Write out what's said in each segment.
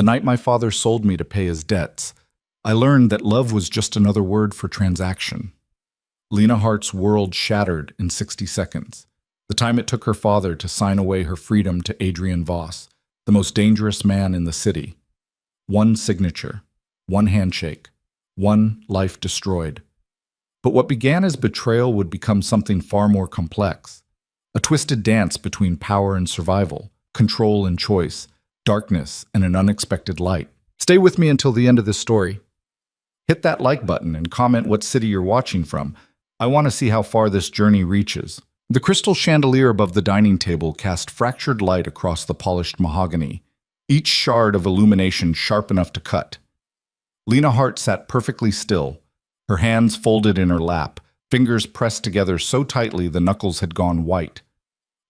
The night my father sold me to pay his debts, I learned that love was just another word for transaction. Lena Hart's world shattered in 60 seconds. The time it took her father to sign away her freedom to Adrian Voss, the most dangerous man in the city. One signature, one handshake, one life destroyed. But what began as betrayal would become something far more complex. A twisted dance between power and survival, control and choice, darkness and an unexpected light. Stay with me until the end of this story. Hit that like button and comment what city you're watching from. I want to see how far this journey reaches. The crystal chandelier above the dining table cast fractured light across the polished mahogany, each shard of illumination sharp enough to cut. Lena Hart sat perfectly still, her hands folded in her lap, fingers pressed together so tightly the knuckles had gone white.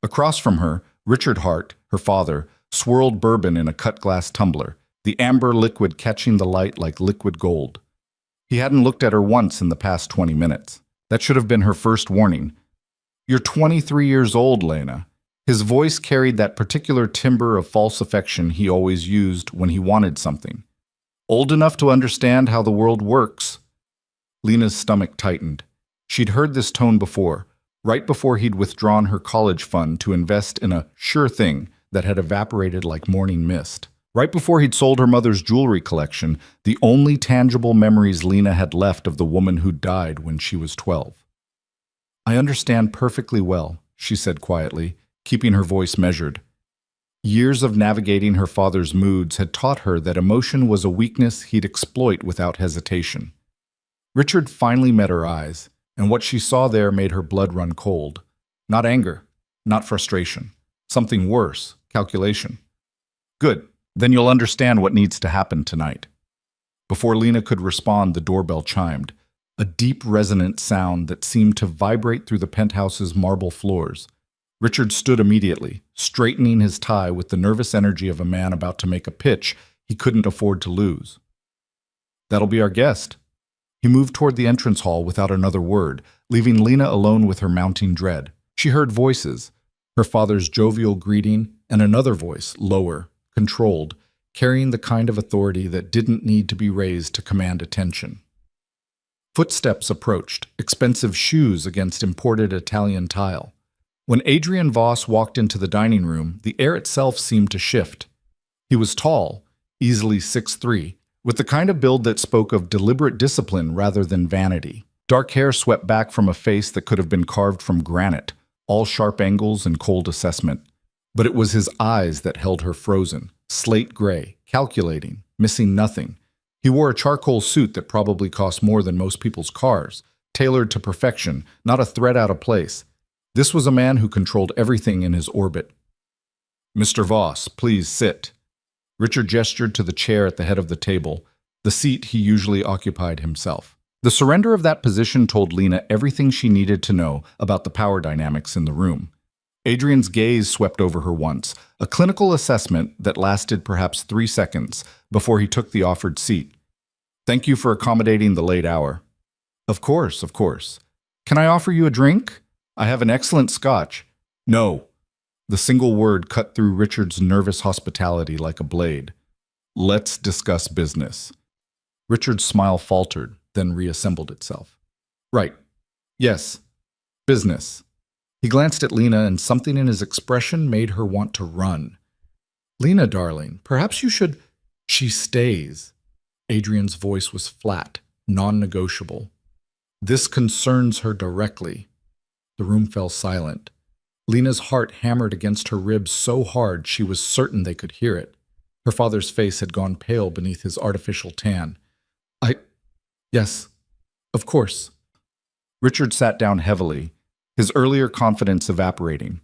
Across from her, Richard Hart, her father, swirled bourbon in a cut-glass tumbler, the amber liquid catching the light like liquid gold. He hadn't looked at her once in the past 20 minutes. That should have been her first warning. "You're 23 years old, Lena." His voice carried that particular timbre of false affection he always used when he wanted something. "Old enough to understand how the world works." Lena's stomach tightened. She'd heard this tone before, right before he'd withdrawn her college fund to invest in a sure thing that had evaporated like morning mist. Right before he'd sold her mother's jewelry collection, the only tangible memories Lena had left of the woman who died when she was 12. "I understand perfectly well," she said quietly, keeping her voice measured. Years of navigating her father's moods had taught her that emotion was a weakness he'd exploit without hesitation. Richard finally met her eyes, and what she saw there made her blood run cold. Not anger, not frustration. Something worse, calculation. "Good. Then you'll understand what needs to happen tonight." Before Lena could respond, the doorbell chimed, a deep resonant sound that seemed to vibrate through the penthouse's marble floors. Richard stood immediately, straightening his tie with the nervous energy of a man about to make a pitch he couldn't afford to lose. "That'll be our guest." He moved toward the entrance hall without another word, leaving Lena alone with her mounting dread. She heard voices, her father's jovial greeting, and another voice, lower, controlled, carrying the kind of authority that didn't need to be raised to command attention. Footsteps approached, expensive shoes against imported Italian tile. When Adrian Voss walked into the dining room, the air itself seemed to shift. He was tall, easily 6'3", with the kind of build that spoke of deliberate discipline rather than vanity. Dark hair swept back from a face that could have been carved from granite, all sharp angles and cold assessment. But it was his eyes that held her frozen, slate gray, calculating, missing nothing. He wore a charcoal suit that probably cost more than most people's cars, tailored to perfection, not a thread out of place. This was a man who controlled everything in his orbit. "Mr. Voss, please sit." Richard gestured to the chair at the head of the table, the seat he usually occupied himself. The surrender of that position told Lena everything she needed to know about the power dynamics in the room. Adrian's gaze swept over her once, a clinical assessment that lasted perhaps 3 seconds before he took the offered seat. "Thank you for accommodating the late hour." Of course, of course. "Can I offer you a drink? I have an excellent scotch." "No." The single word cut through Richard's nervous hospitality like a blade. "Let's discuss business." Richard's smile faltered, then reassembled itself. "Right. Yes. Business." He glanced at Lena, and something in his expression made her want to run. "Lena, darling, perhaps you should—" "She stays." Adrian's voice was flat, non-negotiable. "This concerns her directly." The room fell silent. Lena's heart hammered against her ribs so hard she was certain they could hear it. Her father's face had gone pale beneath his artificial tan. Yes, of course." Richard sat down heavily, his earlier confidence evaporating.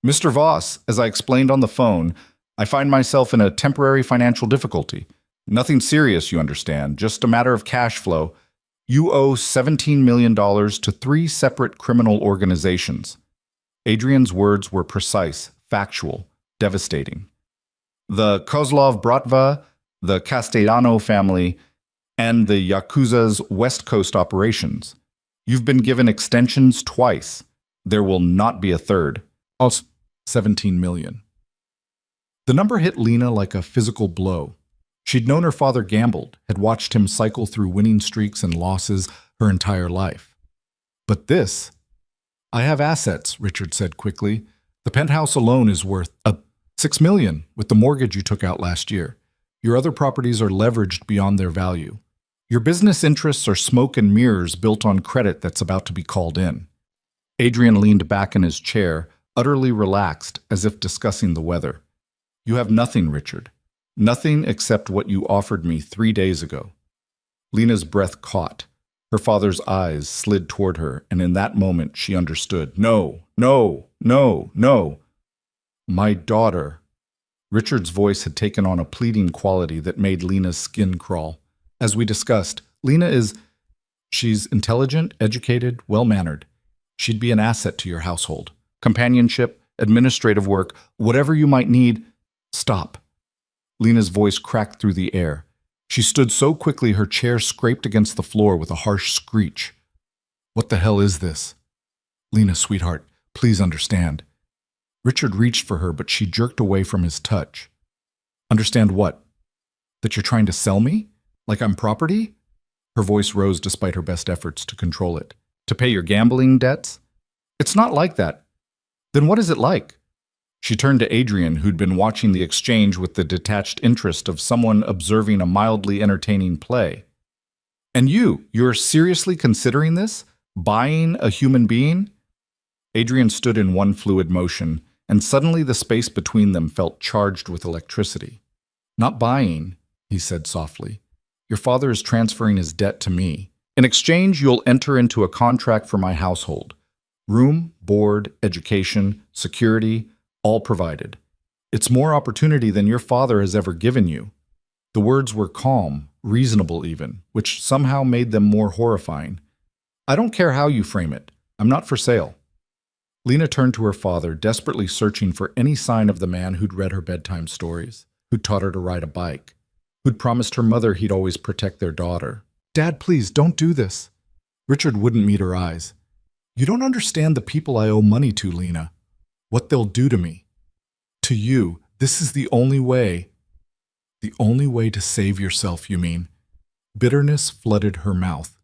"Mr. Voss, as I explained on the phone, I find myself in a temporary financial difficulty. Nothing serious, you understand, just a matter of cash flow. You owe $17 million to 3 separate criminal organizations." Adrian's words were precise, factual, devastating. "The Kozlov Bratva, the Castellano family, and the Yakuza's West Coast operations. You've been given extensions twice. There will not be a third." Also, $17 million. The number hit Lena like a physical blow. She'd known her father gambled, had watched him cycle through winning streaks and losses her entire life. But this, I have assets, Richard said quickly. The penthouse alone is worth $6 million with the mortgage you took out last year. Your other properties are leveraged beyond their value. Your business interests are smoke and mirrors built on credit that's about to be called in. Adrian leaned back in his chair, utterly relaxed, as if discussing the weather. You have nothing, Richard. Nothing except what you offered me 3 days ago. Lena's breath caught. Her father's eyes slid toward her, and in that moment she understood. No, no, no, no. My daughter. Richard's voice had taken on a pleading quality that made Lena's skin crawl. As we discussed, she's intelligent, educated, well-mannered. She'd be an asset to your household. Companionship, administrative work, whatever you might need. Stop. Lena's voice cracked through the air. She stood so quickly her chair scraped against the floor with a harsh screech. What the hell is this? Lena, sweetheart, please understand. Richard reached for her, but she jerked away from his touch. Understand what? That you're trying to sell me? Like I'm property? Her voice rose despite her best efforts to control it. To pay your gambling debts? It's not like that. Then what is it like? She turned to Adrian, who'd been watching the exchange with the detached interest of someone observing a mildly entertaining play. And you're seriously considering this? Buying a human being? Adrian stood in one fluid motion, and suddenly the space between them felt charged with electricity. Not buying, he said softly. Your father is transferring his debt to me. In exchange, you'll enter into a contract for my household. Room, board, education, security, all provided. It's more opportunity than your father has ever given you. The words were calm, reasonable even, which somehow made them more horrifying. I don't care how you frame it. I'm not for sale. Lena turned to her father, desperately searching for any sign of the man who'd read her bedtime stories, who'd taught her to ride a bike, who'd promised her mother he'd always protect their daughter. Dad, please, don't do this. Richard wouldn't meet her eyes. You don't understand the people I owe money to, Lena. What they'll do to me. To you, this is the only way. The only way to save yourself, you mean? Bitterness flooded her mouth.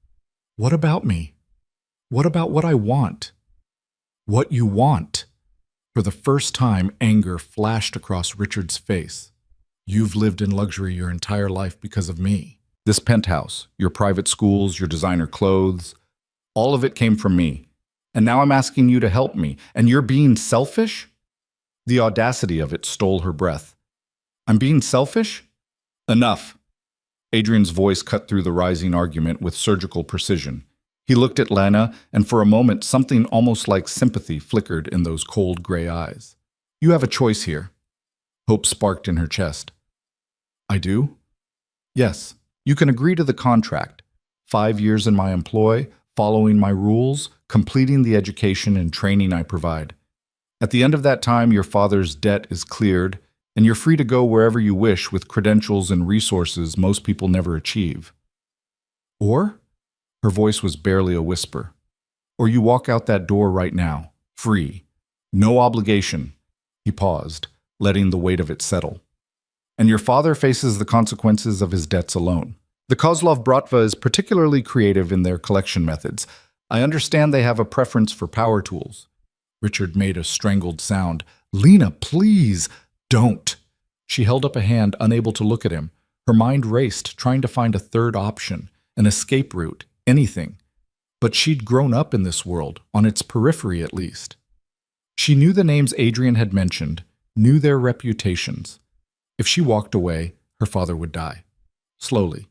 What about me? What about what I want? What you want? For the first time, anger flashed across Richard's face. You've lived in luxury your entire life because of me. This penthouse, your private schools, your designer clothes, all of it came from me. And now I'm asking you to help me, and you're being selfish? The audacity of it stole her breath. I'm being selfish? Enough. Adrian's voice cut through the rising argument with surgical precision. He looked at Lena, and for a moment something almost like sympathy flickered in those cold gray eyes. You have a choice here. Hope sparked in her chest. I do? Yes. You can agree to the contract. 5 years in my employ, following my rules, completing the education and training I provide. At the end of that time, your father's debt is cleared, and you're free to go wherever you wish with credentials and resources most people never achieve. Or? Her voice was barely a whisper. Or you walk out that door right now, free. No obligation. He paused, letting the weight of it settle. And your father faces the consequences of his debts alone. The Kozlov Bratva is particularly creative in their collection methods. I understand they have a preference for power tools. Richard made a strangled sound. Lena, please, don't. She held up a hand, unable to look at him. Her mind raced, trying to find a third option, an escape route, anything. But she'd grown up in this world, on its periphery at least. She knew the names Adrian had mentioned, knew their reputations. If she walked away, her father would die. Slowly.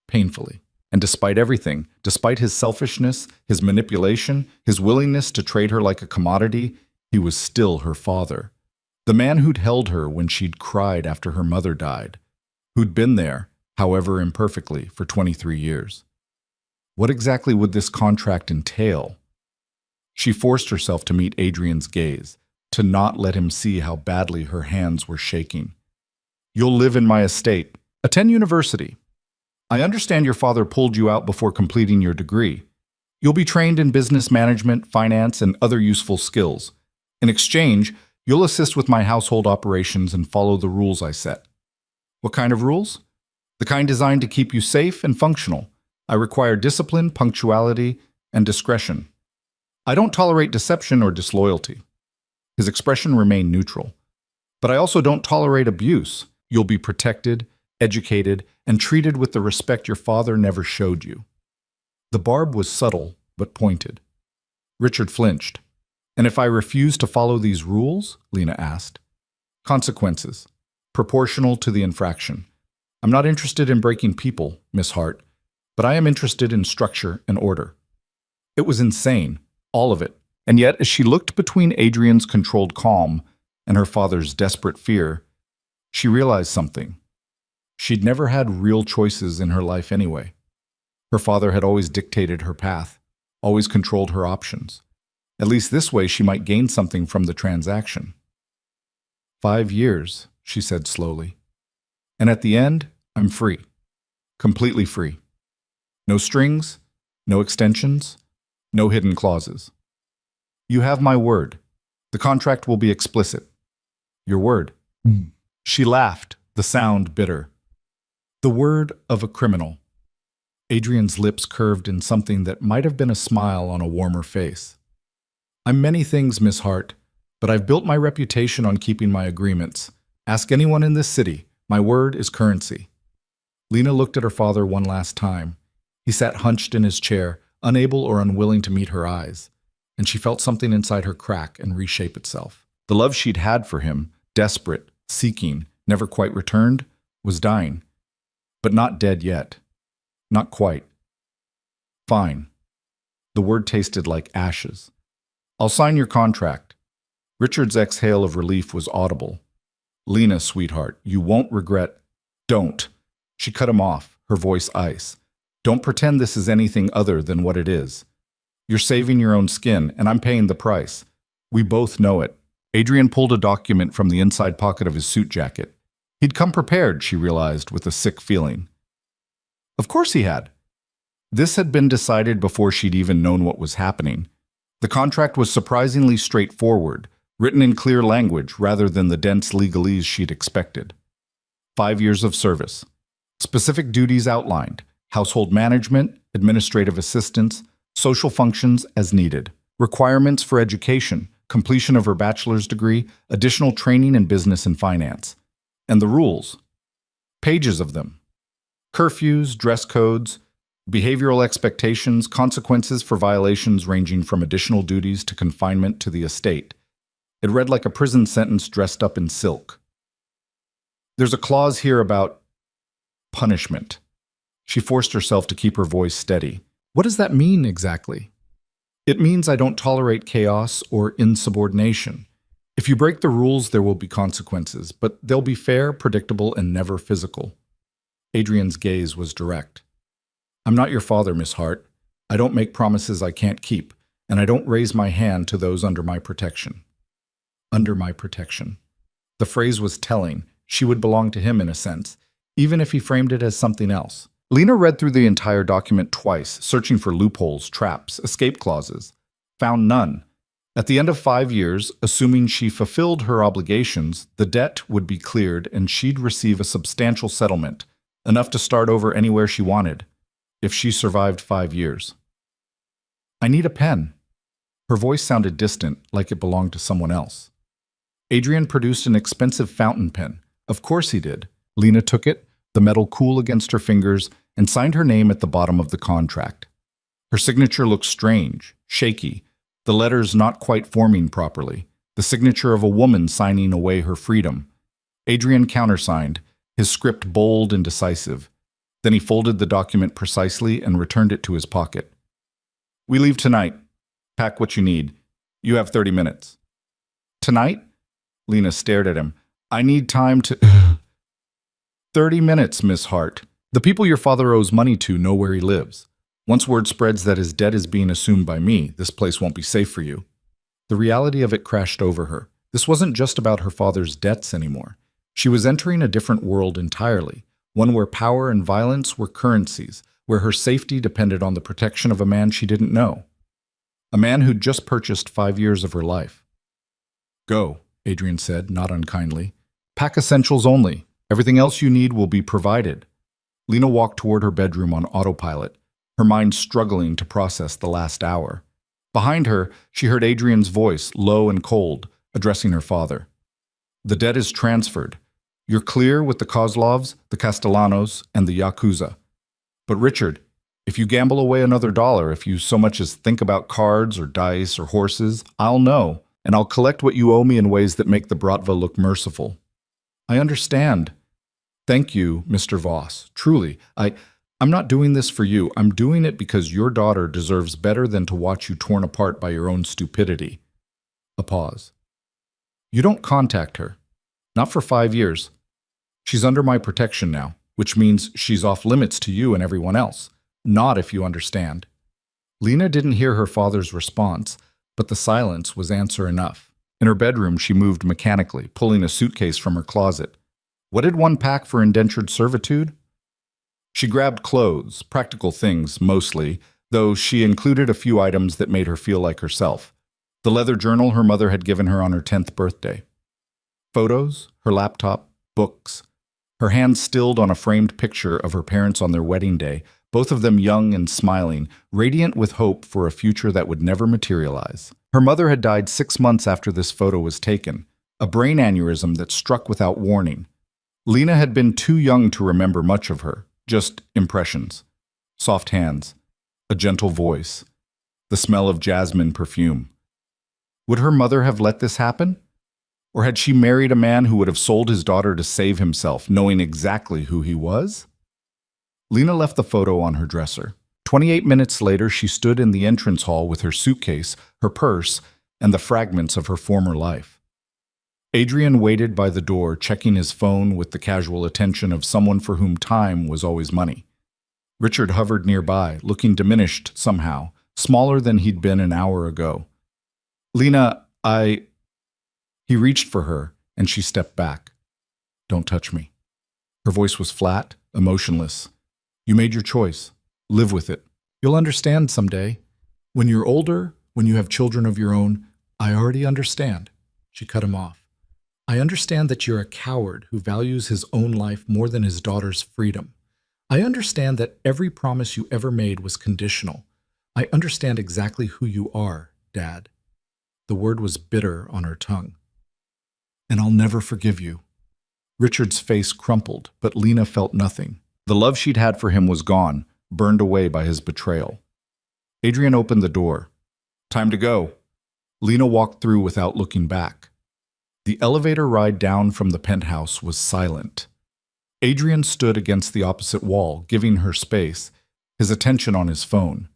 Painfully. And despite everything, despite his selfishness, his manipulation, his willingness to trade her like a commodity, he was still her father. The man who'd held her when she'd cried after her mother died. Who'd been there, however imperfectly, for 23 years. What exactly would this contract entail? She forced herself to meet Adrian's gaze, to not let him see how badly her hands were shaking. You'll live in my estate. Attend university. I understand your father pulled you out before completing your degree. You'll be trained in business management, finance, and other useful skills. In exchange, you'll assist with my household operations and follow the rules I set. What kind of rules? The kind designed to keep you safe and functional. I require discipline, punctuality, and discretion. I don't tolerate deception or disloyalty." His expression remained neutral. "But I also don't tolerate abuse. You'll be protected, educated, and treated with the respect your father never showed you." The barb was subtle, but pointed. Richard flinched. "And if I refuse to follow these rules?" Lena asked. "Consequences, proportional to the infraction. I'm not interested in breaking people, Miss Hart, but I am interested in structure and order." It was insane, all of it. And yet, as she looked between Adrian's controlled calm and her father's desperate fear, she realized something. She'd never had real choices in her life anyway. Her father had always dictated her path, always controlled her options. At least this way she might gain something from the transaction. 5 years, she said slowly. And at the end, I'm free. Completely free. No strings, no extensions, no hidden clauses. You have my word. The contract will be explicit. Your word. She laughed, the sound bitter. The word of a criminal. Adrian's lips curved in something that might have been a smile on a warmer face. I'm many things, Miss Hart, but I've built my reputation on keeping my agreements. Ask anyone in this city. My word is currency. Lena looked at her father one last time. He sat hunched in his chair, unable or unwilling to meet her eyes, and she felt something inside her crack and reshape itself. The love she'd had for him, desperate, seeking, never quite returned, was dying. But not dead yet. Not quite. Fine. The word tasted like ashes. I'll sign your contract. Richard's exhale of relief was audible. Lena, sweetheart, you won't regret. Don't. She cut him off, her voice ice. Don't pretend this is anything other than what it is. You're saving your own skin, and I'm paying the price. We both know it. Adrian pulled a document from the inside pocket of his suit jacket. He'd come prepared, she realized, with a sick feeling. Of course he had. This had been decided before she'd even known what was happening. The contract was surprisingly straightforward, written in clear language rather than the dense legalese she'd expected. 5 years of service. Specific duties outlined. Household management, administrative assistance, social functions as needed. Requirements for education, completion of her bachelor's degree, additional training in business and finance. And the rules. Pages of them. Curfews, dress codes, behavioral expectations, consequences for violations ranging from additional duties to confinement to the estate. It read like a prison sentence dressed up in silk. There's a clause here about punishment. She forced herself to keep her voice steady. What does that mean exactly? It means I don't tolerate chaos or insubordination. If you break the rules, there will be consequences, but they'll be fair, predictable, and never physical. Adrian's gaze was direct. I'm not your father, Miss Hart. I don't make promises I can't keep, and I don't raise my hand to those under my protection. Under my protection. The phrase was telling. She would belong to him in a sense, even if he framed it as something else. Lena read through the entire document twice, searching for loopholes, traps, escape clauses. Found none. At the end of 5 years, assuming she fulfilled her obligations, the debt would be cleared and she'd receive a substantial settlement, enough to start over anywhere she wanted, if she survived 5 years. I need a pen. Her voice sounded distant, like it belonged to someone else. Adrian produced an expensive fountain pen. Of course he did. Lena took it, the metal cool against her fingers, and signed her name at the bottom of the contract. Her signature looked strange, shaky, the letters not quite forming properly, the signature of a woman signing away her freedom. Adrian countersigned, his script bold and decisive. Then he folded the document precisely and returned it to his pocket. We leave tonight. Pack what you need. You have 30 minutes. Tonight? Lena stared at him. I need time to... 30 minutes, Miss Hart. The people your father owes money to know where he lives. Once word spreads that his debt is being assumed by me, this place won't be safe for you. The reality of it crashed over her. This wasn't just about her father's debts anymore. She was entering a different world entirely, one where power and violence were currencies, where her safety depended on the protection of a man she didn't know. A man who'd just purchased 5 years of her life. Go, Adrian said, not unkindly. Pack essentials only. Everything else you need will be provided. Lena walked toward her bedroom on autopilot, her mind struggling to process the last hour. Behind her, she heard Adrian's voice, low and cold, addressing her father. The debt is transferred. You're clear with the Kozlovs, the Castellanos, and the Yakuza. But Richard, if you gamble away another dollar, if you so much as think about cards or dice or horses, I'll know, and I'll collect what you owe me in ways that make the Bratva look merciful. I understand. Thank you, Mr. Voss. Truly, I'm not doing this for you. I'm doing it because your daughter deserves better than to watch you torn apart by your own stupidity. A pause. You don't contact her. Not for 5 years. She's under my protection now, which means she's off limits to you and everyone else. Not if you understand. Lena didn't hear her father's response, but the silence was answer enough. In her bedroom, she moved mechanically, pulling a suitcase from her closet. What did one pack for indentured servitude? She grabbed clothes, practical things mostly, though she included a few items that made her feel like herself. The leather journal her mother had given her on her 10th birthday. Photos, her laptop, books. Her hand stilled on a framed picture of her parents on their wedding day, both of them young and smiling, radiant with hope for a future that would never materialize. Her mother had died 6 months after this photo was taken, a brain aneurysm that struck without warning. Lena had been too young to remember much of her, just impressions. Soft hands, a gentle voice, the smell of jasmine perfume. Would her mother have let this happen? Or had she married a man who would have sold his daughter to save himself, knowing exactly who he was? Lena left the photo on her dresser. 28 minutes later, she stood in the entrance hall with her suitcase, her purse, and the fragments of her former life. Adrian waited by the door, checking his phone with the casual attention of someone for whom time was always money. Richard hovered nearby, looking diminished somehow, smaller than he'd been an hour ago. Lena, He reached for her, and she stepped back. Don't touch me. Her voice was flat, emotionless. You made your choice. Live with it. You'll understand someday. When you're older, when you have children of your own, I already understand. She cut him off. I understand that you're a coward who values his own life more than his daughter's freedom. I understand that every promise you ever made was conditional. I understand exactly who you are, Dad. The word was bitter on her tongue. And I'll never forgive you. Richard's face crumpled, but Lena felt nothing. The love she'd had for him was gone, burned away by his betrayal. Adrian opened the door. Time to go. Lena walked through without looking back. The elevator ride down from the penthouse was silent. Adrian stood against the opposite wall, giving her space, his attention on his phone.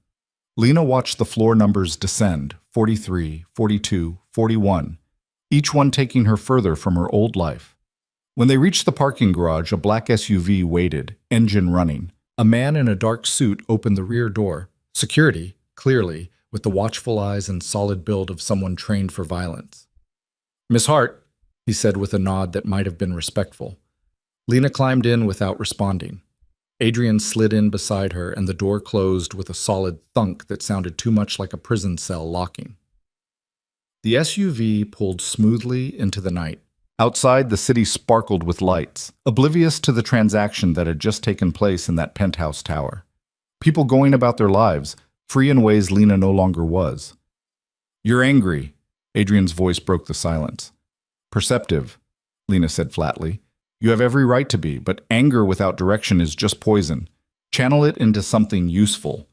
Lena watched the floor numbers descend, 43, 42, 41, each one taking her further from her old life. When they reached the parking garage, a black SUV waited, engine running. A man in a dark suit opened the rear door. Security, clearly, with the watchful eyes and solid build of someone trained for violence. Miss Hart, he said with a nod that might have been respectful. Lena climbed in without responding. Adrian slid in beside her, and the door closed with a solid thunk that sounded too much like a prison cell locking. The SUV pulled smoothly into the night. Outside, the city sparkled with lights, oblivious to the transaction that had just taken place in that penthouse tower. People going about their lives, free in ways Lena no longer was. You're angry, Adrian's voice broke the silence. Perceptive, Lena said flatly. You have every right to be, but anger without direction is just poison. Channel it into something useful.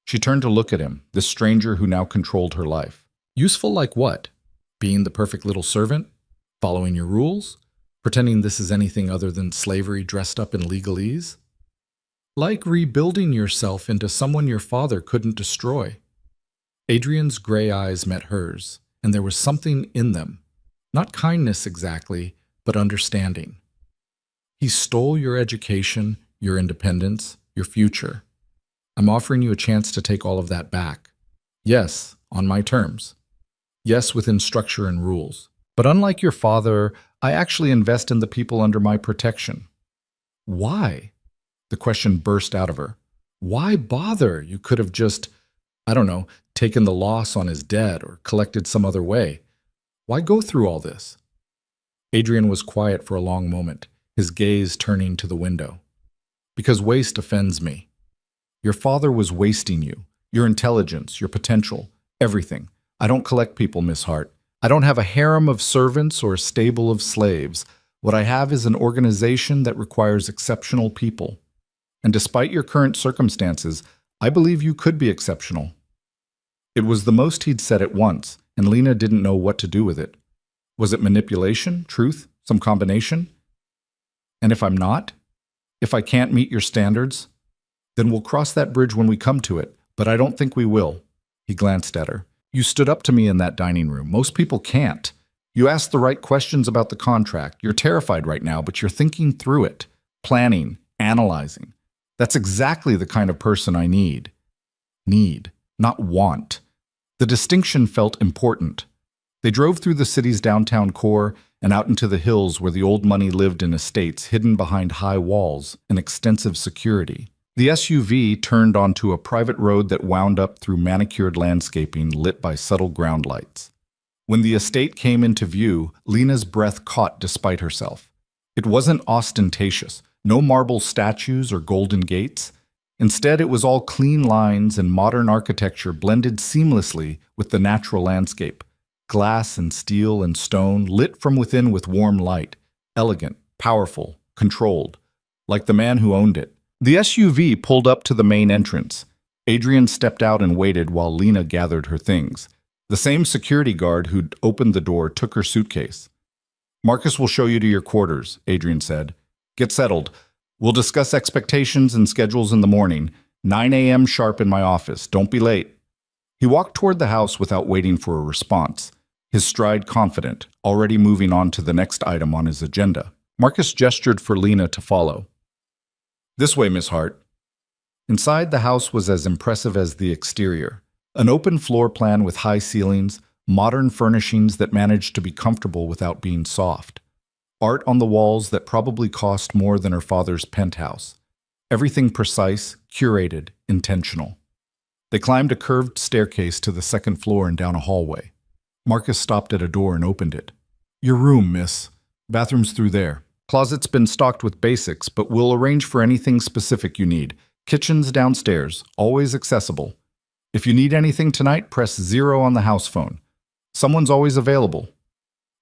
She turned to look at him, this stranger who now controlled her life. Useful like what? Being the perfect little servant? Following your rules? Pretending this is anything other than slavery dressed up in legalese? Like rebuilding yourself into someone your father couldn't destroy. Adrian's gray eyes met hers, and there was something in them. Not kindness exactly, but understanding. He stole your education, your independence, your future. I'm offering you a chance to take all of that back. Yes, on my terms. Yes, within structure and rules. But unlike your father, I actually invest in the people under my protection. Why? The question burst out of her. Why bother? You could have just, taken the loss on his debt or collected some other way. Why go through all this? Adrian was quiet for a long moment, his gaze turning to the window. Because waste offends me. Your father was wasting you, your intelligence, your potential, everything. I don't collect people, Miss Hart. I don't have a harem of servants or a stable of slaves. What I have is an organization that requires exceptional people. And despite your current circumstances, I believe you could be exceptional. It was the most he'd said at once, and Lena didn't know what to do with it. Was it manipulation, truth, some combination? And if I'm not? If I can't meet your standards? Then we'll cross that bridge when we come to it, but I don't think we will. He glanced at her. You stood up to me in that dining room. Most people can't. You asked the right questions about the contract. You're terrified right now, but you're thinking through it, planning, analyzing. That's exactly the kind of person I need. Need, not want. The distinction felt important. They drove through the city's downtown core and out into the hills where the old money lived in estates hidden behind high walls and extensive security. The SUV turned onto a private road that wound up through manicured landscaping lit by subtle ground lights. When the estate came into view, Lena's breath caught despite herself. It wasn't ostentatious, no marble statues or golden gates. Instead, it was all clean lines and modern architecture blended seamlessly with the natural landscape. Glass and steel and stone, lit from within with warm light, elegant, powerful, controlled, like the man who owned it. The SUV pulled up to the main entrance. Adrian stepped out and waited while Lena gathered her things. The same security guard who'd opened the door took her suitcase. Marcus will show you to your quarters, Adrian said. Get settled. We'll discuss expectations and schedules in the morning. 9 a.m. sharp in my office. Don't be late. He walked toward the house without waiting for a response, his stride confident, already moving on to the next item on his agenda. Marcus gestured for Lena to follow. This way, Miss Hart. Inside, the house was as impressive as the exterior. An open floor plan with high ceilings, modern furnishings that managed to be comfortable without being soft. Art on the walls that probably cost more than her father's penthouse. Everything precise, curated, intentional. They climbed a curved staircase to the second floor and down a hallway. Marcus stopped at a door and opened it. Your room, miss. Bathroom's through there. Closet's been stocked with basics, but we'll arrange for anything specific you need. Kitchen's downstairs, always accessible. If you need anything tonight, press 0 on the house phone. Someone's always available.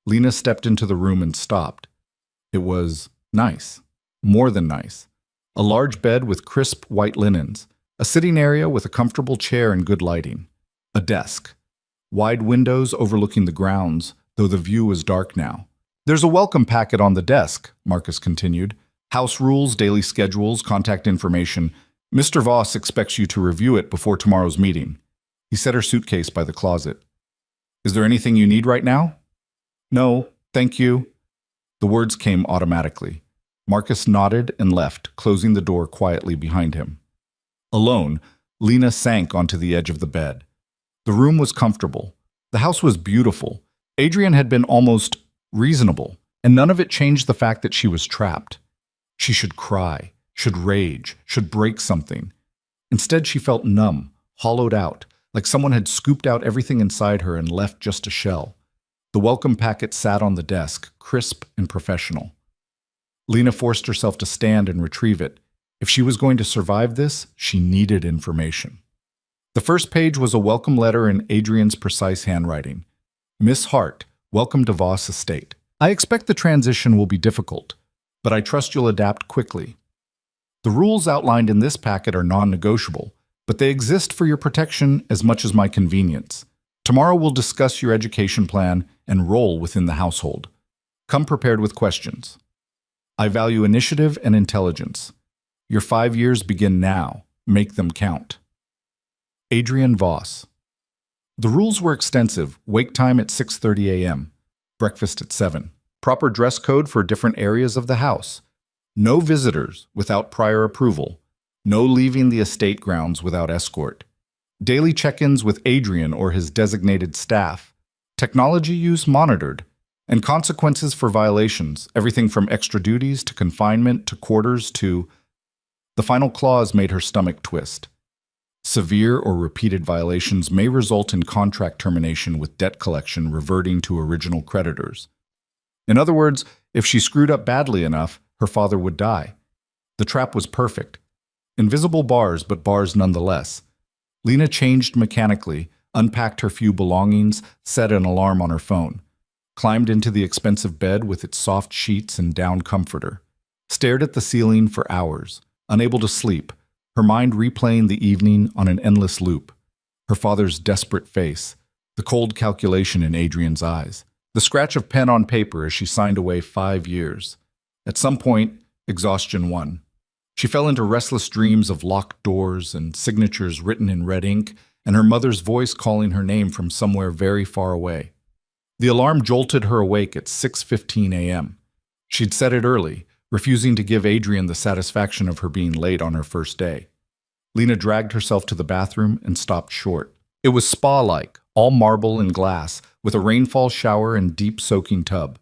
Lena stepped into the room and stopped. It was nice. More than nice. A large bed with crisp white linens. A sitting area with a comfortable chair and good lighting. A desk. Wide windows overlooking the grounds, though the view was dark now. There's a welcome packet on the desk, Marcus continued. House rules, daily schedules, contact information. Mr. Voss expects you to review it before tomorrow's meeting. He set her suitcase by the closet. Is there anything you need right now? No, thank you. The words came automatically. Marcus nodded and left, closing the door quietly behind him. Alone, Lena sank onto the edge of the bed. The room was comfortable. The house was beautiful. Adrian had been almost reasonable, and none of it changed the fact that she was trapped. She should cry, should rage, should break something. Instead, she felt numb, hollowed out, like someone had scooped out everything inside her and left just a shell. The welcome packet sat on the desk, crisp and professional. Lena forced herself to stand and retrieve it. If she was going to survive this, she needed information. The first page was a welcome letter in Adrian's precise handwriting. Miss Hart, welcome to Voss Estate. I expect the transition will be difficult, but I trust you'll adapt quickly. The rules outlined in this packet are non-negotiable, but they exist for your protection as much as my convenience. Tomorrow we'll discuss your education plan and role within the household. Come prepared with questions. I value initiative and intelligence. Your 5 years begin now. Make them count. Adrian Voss. The rules were extensive. Wake time at 6:30 a.m. Breakfast at 7. Proper dress code for different areas of the house. No visitors without prior approval. No leaving the estate grounds without escort. Daily check-ins with Adrian or his designated staff. Technology use monitored. And consequences for violations, everything from extra duties to confinement to quarters to... The final clause made her stomach twist. Severe or repeated violations may result in contract termination with debt collection reverting to original creditors. In other words, if she screwed up badly enough, her father would die. The trap was perfect. Invisible bars, but bars nonetheless. Lena changed mechanically, unpacked her few belongings, set an alarm on her phone, climbed into the expensive bed with its soft sheets and down comforter, stared at the ceiling for hours, unable to sleep, her mind replaying the evening on an endless loop. Her father's desperate face, the cold calculation in Adrian's eyes, the scratch of pen on paper as she signed away 5 years. At some point, exhaustion won. She fell into restless dreams of locked doors and signatures written in red ink, and her mother's voice calling her name from somewhere very far away. The alarm jolted her awake at 6:15 a.m. She'd set it early, refusing to give Adrian the satisfaction of her being late on her first day. Lena dragged herself to the bathroom and stopped short. It was spa-like, all marble and glass, with a rainfall shower and deep soaking tub.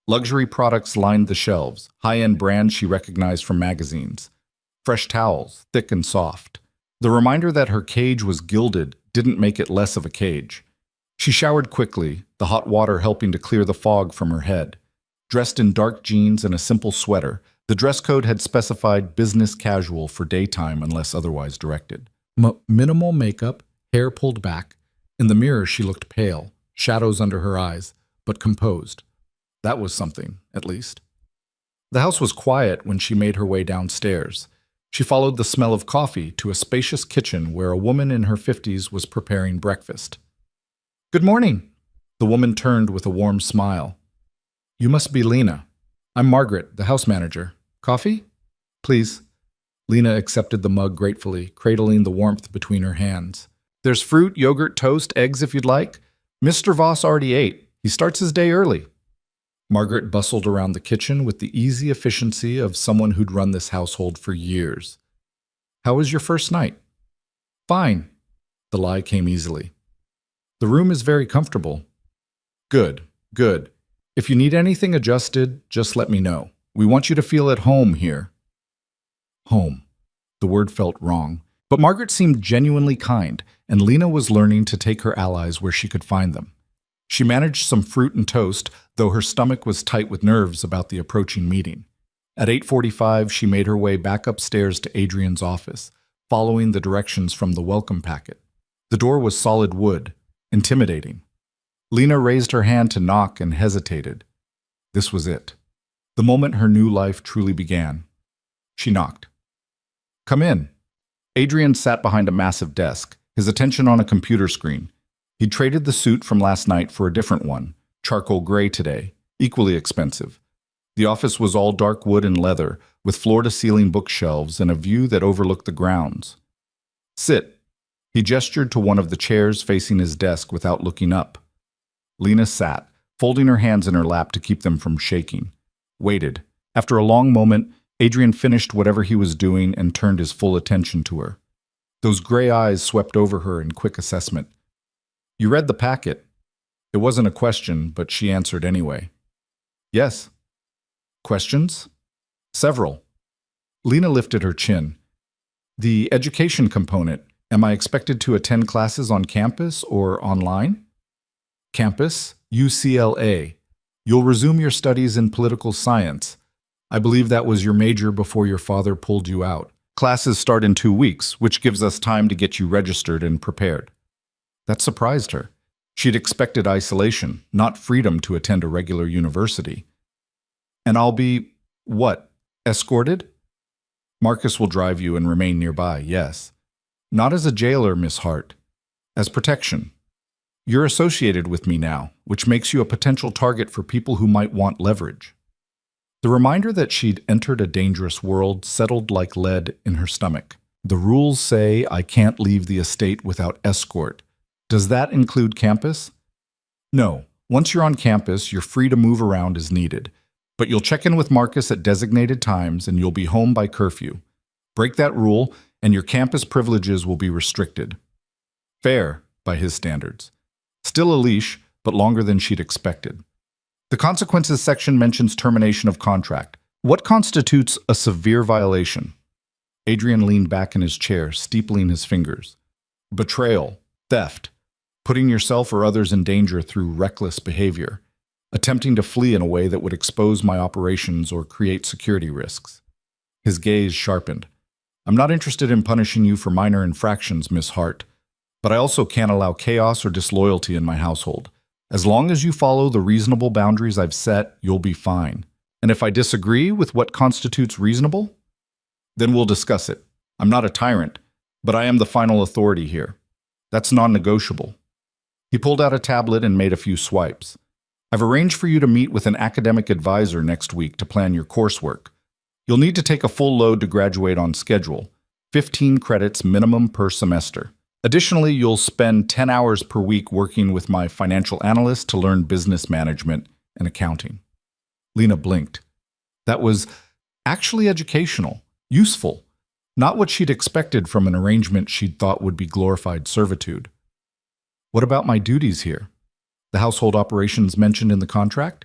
Luxury products lined the shelves, high-end brands she recognized from magazines. Fresh towels, thick and soft. The reminder that her cage was gilded didn't make it less of a cage. She showered quickly, the hot water helping to clear the fog from her head. Dressed in dark jeans and a simple sweater, the dress code had specified business casual for daytime unless otherwise directed. Minimal makeup, hair pulled back. In the mirror she looked pale, shadows under her eyes, but composed. That was something, at least. The house was quiet when she made her way downstairs. She followed the smell of coffee to a spacious kitchen where a woman in her 50s was preparing breakfast. "Good morning." The woman turned with a warm smile. "You must be Lena. I'm Margaret, the house manager. Coffee? Please." Lena accepted the mug gratefully, cradling the warmth between her hands. "There's fruit, yogurt, toast, eggs if you'd like. Mr. Voss already ate. He starts his day early." Margaret bustled around the kitchen with the easy efficiency of someone who'd run this household for years. "How was your first night?" "Fine." The lie came easily. "The room is very comfortable." "Good, good. If you need anything adjusted, just let me know. We want you to feel at home here." Home. The word felt wrong. But Margaret seemed genuinely kind, and Lena was learning to take her allies where she could find them. She managed some fruit and toast, though her stomach was tight with nerves about the approaching meeting. At 8:45, she made her way back upstairs to Adrian's office, following the directions from the welcome packet. The door was solid wood, intimidating. Lena raised her hand to knock and hesitated. This was it. The moment her new life truly began. She knocked. "Come in." Adrian sat behind a massive desk, his attention on a computer screen. He'd traded the suit from last night for a different one, charcoal gray today, equally expensive. The office was all dark wood and leather, with floor-to-ceiling bookshelves and a view that overlooked the grounds. "Sit." He gestured to one of the chairs facing his desk without looking up. Lena sat, folding her hands in her lap to keep them from shaking. Waited. After a long moment, Adrian finished whatever he was doing and turned his full attention to her. Those gray eyes swept over her in quick assessment. "You read the packet." It wasn't a question, but she answered anyway. "Yes." "Questions?" "Several." Lena lifted her chin. "The education component. Am I expected to attend classes on campus or online?" "Campus, UCLA. You'll resume your studies in political science. I believe that was your major before your father pulled you out. Classes start in 2 weeks, which gives us time to get you registered and prepared." That surprised her. She'd expected isolation, not freedom to attend a regular university. "And I'll be, what, escorted?" "Marcus will drive you and remain nearby, yes. Not as a jailer, Miss Hart. As protection. You're associated with me now, which makes you a potential target for people who might want leverage." The reminder that she'd entered a dangerous world settled like lead in her stomach. The rules say I can't leave the estate without escort. Does that include campus? No. Once you're on campus, you're free to move around as needed. But you'll check in with Marcus at designated times and you'll be home by curfew. Break that rule, and your campus privileges will be restricted. Fair, by his standards. Still a leash, but longer than she'd expected. The consequences section mentions termination of contract. What constitutes a severe violation? Adrian leaned back in his chair, steepling his fingers. Betrayal, theft, putting yourself or others in danger through reckless behavior, attempting to flee in a way that would expose my operations or create security risks. His gaze sharpened. I'm not interested in punishing you for minor infractions, Miss Hart, but I also can't allow chaos or disloyalty in my household. As long as you follow the reasonable boundaries I've set, you'll be fine. And if I disagree with what constitutes reasonable, then we'll discuss it. I'm not a tyrant, but I am the final authority here. That's non-negotiable. He pulled out a tablet and made a few swipes. I've arranged for you to meet with an academic advisor next week to plan your coursework. You'll need to take a full load to graduate on schedule, 15 credits minimum per semester. Additionally, you'll spend 10 hours per week working with my financial analyst to learn business management and accounting. Lena blinked. That was actually educational, useful, not what she'd expected from an arrangement she'd thought would be glorified servitude. What about my duties here? The household operations mentioned in the contract?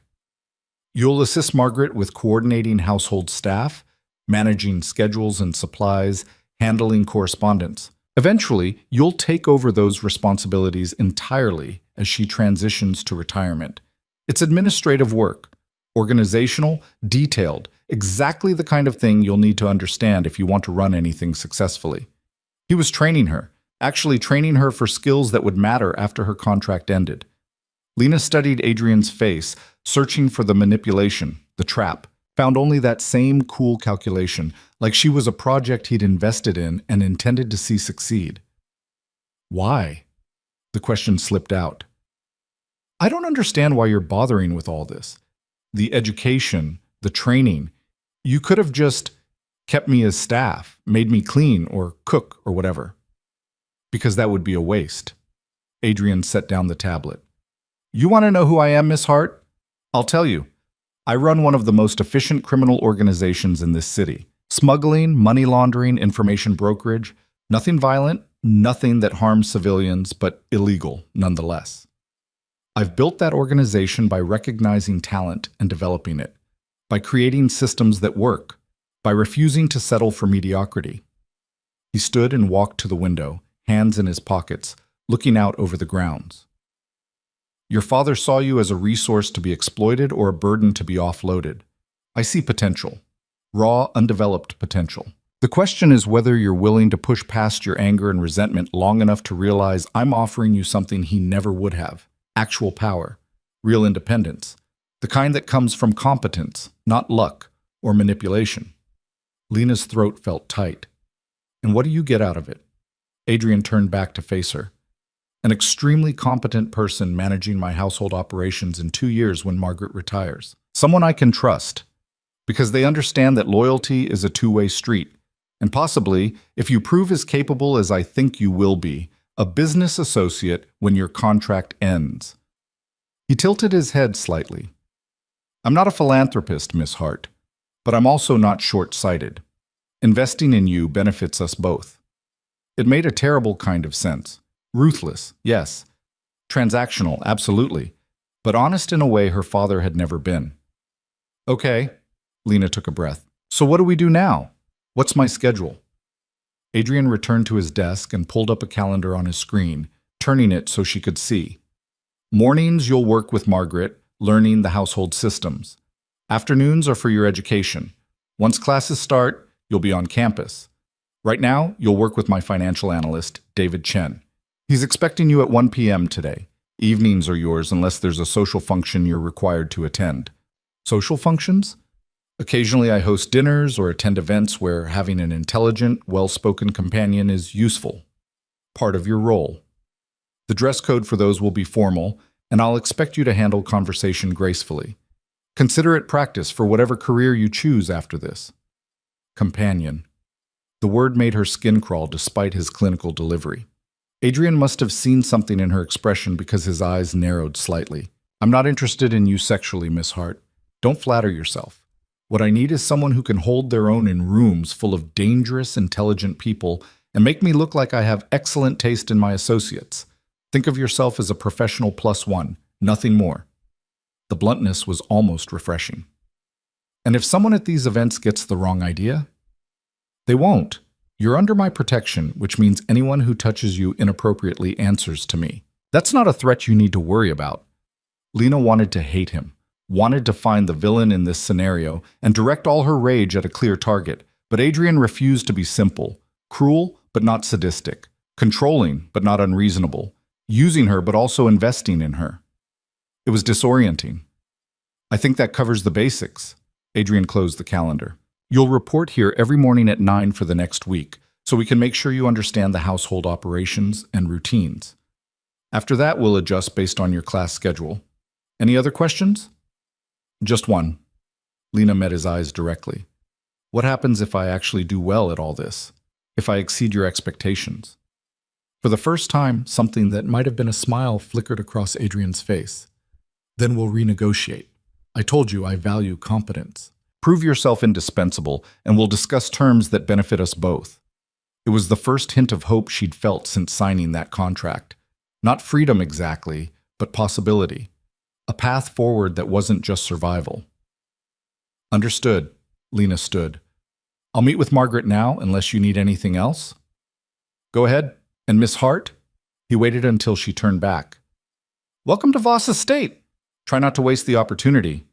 You'll assist Margaret with coordinating household staff, managing schedules and supplies, handling correspondence. Eventually, you'll take over those responsibilities entirely as she transitions to retirement. It's administrative work, organizational, detailed, exactly the kind of thing you'll need to understand if you want to run anything successfully. He was training her, actually training her for skills that would matter after her contract ended. Lena studied Adrian's face, searching for the manipulation, the trap, found only that same cool calculation, like she was a project he'd invested in and intended to see succeed. Why? The question slipped out. I don't understand why you're bothering with all this. The education, the training. You could have just kept me as staff, made me clean or cook or whatever. Because that would be a waste. Adrian set down the tablet. You want to know who I am, Miss Hart? I'll tell you. I run one of the most efficient criminal organizations in this city. Smuggling, money laundering, information brokerage. Nothing violent, nothing that harms civilians, but illegal nonetheless. I've built that organization by recognizing talent and developing it, by creating systems that work, by refusing to settle for mediocrity. He stood and walked to the window, hands in his pockets, looking out over the grounds. Your father saw you as a resource to be exploited or a burden to be offloaded. I see potential, raw, undeveloped potential. The question is whether you're willing to push past your anger and resentment long enough to realize I'm offering you something he never would have. Actual power, real independence, the kind that comes from competence, not luck or manipulation. Lena's throat felt tight. And what do you get out of it? Adrian turned back to face her. An extremely competent person managing my household operations in 2 years when Margaret retires. Someone I can trust, because they understand that loyalty is a two-way street, and possibly, if you prove as capable as I think you will be, a business associate when your contract ends. He tilted his head slightly. I'm not a philanthropist, Miss Hart, but I'm also not short-sighted. Investing in you benefits us both. It made a terrible kind of sense. Ruthless, yes. Transactional, absolutely. But honest in a way her father had never been. Okay, Lena took a breath. So what do we do now? What's my schedule? Adrian returned to his desk and pulled up a calendar on his screen, turning it so she could see. Mornings you'll work with Margaret, learning the household systems. Afternoons are for your education. Once classes start, you'll be on campus. Right now, you'll work with my financial analyst, David Chen. He's expecting you at 1 p.m. today. Evenings are yours unless there's a social function you're required to attend. Social functions? Occasionally I host dinners or attend events where having an intelligent, well-spoken companion is useful. Part of your role. The dress code for those will be formal, and I'll expect you to handle conversation gracefully. Consider it practice for whatever career you choose after this. Companion. The word made her skin crawl despite his clinical delivery. Adrian must have seen something in her expression because his eyes narrowed slightly. I'm not interested in you sexually, Miss Hart. Don't flatter yourself. What I need is someone who can hold their own in rooms full of dangerous, intelligent people and make me look like I have excellent taste in my associates. Think of yourself as a professional +1, nothing more. The bluntness was almost refreshing. And if someone at these events gets the wrong idea? They won't. You're under my protection, which means anyone who touches you inappropriately answers to me. That's not a threat you need to worry about. Lena wanted to hate him, wanted to find the villain in this scenario and direct all her rage at a clear target, But Adrian refused to be simple, cruel but not sadistic, controlling but not unreasonable, using her but also investing in her. It was disorienting. I think that covers the basics. Adrian closed the calendar. You'll report here every morning at 9 for the next week, so we can make sure you understand the household operations and routines. After that, we'll adjust based on your class schedule. Any other questions? Just one. Lena met his eyes directly. What happens if I actually do well at all this? If I exceed your expectations? For the first time, something that might have been a smile flickered across Adrian's face. Then we'll renegotiate. I told you I value competence. Prove yourself indispensable, and we'll discuss terms that benefit us both. It was the first hint of hope she'd felt since signing that contract. Not freedom exactly, but possibility. A path forward that wasn't just survival. Understood. Lena stood. I'll meet with Margaret now, unless you need anything else. Go ahead. And Miss Hart? He waited until she turned back. Welcome to Voss Estate. Try not to waste the opportunity.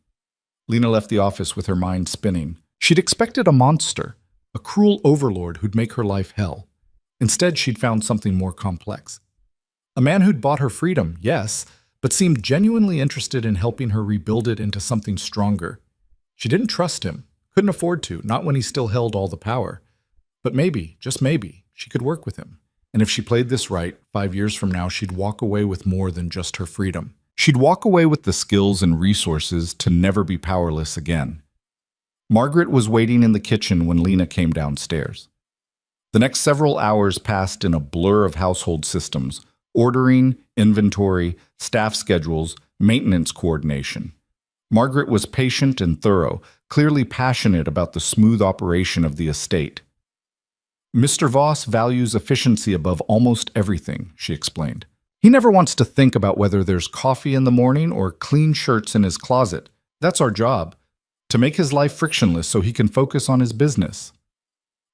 Lena left the office with her mind spinning. She'd expected a monster, a cruel overlord who'd make her life hell. Instead, she'd found something more complex. A man who'd bought her freedom, yes, but seemed genuinely interested in helping her rebuild it into something stronger. She didn't trust him, couldn't afford to, not when he still held all the power. But maybe, just maybe, she could work with him. And if she played this right, 5 years from now, she'd walk away with more than just her freedom. She'd walk away with the skills and resources to never be powerless again. Margaret was waiting in the kitchen when Lena came downstairs. The next several hours passed in a blur of household systems, ordering, inventory, staff schedules, maintenance coordination. Margaret was patient and thorough, clearly passionate about the smooth operation of the estate. Mr. Voss values efficiency above almost everything, she explained. He never wants to think about whether there's coffee in the morning or clean shirts in his closet. That's our job, to make his life frictionless so he can focus on his business.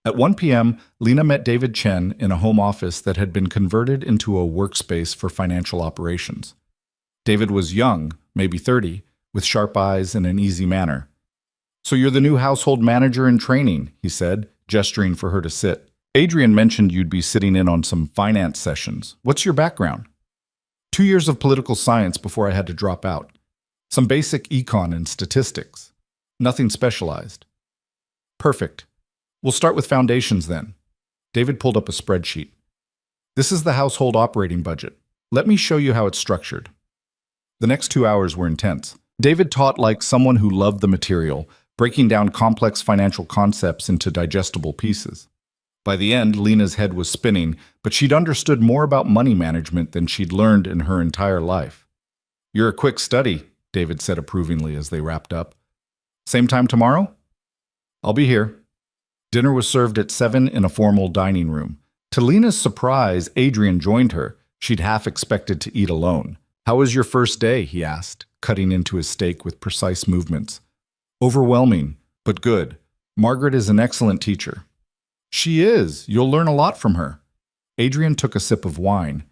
At 1 p.m., Lena met David Chen in a home office that had been converted into a workspace for financial operations. David was young, maybe 30, with sharp eyes and an easy manner. So you're the new household manager in training, he said, gesturing for her to sit. Adrian mentioned you'd be sitting in on some finance sessions. What's your background? 2 years of political science before I had to drop out. Some basic econ and statistics. Nothing specialized. Perfect. We'll start with foundations then. David pulled up a spreadsheet. This is the household operating budget. Let me show you how it's structured. The next 2 hours were intense. David taught like someone who loved the material, breaking down complex financial concepts into digestible pieces. By the end, Lena's head was spinning, but she'd understood more about money management than she'd learned in her entire life. You're a quick study, David said approvingly as they wrapped up. Same time tomorrow? I'll be here. Dinner was served at 7 in a formal dining room. To Lena's surprise, Adrian joined her. She'd half expected to eat alone. How was your first day? He asked, cutting into his steak with precise movements. Overwhelming, but good. Margaret is an excellent teacher. She is. You'll learn a lot from her. Adrian took a sip of wine.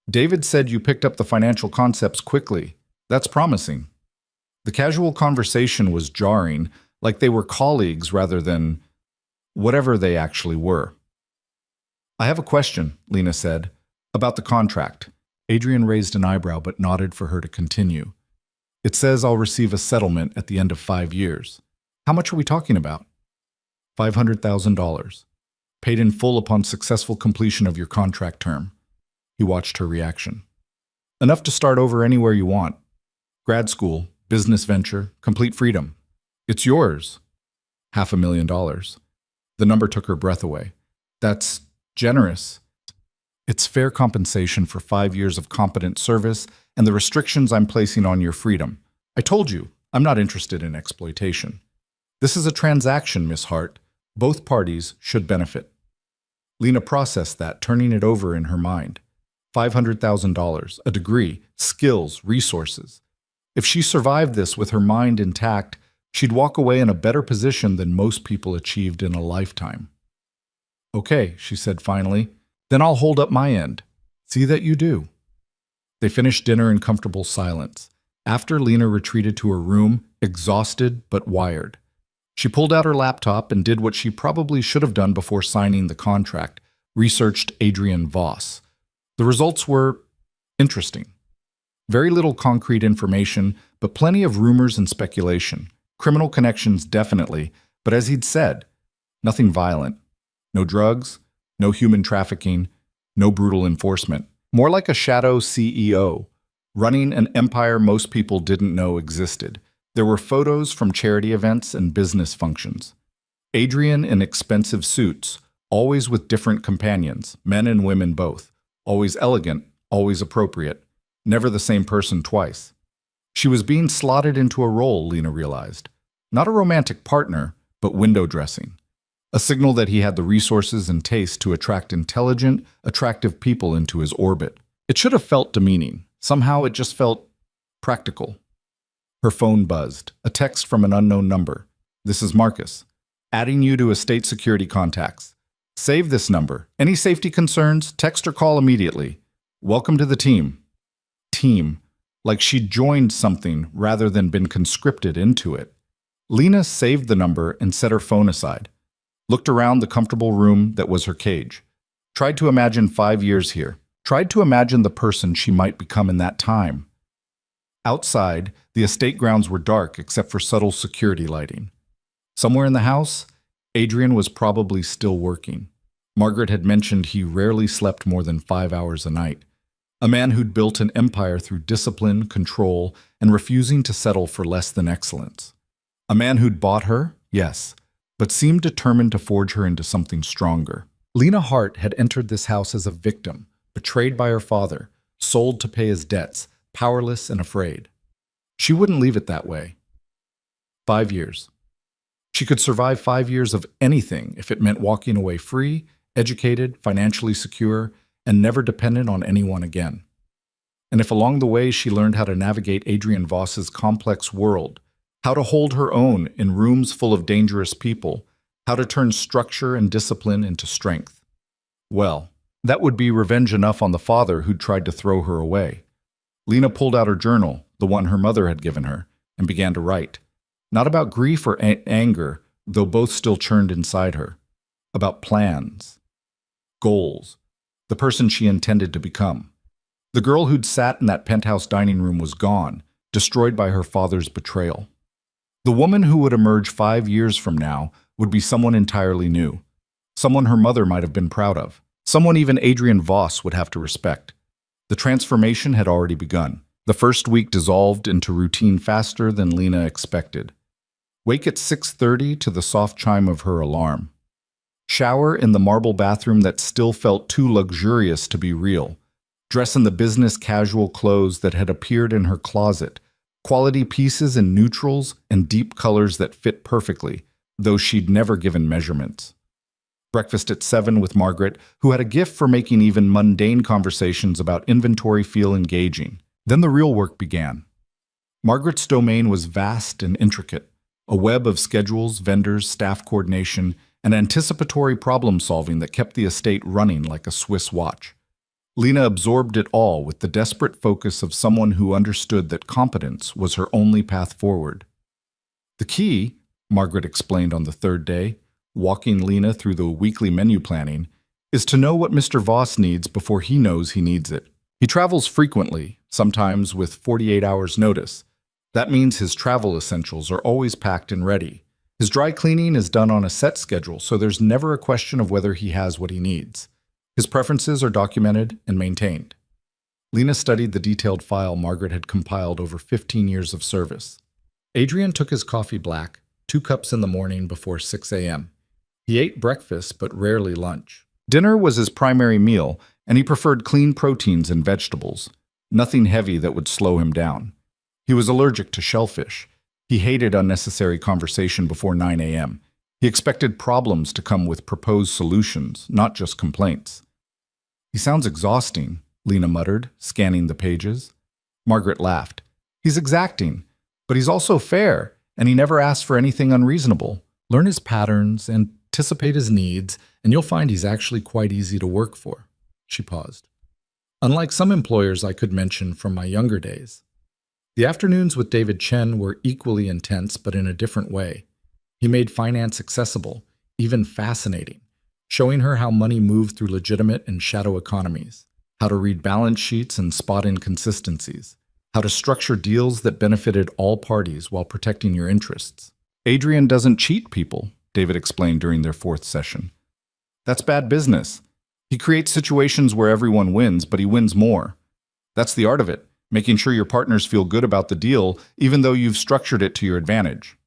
David said you picked up the financial concepts quickly. That's promising. The casual conversation was jarring, like they were colleagues rather than whatever they actually were. I have a question, Lena said, about the contract. Adrian raised an eyebrow but nodded for her to continue. It says I'll receive a settlement at the end of 5 years. How much are we talking about? $500,000. Paid in full upon successful completion of your contract term. He watched her reaction. Enough to start over anywhere you want. Grad school, business venture, complete freedom. It's yours. $500,000. The number took her breath away. That's generous. It's fair compensation for 5 years of competent service and the restrictions I'm placing on your freedom. I told you, I'm not interested in exploitation. This is a transaction, Miss Hart. Both parties should benefit. Lena processed that, turning it over in her mind. $500,000, a degree, skills, resources. If she survived this with her mind intact, she'd walk away in a better position than most people achieved in a lifetime. Okay, she said finally, then I'll hold up my end. See that you do. They finished dinner in comfortable silence. After, Lena retreated to her room, exhausted but wired. She pulled out her laptop and did what she probably should have done before signing the contract, researched Adrian Voss. The results were interesting. Very little concrete information, but plenty of rumors and speculation. Criminal connections, definitely, but as he'd said, nothing violent. No drugs, no human trafficking, no brutal enforcement. More like a shadow CEO, running an empire most people didn't know existed. There were photos from charity events and business functions. Adrian in expensive suits, always with different companions, men and women both. Always elegant, always appropriate. Never the same person twice. She was being slotted into a role, Lena realized. Not a romantic partner, but window dressing. A signal that he had the resources and taste to attract intelligent, attractive people into his orbit. It should have felt demeaning. Somehow it just felt practical. Her phone buzzed. A text from an unknown number. "This is Marcus. Adding you to estate security contacts. Save this number. Any safety concerns? Text or call immediately. Welcome to the team." Team. Like she'd joined something rather than been conscripted into it. Lena saved the number and set her phone aside. Looked around the comfortable room that was her cage. Tried to imagine 5 years here. Tried to imagine the person she might become in that time. Outside, the estate grounds were dark except for subtle security lighting. Somewhere in the house, Adrian was probably still working. Margaret had mentioned he rarely slept more than 5 hours a night. A man who'd built an empire through discipline, control, and refusing to settle for less than excellence. A man who'd bought her, yes, but seemed determined to forge her into something stronger. Lena Hart had entered this house as a victim, betrayed by her father, sold to pay his debts, powerless and afraid. She wouldn't leave it that way. 5 years. She could survive 5 years of anything if it meant walking away free, educated, financially secure, and never dependent on anyone again. And if along the way she learned how to navigate Adrian Voss's complex world, how to hold her own in rooms full of dangerous people, how to turn structure and discipline into strength. Well, that would be revenge enough on the father who'd tried to throw her away. Lena pulled out her journal, the one her mother had given her, and began to write. Not about grief or anger, though both still churned inside her. About plans, goals, the person she intended to become. The girl who'd sat in that penthouse dining room was gone, destroyed by her father's betrayal. The woman who would emerge 5 years from now would be someone entirely new. Someone her mother might have been proud of. Someone even Adrian Voss would have to respect. The transformation had already begun. The first week dissolved into routine faster than Lena expected. Wake at 6:30 to the soft chime of her alarm. Shower in the marble bathroom that still felt too luxurious to be real. Dress in the business casual clothes that had appeared in her closet. Quality pieces in neutrals and deep colors that fit perfectly, though she'd never given measurements. Breakfast at 7 with Margaret, who had a gift for making even mundane conversations about inventory feel engaging. Then the real work began. Margaret's domain was vast and intricate, a web of schedules, vendors, staff coordination, and anticipatory problem-solving that kept the estate running like a Swiss watch. Lena absorbed it all with the desperate focus of someone who understood that competence was her only path forward. The key, Margaret explained on the third day, walking Lena through the weekly menu planning, is to know what Mr. Voss needs before he knows he needs it. He travels frequently, sometimes with 48 hours' notice. That means his travel essentials are always packed and ready. His dry cleaning is done on a set schedule, so there's never a question of whether he has what he needs. His preferences are documented and maintained. Lena studied the detailed file Margaret had compiled over 15 years of service. Adrian took his coffee black, 2 cups in the morning before 6 a.m. He ate breakfast, but rarely lunch. Dinner was his primary meal, and he preferred clean proteins and vegetables, nothing heavy that would slow him down. He was allergic to shellfish. He hated unnecessary conversation before 9 a.m. He expected problems to come with proposed solutions, not just complaints. "He sounds exhausting," Lena muttered, scanning the pages. Margaret laughed. "He's exacting, but he's also fair, and he never asks for anything unreasonable. Learn his patterns, anticipate his needs, and you'll find he's actually quite easy to work for." She paused. "Unlike some employers I could mention from my younger days." The afternoons with David Chen were equally intense, but in a different way. He made finance accessible, even fascinating, showing her how money moved through legitimate and shadow economies, how to read balance sheets and spot inconsistencies, how to structure deals that benefited all parties while protecting your interests. Adrian doesn't cheat people, David explained during their fourth session. That's bad business. He creates situations where everyone wins, but he wins more. That's the art of it, making sure your partners feel good about the deal, even though you've structured it to your advantage.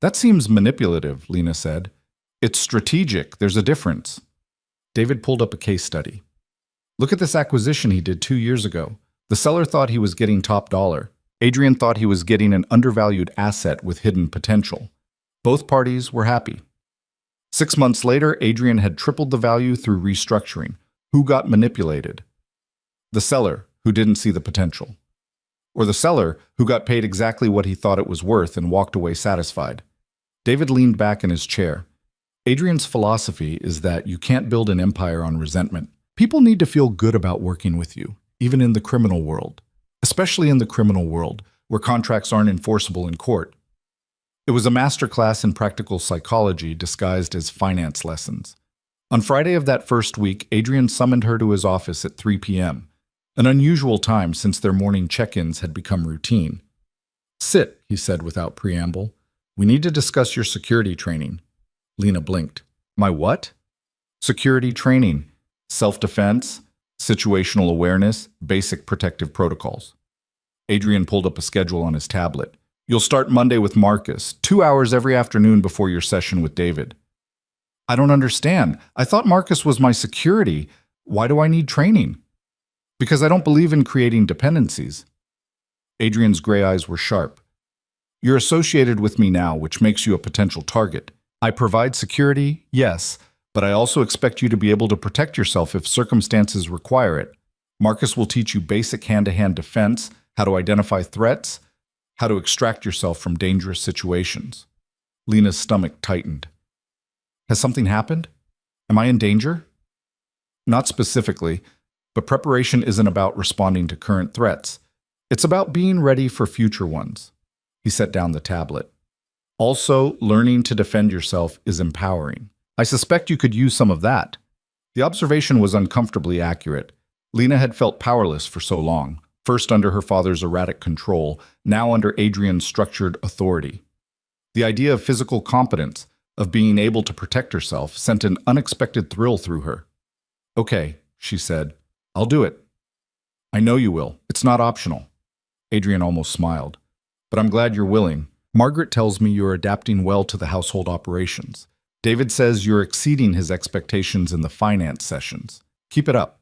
That seems manipulative, Lena said. It's strategic. There's a difference. David pulled up a case study. Look at this acquisition he did 2 years ago. The seller thought he was getting top dollar. Adrian thought he was getting an undervalued asset with hidden potential. Both parties were happy. 6 months later, Adrian had tripled the value through restructuring. Who got manipulated? The seller, who didn't see the potential. Or the seller, who got paid exactly what he thought it was worth and walked away satisfied. David leaned back in his chair. Adrian's philosophy is that you can't build an empire on resentment. People need to feel good about working with you, even in the criminal world. Especially in the criminal world, where contracts aren't enforceable in court. It was a masterclass in practical psychology disguised as finance lessons. On Friday of that first week, Adrian summoned her to his office at 3 p.m., an unusual time since their morning check-ins had become routine. "Sit," he said without preamble. "We need to discuss your security training." Lena blinked. "My what?" "Security training. Self-defense, situational awareness, basic protective protocols." Adrian pulled up a schedule on his tablet. "You'll start Monday with Marcus, 2 hours every afternoon before your session with David." "I don't understand. I thought Marcus was my security. Why do I need training?" "Because I don't believe in creating dependencies." Adrian's gray eyes were sharp. "You're associated with me now, which makes you a potential target. I provide security, yes, but I also expect you to be able to protect yourself if circumstances require it. Marcus will teach you basic hand-to-hand defense, how to identify threats, how to extract yourself from dangerous situations." Lena's stomach tightened. "Has something happened? Am I in danger?" "Not specifically, but preparation isn't about responding to current threats. It's about being ready for future ones." He set down the tablet. "Also, learning to defend yourself is empowering. I suspect you could use some of that." The observation was uncomfortably accurate. Lena had felt powerless for so long, first under her father's erratic control, now under Adrian's structured authority. The idea of physical competence, of being able to protect herself, sent an unexpected thrill through her. "Okay," she said. "I'll do it." "I know you will. It's not optional." Adrian almost smiled. "But I'm glad you're willing. Margaret tells me you're adapting well to the household operations. David says you're exceeding his expectations in the finance sessions. Keep it up."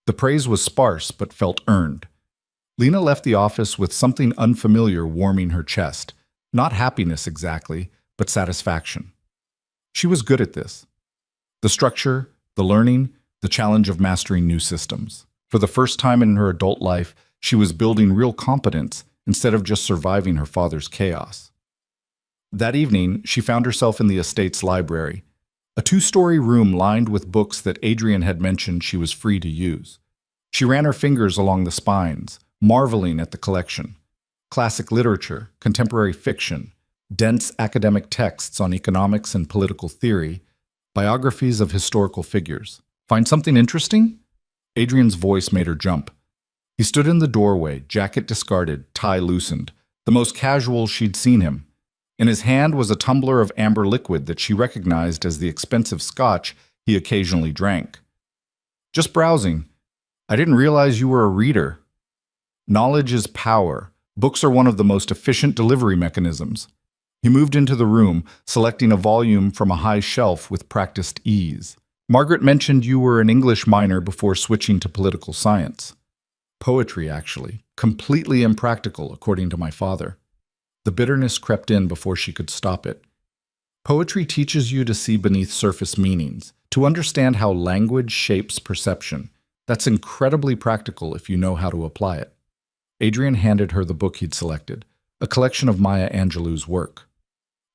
The praise was sparse but felt earned. Lena left the office with something unfamiliar warming her chest. Not happiness exactly, but satisfaction. She was good at this. The structure, the learning, the challenge of mastering new systems. For the first time in her adult life, she was building real competence instead of just surviving her father's chaos. That evening, she found herself in the estate's library, a 2-story room lined with books that Adrian had mentioned she was free to use. She ran her fingers along the spines, marveling at the collection. Classic literature, contemporary fiction, dense academic texts on economics and political theory, biographies of historical figures. "Find something interesting?" Adrian's voice made her jump. He stood in the doorway, jacket discarded, tie loosened, the most casual she'd seen him. In his hand was a tumbler of amber liquid that she recognized as the expensive scotch he occasionally drank. "Just browsing. I didn't realize you were a reader." Knowledge is power. Books are one of the most efficient delivery mechanisms. He moved into the room, selecting a volume from a high shelf with practiced ease. "Margaret mentioned you were an English minor before switching to political science." "Poetry, actually. Completely impractical, according to my father." The bitterness crept in before she could stop it. "Poetry teaches you to see beneath surface meanings, to understand how language shapes perception. That's incredibly practical if you know how to apply it." Adrian handed her the book he'd selected, a collection of Maya Angelou's work.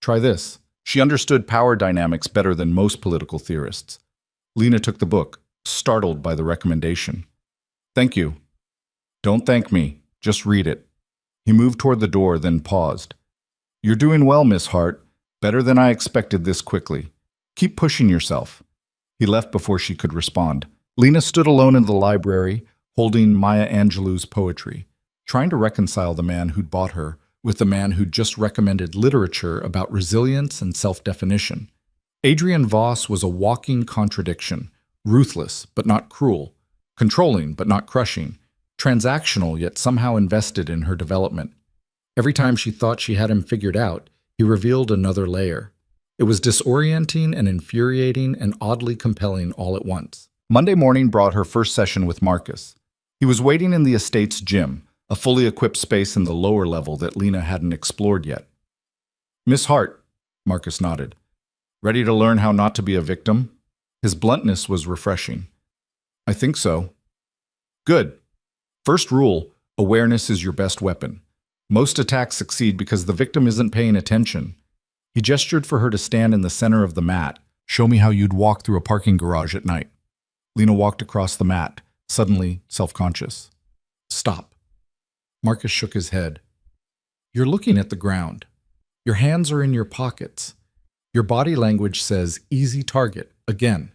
"Try this." She understood power dynamics better than most political theorists. Lena took the book, startled by the recommendation. "Thank you." "Don't thank me. Just read it." He moved toward the door, then paused. "You're doing well, Miss Hart. Better than I expected this quickly. Keep pushing yourself. He left before she could respond. Lena stood alone in the library, holding Maya Angelou's poetry, trying to reconcile the man who'd bought her with the man who'd just recommended literature about resilience and self-definition. Adrian Voss was a walking contradiction, ruthless but not cruel, controlling but not crushing, transactional yet somehow invested in her development. Every time she thought she had him figured out, he revealed another layer. It was disorienting and infuriating and oddly compelling all at once. Monday morning brought her first session with Marcus. He was waiting in the estate's gym, a fully equipped space in the lower level that Lena hadn't explored yet. "Miss Hart," Marcus nodded. "Ready to learn how not to be a victim?" His bluntness was refreshing. "I think so." "Good. First rule, awareness is your best weapon. Most attacks succeed because the victim isn't paying attention." He gestured for her to stand in the center of the mat. "Show me how you'd walk through a parking garage at night." Lena walked across the mat, suddenly self-conscious. "Stop." Marcus shook his head. "You're looking at the ground. Your hands are in your pockets. Your body language says easy target again.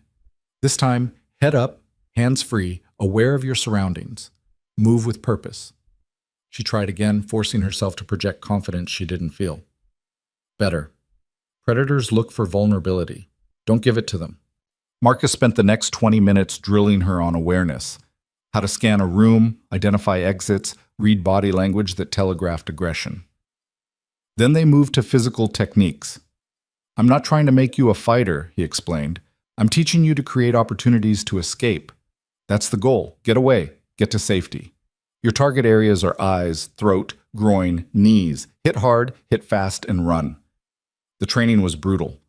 This time, head up, hands free, aware of your surroundings. Move with purpose." She tried again, forcing herself to project confidence she didn't feel. "Better. Predators look for vulnerability. Don't give it to them." Marcus spent the next 20 minutes drilling her on awareness. How to scan a room, identify exits, read body language that telegraphed aggression. Then they moved to physical techniques. "I'm not trying to make you a fighter," he explained. "I'm teaching you to create opportunities to escape. That's the goal. Get away. Get to safety. Your target areas are eyes, throat, groin, knees. Hit hard, hit fast, and run." The training was brutal.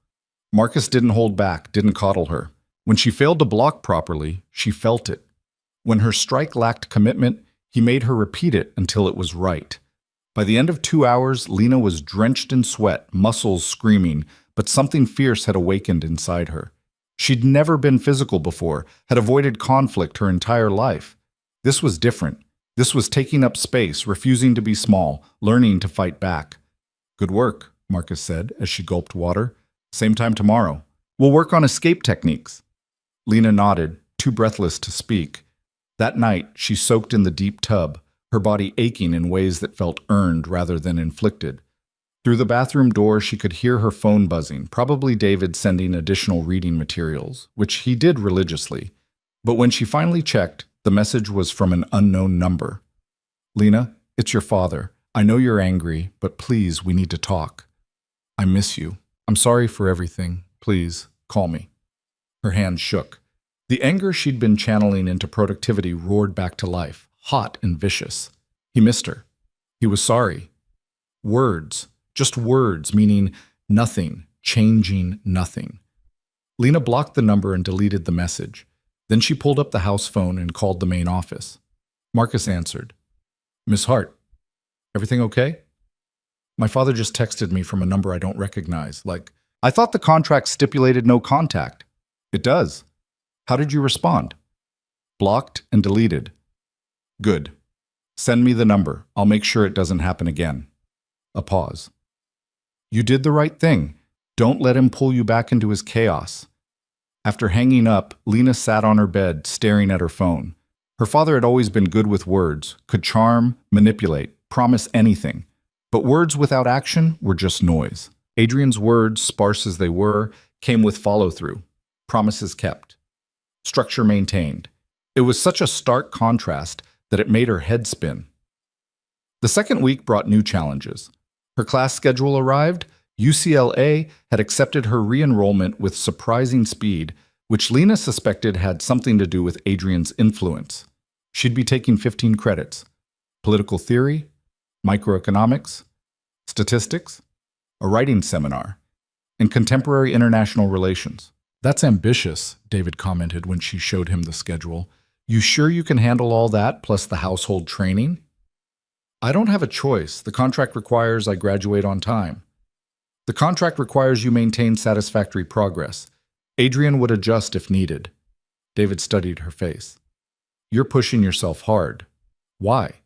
Marcus didn't hold back, didn't coddle her. When she failed to block properly, she felt it. When her strike lacked commitment, he made her repeat it until it was right. By the end of 2 hours, Lena was drenched in sweat, muscles screaming, but something fierce had awakened inside her. She'd never been physical before, had avoided conflict her entire life. This was different. This was taking up space, refusing to be small, learning to fight back. "Good work," Marcus said as she gulped water. "Same time tomorrow. We'll work on escape techniques." Lena nodded, too breathless to speak. That night, she soaked in the deep tub, her body aching in ways that felt earned rather than inflicted. Through the bathroom door, she could hear her phone buzzing, probably David sending additional reading materials, which he did religiously. But when she finally checked, the message was from an unknown number. "Lena, it's your father. I know you're angry, but please, we need to talk. I miss you. I'm sorry for everything. Please, call me." Her hand shook. The anger she'd been channeling into productivity roared back to life, hot and vicious. He missed her. He was sorry. Words, just words, meaning nothing, changing nothing. Lena blocked the number and deleted the message. Then she pulled up the house phone and called the main office. Marcus answered. "Miss Hart, everything okay?" "My father just texted me from a number I don't recognize. I thought the contract stipulated no contact." "It does. How did you respond?" "Blocked and deleted." "Good. Send me the number. I'll make sure it doesn't happen again." A pause. "You did the right thing. Don't let him pull you back into his chaos." After hanging up, Lena sat on her bed, staring at her phone. Her father had always been good with words, could charm, manipulate, promise anything. But words without action were just noise. Adrian's words, sparse as they were, came with follow-through. Promises kept. Structure maintained. It was such a stark contrast that it made her head spin. The second week brought new challenges. Her class schedule arrived. UCLA had accepted her re-enrollment with surprising speed, which Lena suspected had something to do with Adrian's influence. She'd be taking 15 credits. Political theory, microeconomics, statistics, a writing seminar, and contemporary international relations. "That's ambitious," David commented when she showed him the schedule. "You sure you can handle all that plus the household training?" "I don't have a choice. The contract requires I graduate on time." "The contract requires you maintain satisfactory progress. Adrian would adjust if needed." David studied her face. "You're pushing yourself hard. Why?"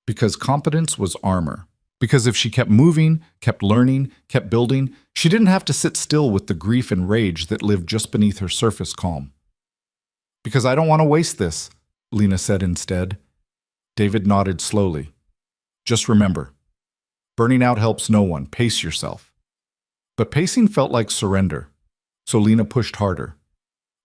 "Because competence was armor. Because if she kept moving, kept learning, kept building, she didn't have to sit still with the grief and rage that lived just beneath her surface calm. Because I don't want to waste this, Lena said instead. David nodded slowly. Just remember, burning out helps no one. Pace yourself. But pacing felt like surrender, so Lena pushed harder.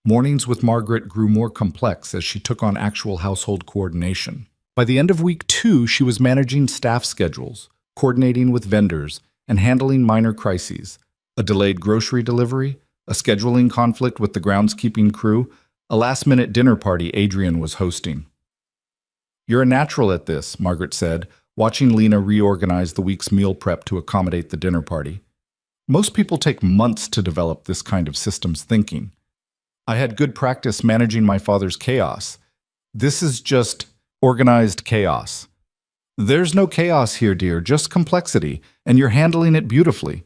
Mornings with Margaret grew more complex as she took on actual household coordination. By the end of week 2, she was managing staff schedules, coordinating with vendors, and handling minor crises, a delayed grocery delivery, a scheduling conflict with the groundskeeping crew, a last-minute dinner party Adrian was hosting. You're a natural at this, Margaret said, watching Lena reorganize the week's meal prep to accommodate the dinner party. Most people take months to develop this kind of systems thinking. I had good practice managing my father's chaos. This is just organized chaos. There's no chaos here, dear, just complexity, and you're handling it beautifully.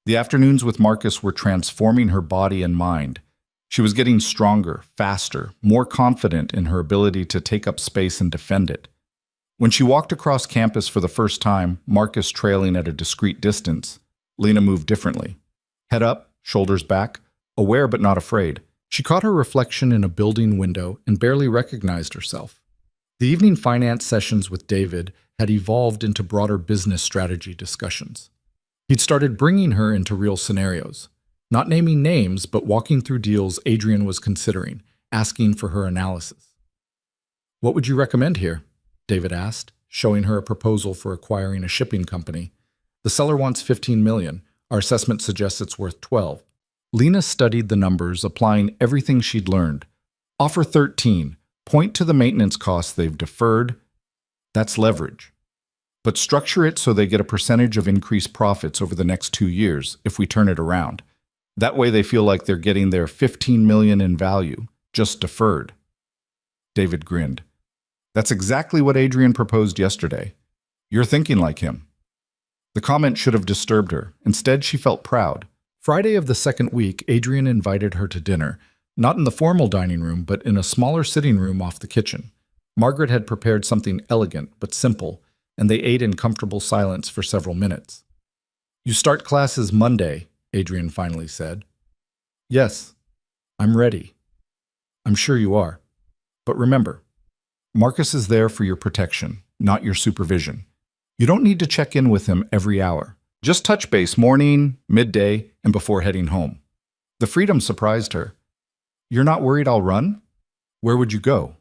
The afternoons with Marcus were transforming her body and mind. She was getting stronger, faster, more confident in her ability to take up space and defend it. When she walked across campus for the first time, Marcus trailing at a discreet distance, Lena moved differently. Head up, shoulders back, aware but not afraid. She caught her reflection in a building window and barely recognized herself. The evening finance sessions with David had evolved into broader business strategy discussions. He'd started bringing her into real scenarios, not naming names, but walking through deals Adrian was considering, asking for her analysis. What would you recommend here? David asked, showing her a proposal for acquiring a shipping company. The seller wants $15 million. Our assessment suggests it's worth $12. Lena studied the numbers, applying everything she'd learned. Offer 13. Point to the maintenance costs they've deferred. That's leverage. But structure it so they get a percentage of increased profits over the next 2 years if we turn it around. That way they feel like they're getting their $15 million in value, just deferred. David grinned. That's exactly what Adrian proposed yesterday. You're thinking like him. The comment should have disturbed her. Instead, she felt proud. Friday of the second week, Adrian invited her to dinner, not in the formal dining room, but in a smaller sitting room off the kitchen. Margaret had prepared something elegant but simple, and they ate in comfortable silence for several minutes. You start classes Monday, Adrian finally said. Yes, I'm ready. I'm sure you are. But remember, Marcus is there for your protection, not your supervision. You don't need to check in with him every hour. Just touch base morning, midday, and before heading home. The freedom surprised her. You're not worried I'll run? Where would you go?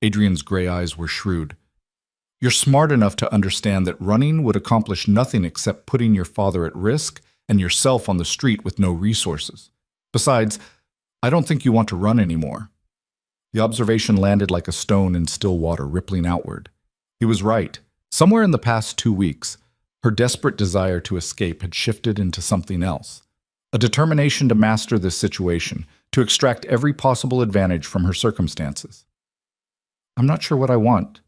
Adrian's gray eyes were shrewd. You're smart enough to understand that running would accomplish nothing except putting your father at risk and yourself on the street with no resources. Besides, I don't think you want to run anymore. The observation landed like a stone in still water, rippling outward. He was right. Somewhere in the past 2 weeks, her desperate desire to escape had shifted into something else. A determination to master this situation, to extract every possible advantage from her circumstances. I'm not sure what I want,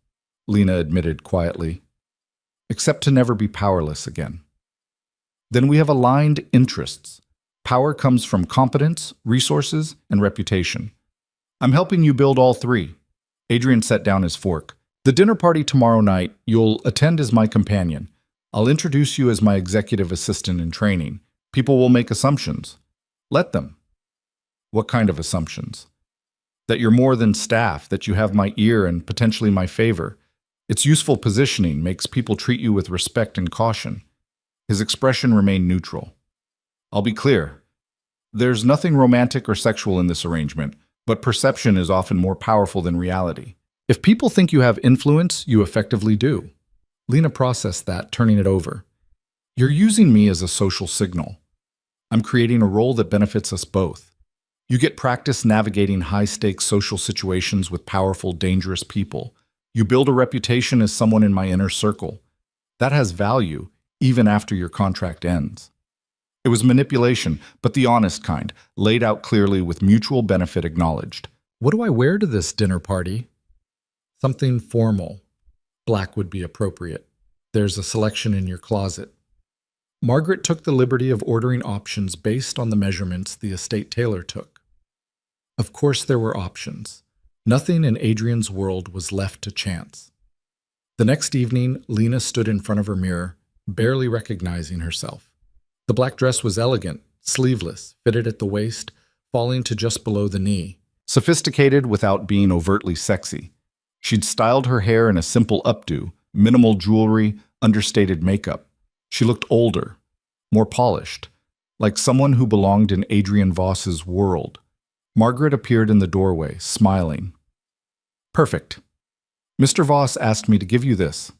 Lena admitted quietly, except to never be powerless again. Then we have aligned interests. Power comes from competence, resources, and reputation. I'm helping you build all three. Adrian set down his fork. The dinner party tomorrow night, you'll attend as my companion. I'll introduce you as my executive assistant in training. People will make assumptions. Let them. What kind of assumptions? That you're more than staff, that you have my ear and potentially my favor. It's useful positioning, makes people treat you with respect and caution. His expression remained neutral. I'll be clear. There's nothing romantic or sexual in this arrangement, but perception is often more powerful than reality. If people think you have influence, you effectively do. Lena processed that, turning it over. You're using me as a social signal. I'm creating a role that benefits us both. You get practice navigating high-stakes social situations with powerful, dangerous people. You build a reputation as someone in my inner circle. That has value, even after your contract ends. It was manipulation, but the honest kind, laid out clearly with mutual benefit acknowledged. What do I wear to this dinner party? Something formal. Black would be appropriate. There's a selection in your closet. Margaret took the liberty of ordering options based on the measurements the estate tailor took. Of course there were options. Nothing in Adrian's world was left to chance. The next evening, Lena stood in front of her mirror, barely recognizing herself. The black dress was elegant, sleeveless, fitted at the waist, falling to just below the knee. Sophisticated without being overtly sexy. She'd styled her hair in a simple updo, minimal jewelry, understated makeup. She looked older, more polished, like someone who belonged in Adrian Voss's world. Margaret appeared in the doorway, smiling. "Perfect. Mr. Voss asked me to give you this."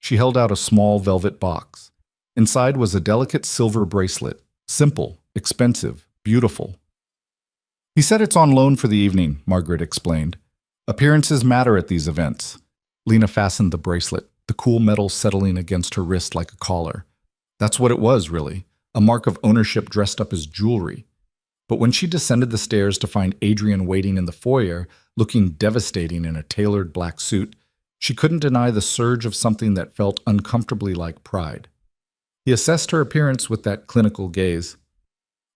She held out a small velvet box. Inside was a delicate silver bracelet, simple, expensive, beautiful. "He said it's on loan for the evening," Margaret explained. "Appearances matter at these events." Lena fastened the bracelet, the cool metal settling against her wrist like a collar. That's what it was, really, a mark of ownership dressed up as jewelry. But when she descended the stairs to find Adrian waiting in the foyer, looking devastating in a tailored black suit, she couldn't deny the surge of something that felt uncomfortably like pride. He assessed her appearance with that clinical gaze.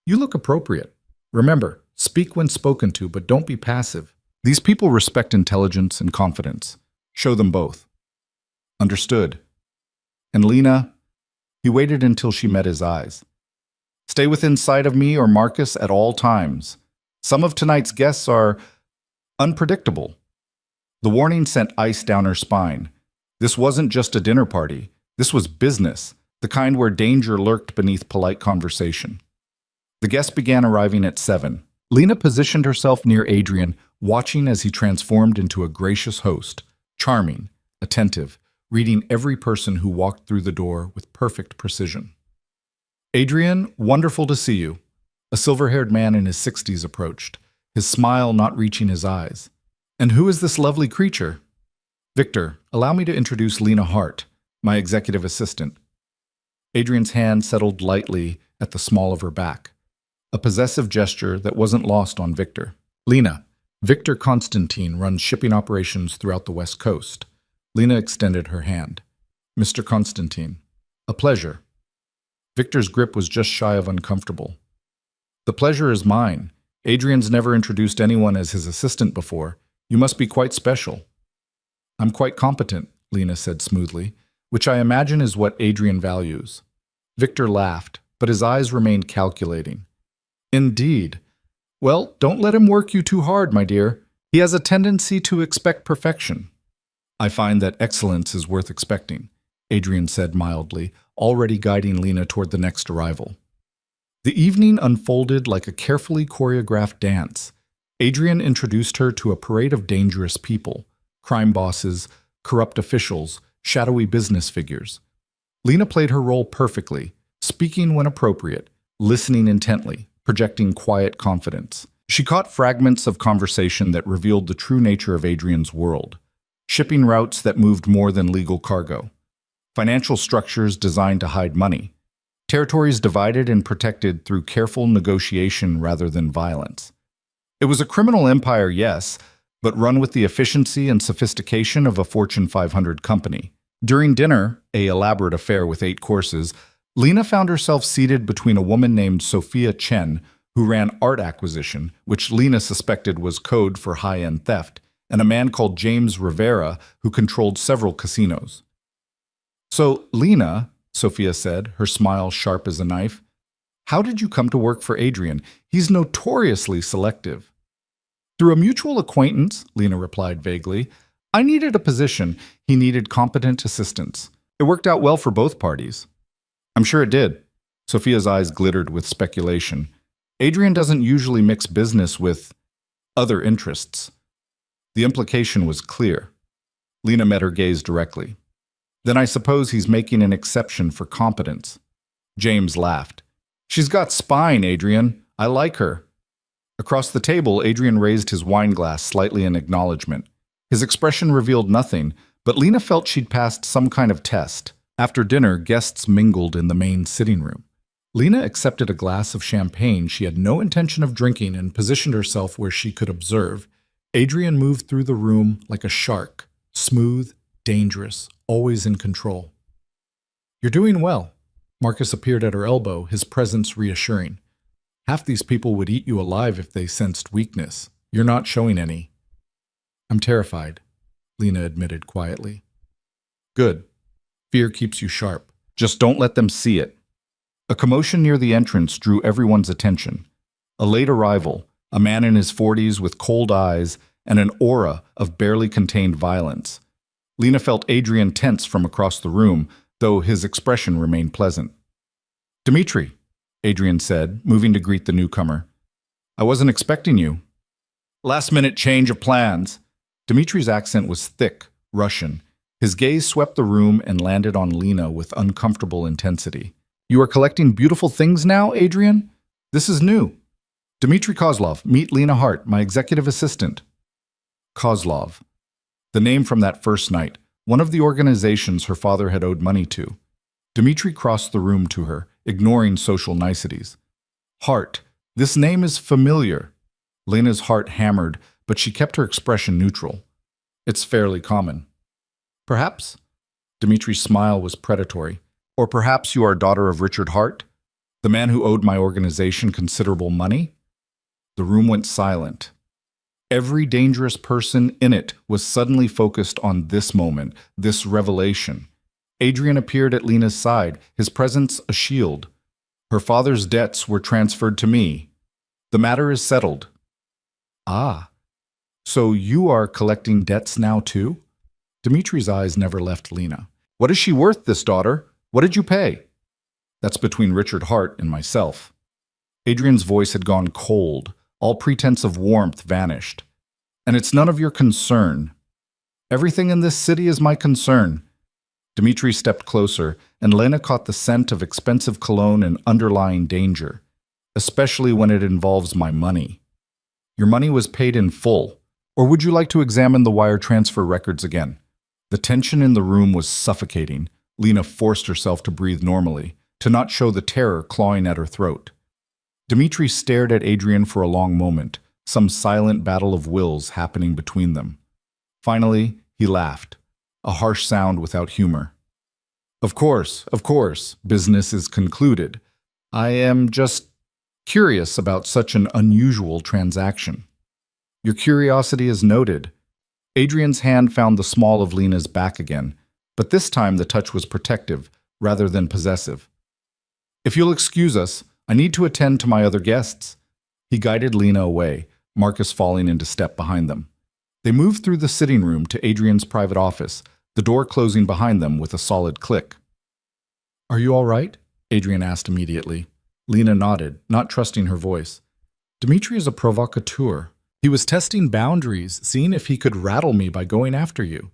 "You look appropriate. Remember, speak when spoken to, but don't be passive. These people respect intelligence and confidence. Show them both." "Understood." And Lena, he waited until she met his eyes. "Stay within sight of me or Marcus at all times. Some of tonight's guests are unpredictable." The warning sent ice down her spine. This wasn't just a dinner party. This was business, the kind where danger lurked beneath polite conversation. The guests began arriving at 7. Lena positioned herself near Adrian, watching as he transformed into a gracious host, charming, attentive, reading every person who walked through the door with perfect precision. "Adrian, wonderful to see you." A silver-haired man in his 60s approached, his smile not reaching his eyes. "And who is this lovely creature?" "Victor, allow me to introduce Lena Hart, my executive assistant." Adrian's hand settled lightly at the small of her back, a possessive gesture that wasn't lost on Victor. "Lena, Victor Constantine runs shipping operations throughout the West Coast." Lena extended her hand. "Mr. Constantine, a pleasure." Victor's grip was just shy of uncomfortable. "The pleasure is mine. Adrian's never introduced anyone as his assistant before. You must be quite special." "I'm quite competent," Lena said smoothly, "which I imagine is what Adrian values." Victor laughed, but his eyes remained calculating. "Indeed. Well, don't let him work you too hard, my dear. He has a tendency to expect perfection." "I find that excellence is worth expecting," Adrian said mildly, already guiding Lena toward the next arrival. The evening unfolded like a carefully choreographed dance. Adrian introduced her to a parade of dangerous people, crime bosses, corrupt officials, shadowy business figures. Lena played her role perfectly, speaking when appropriate, listening intently, projecting quiet confidence. She caught fragments of conversation that revealed the true nature of Adrian's world. Shipping routes that moved more than legal cargo. Financial structures designed to hide money. Territories divided and protected through careful negotiation rather than violence. It was a criminal empire, yes, but run with the efficiency and sophistication of a Fortune 500 company. During dinner, an elaborate affair with 8 courses, Lena found herself seated between a woman named Sophia Chen, who ran art acquisition, which Lena suspected was code for high-end theft, and a man called James Rivera, who controlled several casinos. "So, Lena," Sophia said, her smile sharp as a knife, "how did you come to work for Adrian? He's notoriously selective." "Through a mutual acquaintance," Lena replied vaguely. "I needed a position. He needed competent assistance. It worked out well for both parties." "I'm sure it did." Sophia's eyes glittered with speculation. "Adrian doesn't usually mix business with other interests." The implication was clear. Lena met her gaze directly. "Then I suppose he's making an exception for competence." James laughed. "She's got spine, Adrian. I like her." Across the table, Adrian raised his wine glass slightly in acknowledgement. His expression revealed nothing, but Lena felt she'd passed some kind of test. After dinner, guests mingled in the main sitting room. Lena accepted a glass of champagne she had no intention of drinking and positioned herself where she could observe. Adrian moved through the room like a shark, smooth, dangerous, always in control. "You're doing well." Marcus appeared at her elbow, his presence reassuring. "Half these people would eat you alive if they sensed weakness. You're not showing any." "I'm terrified," Lena admitted quietly. "Good. Fear keeps you sharp. Just don't let them see it. A commotion near the entrance drew everyone's attention. A late arrival, a man in his 40s with cold eyes and an aura of barely contained violence. Lena felt Adrian tense from across the room, though his expression remained pleasant. "Dmitri," Adrian said, moving to greet the newcomer. "I wasn't expecting you." "Last-minute change of plans." Dmitri's accent was thick, Russian. His gaze swept the room and landed on Lena with uncomfortable intensity. "You are collecting beautiful things now, Adrian? This is new." "Dmitri Kozlov, meet Lena Hart, my executive assistant." Kozlov. The name from that first night, one of the organizations her father had owed money to. Dmitri crossed the room to her, ignoring social niceties. "Hart, this name is familiar." Lena's heart hammered, but she kept her expression neutral. "It's fairly common." "Perhaps?" Dmitri's smile was predatory. "Or perhaps you are daughter of Richard Hart, the man who owed my organization considerable money?" The room went silent. Every dangerous person in it was suddenly focused on this moment, this revelation. Adrian appeared at Lena's side, his presence a shield. "Her father's debts were transferred to me. The matter is settled." "Ah, so you are collecting debts now too?" Dmitri's eyes never left Lena. "What is she worth, this daughter? What did you pay?" "That's between Richard Hart and myself." Adrian's voice had gone cold. All pretense of warmth vanished. "And it's none of your concern." "Everything in this city is my concern." Dmitri stepped closer, and Lena caught the scent of expensive cologne and underlying danger, especially when it involves my money. "Your money was paid in full. Or would you like to examine the wire transfer records again?" The tension in the room was suffocating. Lena forced herself to breathe normally, to not show the terror clawing at her throat. Dmitri stared at Adrian for a long moment, some silent battle of wills happening between them. Finally, he laughed, a harsh sound without humor. Of course, business is concluded. I am just curious about such an unusual transaction." "Your curiosity is noted." Adrian's hand found the small of Lena's back again, but this time the touch was protective rather than possessive. "If you'll excuse us, I need to attend to my other guests." He guided Lena away, Marcus falling into step behind them. They moved through the sitting room to Adrian's private office, the door closing behind them with a solid click. "Are you all right?" Adrian asked immediately. Lena nodded, not trusting her voice. "Dmitri is a provocateur. He was testing boundaries, seeing if he could rattle me by going after you."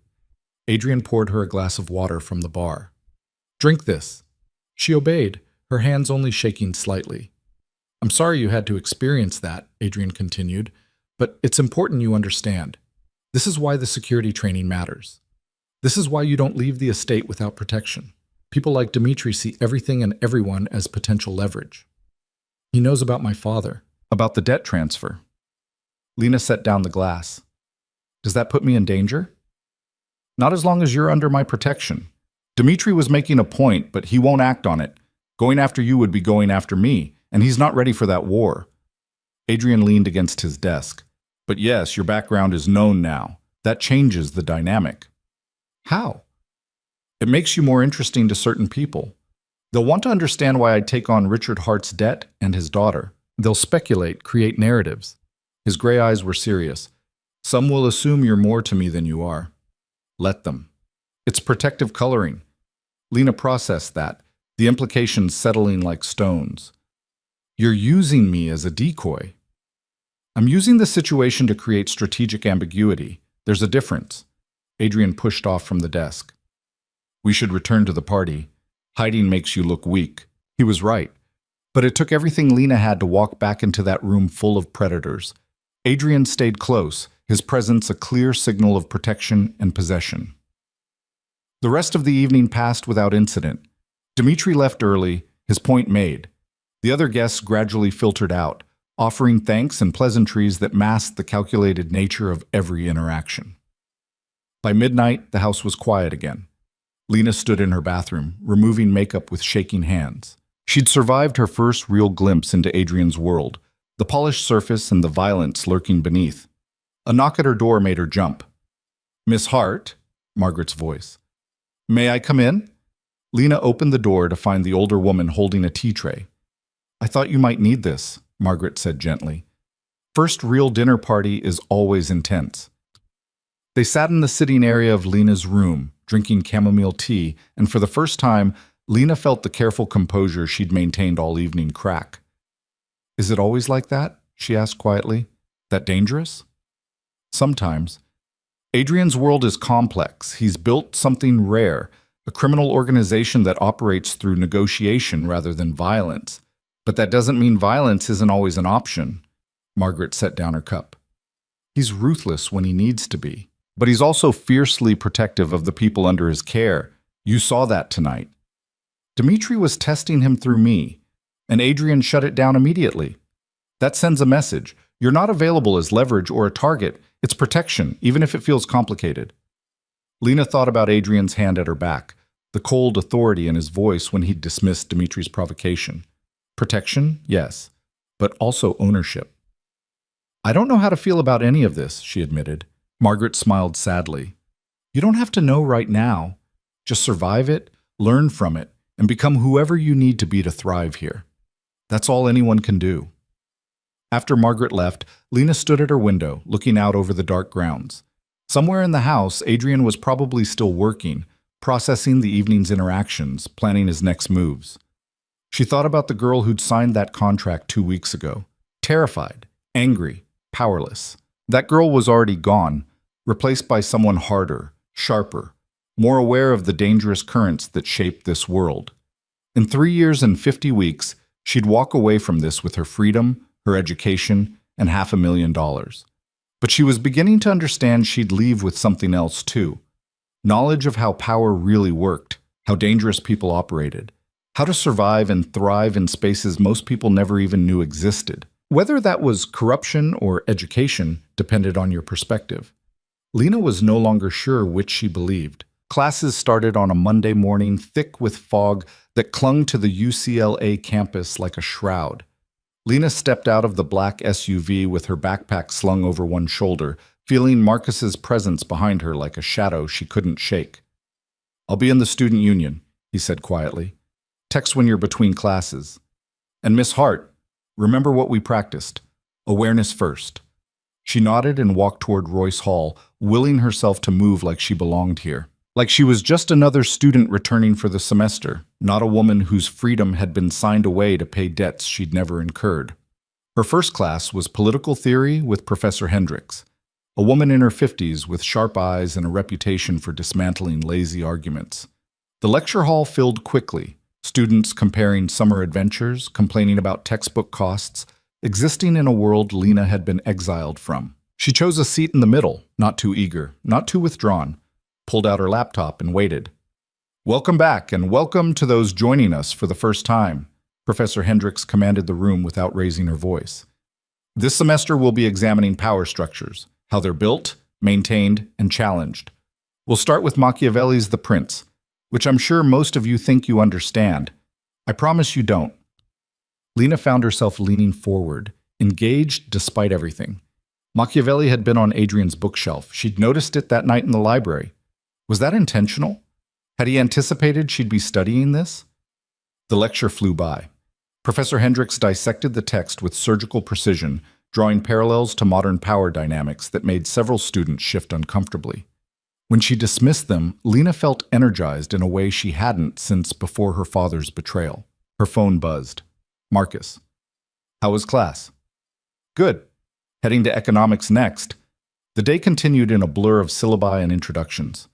Adrian poured her a glass of water from the bar. "Drink this." She obeyed, her hands only shaking slightly. "I'm sorry you had to experience that," Adrian continued, "but it's important you understand. This is why the security training matters. This is why you don't leave the estate without protection. People like Dmitri see everything and everyone as potential leverage. He knows about my father, about the debt transfer." Lena set down the glass. "Does that put me in danger?" "Not as long as you're under my protection. Dmitri was making a point, but he won't act on it. Going after you would be going after me, and he's not ready for that war." Adrian leaned against his desk. "But yes, your background is known now. That changes the dynamic." "How?" "It makes you more interesting to certain people. They'll want to understand why I'd take on Richard Hart's debt and his daughter. They'll speculate, create narratives." His gray eyes were serious. "Some will assume you're more to me than you are. Let them. It's protective coloring." Lena processed that, the implications settling like stones. "You're using me as a decoy." "I'm using the situation to create strategic ambiguity. There's a difference." Adrian pushed off from the desk. "We should return to the party. Hiding makes you look weak." He was right. But it took everything Lena had to walk back into that room full of predators. Adrian stayed close, his presence a clear signal of protection and possession. The rest of the evening passed without incident. Dmitri left early, his point made. The other guests gradually filtered out, offering thanks and pleasantries that masked the calculated nature of every interaction. By midnight, the house was quiet again. Lena stood in her bathroom, removing makeup with shaking hands. She'd survived her first real glimpse into Adrian's world, the polished surface and the violence lurking beneath. A knock at her door made her jump. "Miss Hart," Margaret's voice. "May I come in?" Lena opened the door to find the older woman holding a tea tray. "I thought you might need this," Margaret said gently. "First real dinner party is always intense." They sat in the sitting area of Lena's room, drinking chamomile tea, and for the first time, Lena felt the careful composure she'd maintained all evening crack. "Is it always like that?" she asked quietly. "That dangerous?" "Sometimes. Adrian's world is complex. He's built something rare, a criminal organization that operates through negotiation rather than violence. But that doesn't mean violence isn't always an option." Margaret set down her cup. "He's ruthless when he needs to be, but he's also fiercely protective of the people under his care. You saw that tonight. Dmitri was testing him through me, and Adrian shut it down immediately. That sends a message. You're not available as leverage or a target. It's protection, even if it feels complicated." Lena thought about Adrian's hand at her back, the cold authority in his voice when he'd dismissed Dmitri's provocation. Protection, yes, but also ownership. "I don't know how to feel about any of this," she admitted. Margaret smiled sadly. "You don't have to know right now. Just survive it, learn from it, and become whoever you need to be to thrive here. That's all anyone can do." After Margaret left, Lena stood at her window, looking out over the dark grounds. Somewhere in the house, Adrian was probably still working, processing the evening's interactions, planning his next moves. She thought about the girl who'd signed that contract 2 weeks ago. Terrified, angry, powerless. That girl was already gone, replaced by someone harder, sharper, more aware of the dangerous currents that shaped this world. In 3 years and 50 weeks, she'd walk away from this with her freedom, her education, and $500,000. But she was beginning to understand she'd leave with something else too. Knowledge of how power really worked, how dangerous people operated, how to survive and thrive in spaces most people never even knew existed. Whether that was corruption or education depended on your perspective. Lena was no longer sure which she believed. Classes started on a Monday morning, thick with fog that clung to the UCLA campus like a shroud. Lena stepped out of the black SUV with her backpack slung over one shoulder, feeling Marcus's presence behind her like a shadow she couldn't shake. "I'll be in the student union," he said quietly. "Text when you're between classes. And Miss Hart, remember what we practiced. Awareness first." She nodded and walked toward Royce Hall, willing herself to move like she belonged here. Like she was just another student returning for the semester, not a woman whose freedom had been signed away to pay debts she'd never incurred. Her first class was political theory with Professor Hendricks, a woman in her 50s with sharp eyes and a reputation for dismantling lazy arguments. The lecture hall filled quickly, students comparing summer adventures, complaining about textbook costs, existing in a world Lena had been exiled from. She chose a seat in the middle, not too eager, not too withdrawn, pulled out her laptop and waited. "Welcome back, and welcome to those joining us for the first time," Professor Hendricks commanded the room without raising her voice. "This semester we'll be examining power structures, how they're built, maintained, and challenged. We'll start with Machiavelli's The Prince, which I'm sure most of you think you understand. I promise you don't." Lena found herself leaning forward, engaged despite everything. Machiavelli had been on Adrian's bookshelf. She'd noticed it that night in the library. Was that intentional? Had he anticipated she'd be studying this? The lecture flew by. Professor Hendricks dissected the text with surgical precision, drawing parallels to modern power dynamics that made several students shift uncomfortably. When she dismissed them, Lena felt energized in a way she hadn't since before her father's betrayal. Her phone buzzed. "Marcus." "How was class?" "Good. Heading to economics next." The day continued in a blur of syllabi and introductions.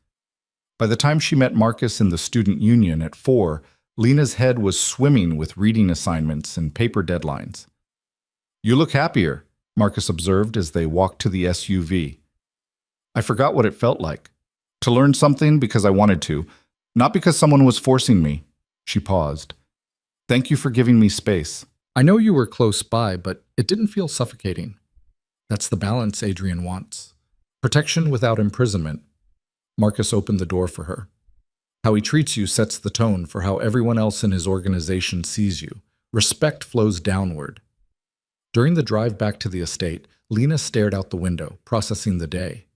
By the time she met Marcus in the student union at 4, Lena's head was swimming with reading assignments and paper deadlines. "You look happier," Marcus observed as they walked to the SUV. "I forgot what it felt like. To learn something because I wanted to, not because someone was forcing me." She paused. "Thank you for giving me space. I know you were close by, but it didn't feel suffocating." That's the balance Adrian wants. Protection without imprisonment. Marcus opened the door for her. How he treats you sets the tone for how everyone else in his organization sees you. Respect flows downward. During the drive back to the estate, Lena stared out the window, processing the day.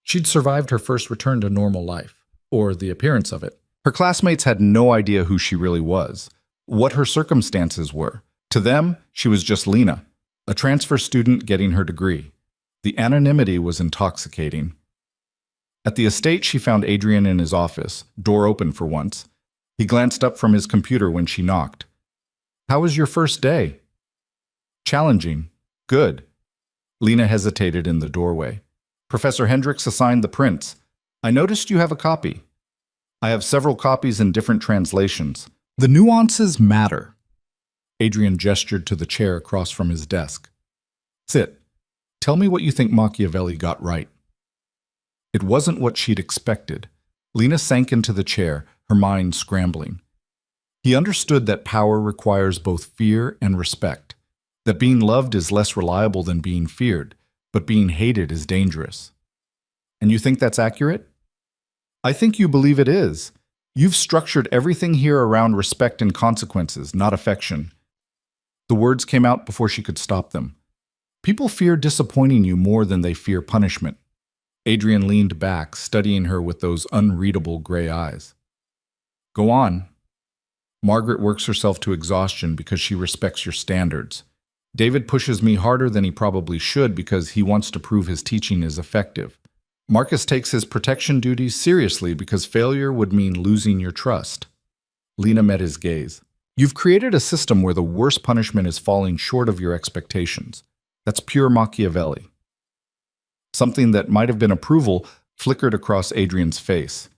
She'd survived her first return to normal life, or the appearance of it, Her classmates had no idea who she really was, what her circumstances were. To them, she was just Lena, a transfer student getting her degree. The anonymity was intoxicating. At the estate, she found Adrian in his office, door open for once. He glanced up from his computer when she knocked. "How was your first day?" "Challenging. Good." Lena hesitated in the doorway. "Professor Hendricks assigned the prints. I noticed you have a copy." "I have several copies in different translations. The nuances matter." Adrian gestured to the chair across from his desk. "Sit. Tell me what you think Machiavelli got right." It wasn't what she'd expected. Lena sank into the chair, her mind scrambling. He understood that power requires both fear and respect, that being loved is less reliable than being feared, but being hated is dangerous. "And you think that's accurate?" "I think you believe it is. You've structured everything here around respect and consequences, not affection." The words came out before she could stop them. "People fear disappointing you more than they fear punishment." Adrian leaned back, studying her with those unreadable gray eyes. "Go on." "Margaret works herself to exhaustion because she respects your standards. David pushes me harder than he probably should because he wants to prove his teaching is effective. Marcus takes his protection duties seriously because failure would mean losing your trust." Lena met his gaze. "You've created a system where the worst punishment is falling short of your expectations. That's pure Machiavelli." Something that might have been approval flickered across Adrian's face.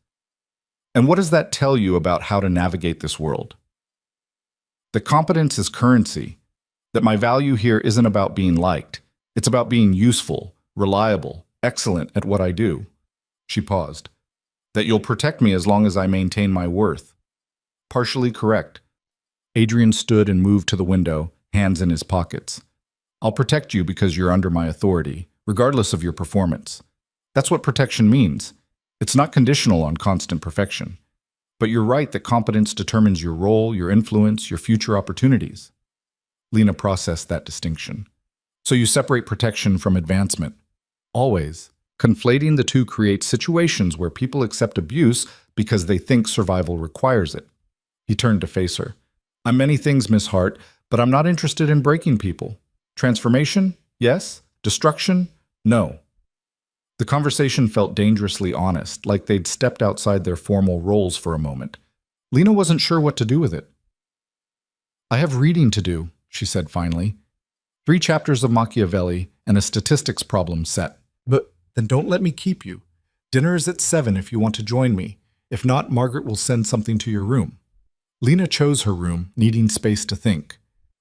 "And what does that tell you about how to navigate this world?" "That competence is currency. That my value here isn't about being liked. It's about being useful, reliable, excellent at what I do." She paused. "That you'll protect me as long as I maintain my worth." "Partially correct." Adrian stood and moved to the window, hands in his pockets. "I'll protect you because you're under my authority, regardless of your performance. That's what protection means. It's not conditional on constant perfection. But you're right that competence determines your role, your influence, your future opportunities." Lena processed that distinction. "So you separate protection from advancement." "Always. Conflating the two creates situations where people accept abuse because they think survival requires it." He turned to face her. "I'm many things, Miss Hart, but I'm not interested in breaking people. Transformation? Yes. Destruction? No." The conversation felt dangerously honest, like they'd stepped outside their formal roles for a moment. Lena wasn't sure what to do with it. "I have reading to do," she said finally. 3 chapters of Machiavelli and a statistics problem set. "But then don't let me keep you. Dinner is at 7 if you want to join me. If not, Margaret will send something to your room." Lena chose her room, needing space to think.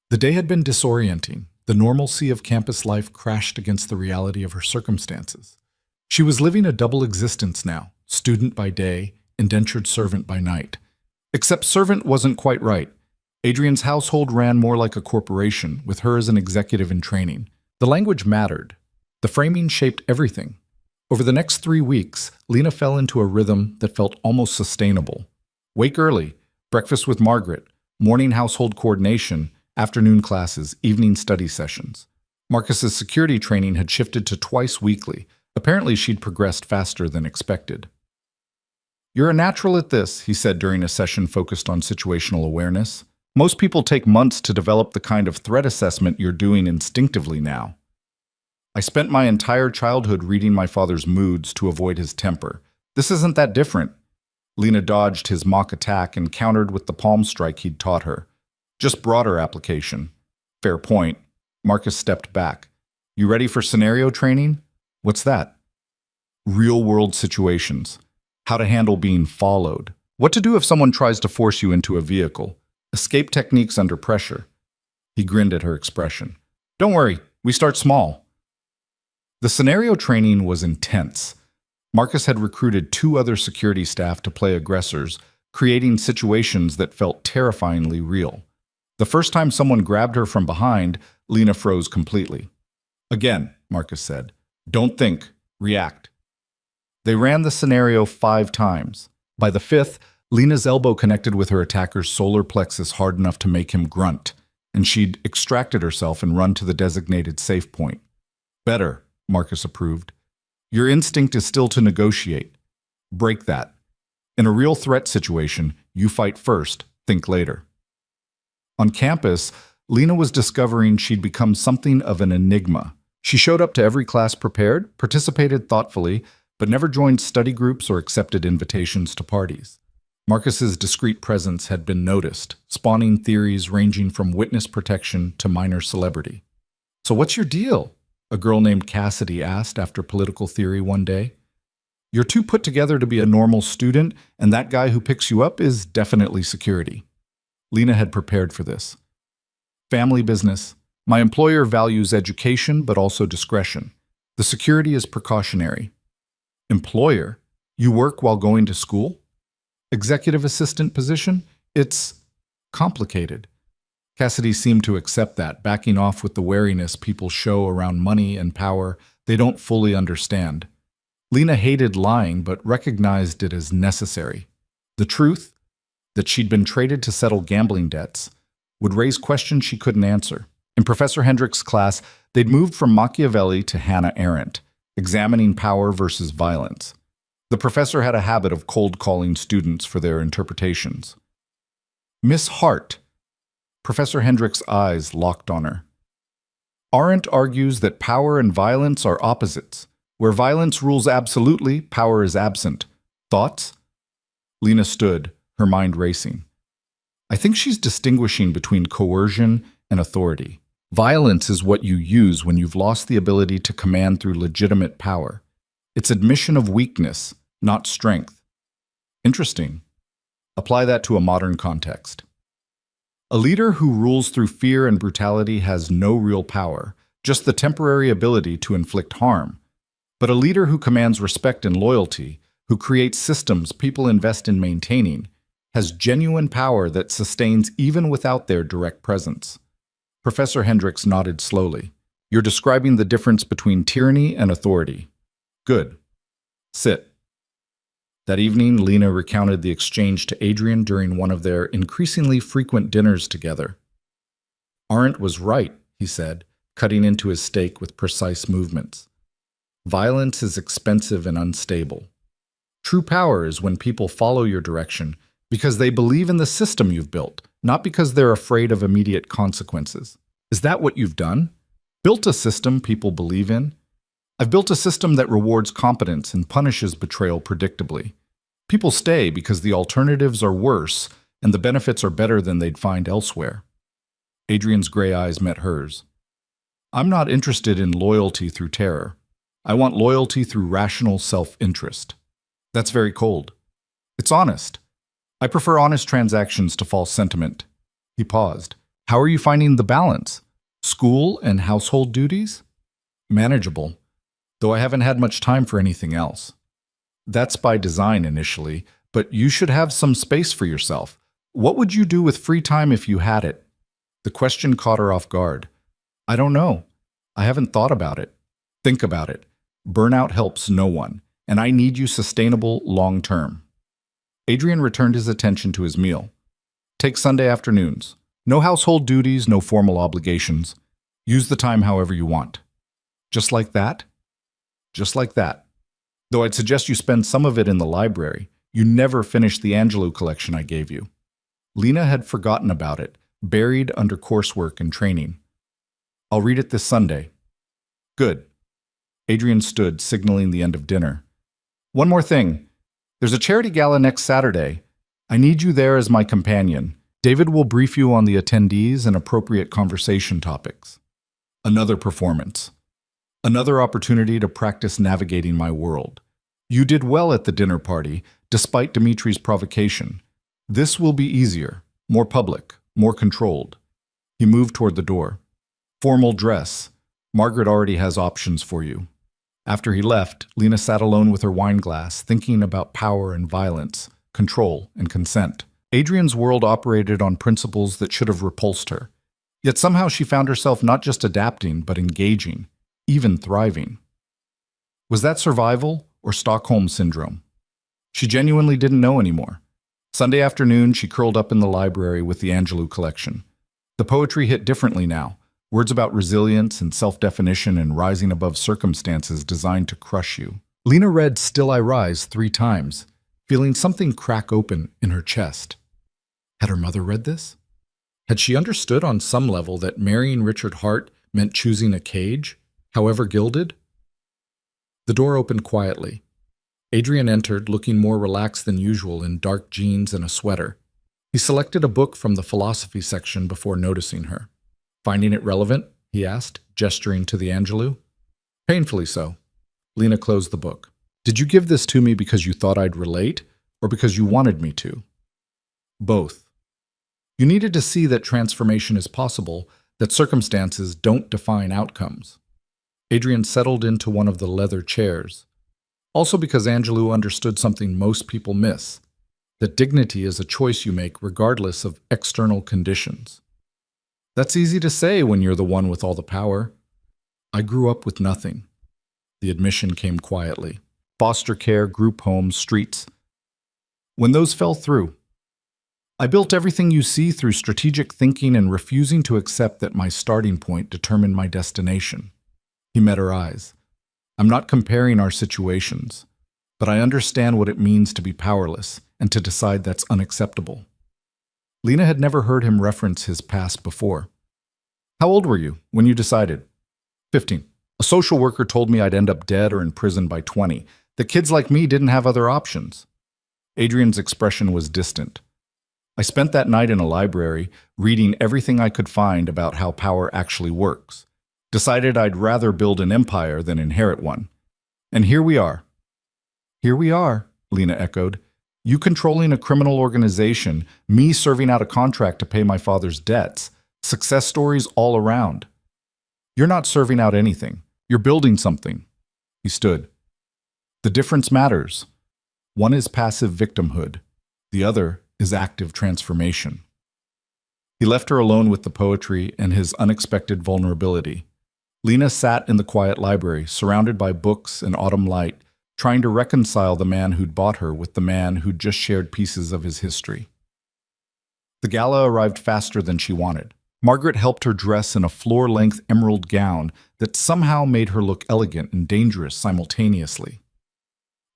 The day had been disorienting. The normalcy of campus life crashed against the reality of her circumstances. She was living a double existence now, student by day, indentured servant by night. Except servant wasn't quite right. Adrian's household ran more like a corporation, with her as an executive in training. The language mattered. The framing shaped everything. Over the next 3 weeks, Lena fell into a rhythm that felt almost sustainable. Wake early, breakfast with Margaret, morning household coordination, afternoon classes, evening study sessions. Marcus's security training had shifted to twice weekly. Apparently, she'd progressed faster than expected. "You're a natural at this," he said during a session focused on situational awareness. "Most people take months to develop the kind of threat assessment you're doing instinctively now." "I spent my entire childhood reading my father's moods to avoid his temper. This isn't that different." Lena dodged his mock attack and countered with the palm strike he'd taught her. "Just broader application." "Fair point." Marcus stepped back. "You ready for scenario training?" "What's that?" "Real-world situations. How to handle being followed. What to do if someone tries to force you into a vehicle. Escape techniques under pressure." He grinned at her expression. "Don't worry, we start small." The scenario training was intense. Marcus had recruited 2 other security staff to play aggressors, creating situations that felt terrifyingly real. The first time someone grabbed her from behind, Lena froze completely. "Again," Marcus said. "Don't think, react." They ran the scenario 5 times. By the 5th, Lena's elbow connected with her attacker's solar plexus hard enough to make him grunt, and she'd extracted herself and run to the designated safe point. "Better," Marcus approved. "Your instinct is still to negotiate. Break that." In a real threat situation, you fight first, think later. On campus, Lena was discovering she'd become something of an enigma. She showed up to every class prepared, participated thoughtfully, but never joined study groups or accepted invitations to parties. Marcus's discreet presence had been noticed, spawning theories ranging from witness protection to minor celebrity. "So what's your deal?" a girl named Cassidy asked after political theory one day. "You're too put together to be a normal student, and that guy who picks you up is definitely security." Lena had prepared for this. "Family business. My employer values education, but also discretion. The security is precautionary." "Employer? You work while going to school?" "Executive assistant position? It's complicated." Cassidy seemed to accept that, backing off with the wariness people show around money and power they don't fully understand. Lena hated lying, but recognized it as necessary. The truth, that she'd been traded to settle gambling debts, would raise questions she couldn't answer. In Professor Hendrick's class, they'd moved from Machiavelli to Hannah Arendt, examining power versus violence. The professor had a habit of cold-calling students for their interpretations. "Miss Hart." Professor Hendrick's eyes locked on her. "Arendt argues that power and violence are opposites. Where violence rules absolutely, power is absent. Thoughts?" Lena stood, her mind racing. "I think she's distinguishing between coercion and authority. Violence is what you use when you've lost the ability to command through legitimate power. It's admission of weakness, not strength." Interesting. Apply that to a modern context. A leader who rules through fear and brutality has no real power, just the temporary ability to inflict harm. But a leader who commands respect and loyalty, who creates systems people invest in maintaining, has genuine power that sustains even without their direct presence. Professor Hendricks nodded slowly. "You're describing the difference between tyranny and authority." "Good. Sit." That evening, Lena recounted the exchange to Adrian during one of their increasingly frequent dinners together. "Arendt was right," he said, cutting into his steak with precise movements. "Violence is expensive and unstable. True power is when people follow your direction because they believe in the system you've built, not because they're afraid of immediate consequences. Is that what you've done? Built a system people believe in? I've built a system that rewards competence and punishes betrayal predictably. People stay because the alternatives are worse and the benefits are better than they'd find elsewhere." Adrian's gray eyes met hers. "I'm not interested in loyalty through terror. I want loyalty through rational self-interest." "That's very cold." "It's honest. I prefer honest transactions to false sentiment." He paused. "How are you finding the balance? School and household duties?" "Manageable, though I haven't had much time for anything else." "That's by design initially, but you should have some space for yourself. What would you do with free time if you had it?" The question caught her off guard. "I don't know. I haven't thought about it." "Think about it. Burnout helps no one, and I need you sustainable long-term." Adrian returned his attention to his meal. "Take Sunday afternoons. No household duties, no formal obligations. Use the time however you want." "Just like that?" "Just like that. Though I'd suggest you spend some of it in the library. You never finished the Angelou collection I gave you." Lena had forgotten about it, buried under coursework and training. "I'll read it this Sunday." "Good." Adrian stood, signaling the end of dinner. "One more thing. There's a charity gala next Saturday. I need you there as my companion. David will brief you on the attendees and appropriate conversation topics." Another performance. Another opportunity to practice navigating my world. "You did well at the dinner party, despite Dimitri's provocation. This will be easier, more public, more controlled." He moved toward the door. "Formal dress. Margaret already has options for you." After he left, Lena sat alone with her wine glass, thinking about power and violence, control and consent. Adrian's world operated on principles that should have repulsed her. Yet somehow she found herself not just adapting, but engaging, even thriving. Was that survival or Stockholm Syndrome? She genuinely didn't know anymore. Sunday afternoon, she curled up in the library with the Angelou collection. The poetry hit differently now. Words about resilience and self-definition and rising above circumstances designed to crush you. Lena read Still I Rise 3 times. feeling something crack open in her chest. Had her mother read this? Had she understood on some level that marrying Richard Hart meant choosing a cage, however gilded? The door opened quietly. Adrian entered, looking more relaxed than usual in dark jeans and a sweater. He selected a book from the philosophy section before noticing her. "Finding it relevant?" he asked, gesturing to the Angelou. "Painfully so." Lena closed the book. "Did you give this to me because you thought I'd relate, or because you wanted me to?" "Both. You needed to see that transformation is possible, that circumstances don't define outcomes." Adrian settled into one of the leather chairs. Also because Angelou understood something most people miss, that dignity is a choice you make regardless of external conditions. That's easy to say when you're the one with all the power. "I grew up with nothing." The admission came quietly. Foster care, group homes, streets. When those fell through, I built everything you see through strategic thinking and refusing to accept that my starting point determined my destination. He met her eyes. "I'm not comparing our situations, but I understand what it means to be powerless and to decide that's unacceptable." Lena had never heard him reference his past before. "How old were you when you decided?" 15. "A social worker told me I'd end up dead or in prison by 20. That kids like me didn't have other options." Adrian's expression was distant. "I spent that night in a library, reading everything I could find about how power actually works. Decided I'd rather build an empire than inherit one. And here we are." "Here we are," Lena echoed. "You controlling a criminal organization, me serving out a contract to pay my father's debts. Success stories all around. You're not serving out anything. You're building something." He stood. "The difference matters. One is passive victimhood. The other is active transformation." He left her alone with the poetry and his unexpected vulnerability. Lena sat in the quiet library, surrounded by books and autumn light, trying to reconcile the man who'd bought her with the man who'd just shared pieces of his history. The gala arrived faster than she wanted. Margaret helped her dress in a floor-length emerald gown that somehow made her look elegant and dangerous simultaneously.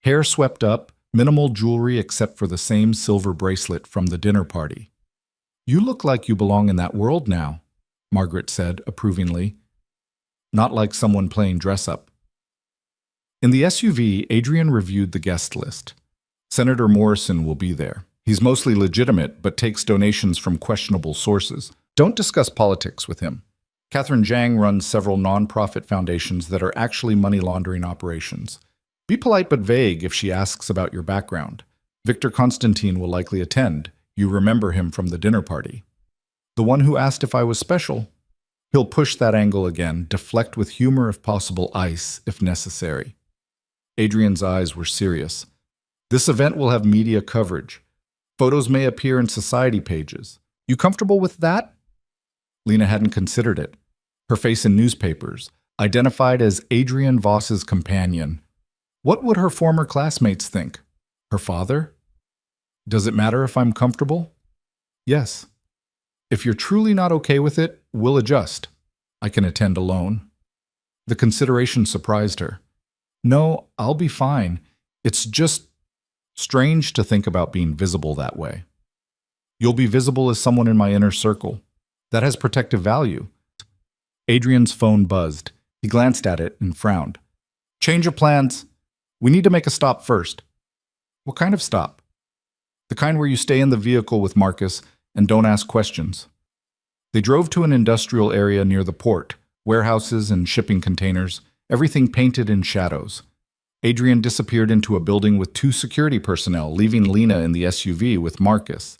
Hair swept up, minimal jewelry except for the same silver bracelet from the dinner party. "You look like you belong in that world now," Margaret said approvingly. "Not like someone playing dress-up." In the SUV, Adrian reviewed the guest list. Senator Morrison will be there. He's mostly legitimate, but takes donations from questionable sources. Don't discuss politics with him. Catherine Zhang runs several nonprofit foundations that are actually money laundering operations. Be polite but vague if she asks about your background. Victor Constantine will likely attend. You remember him from the dinner party. The one who asked if I was special? He'll push that angle again, deflect with humor if possible, ice if necessary. Adrian's eyes were serious. "This event will have media coverage. Photos may appear in society pages. You comfortable with that?" Lena hadn't considered it. Her face in newspapers, identified as Adrian Voss's companion. What would her former classmates think? Her father? "Does it matter if I'm comfortable?" "Yes." "If you're truly not okay with it, we'll adjust. I can attend alone." The consideration surprised her. "No, I'll be fine. It's just strange to think about being visible that way." "You'll be visible as someone in my inner circle. That has protective value." Adrian's phone buzzed. He glanced at it and frowned. "Change of plans. We need to make a stop first." "What kind of stop?" "The kind where you stay in the vehicle with Marcus and don't ask questions." They drove to an industrial area near the port, warehouses and shipping containers, everything painted in shadows. Adrian disappeared into a building with 2 security personnel, leaving Lena in the SUV with Marcus.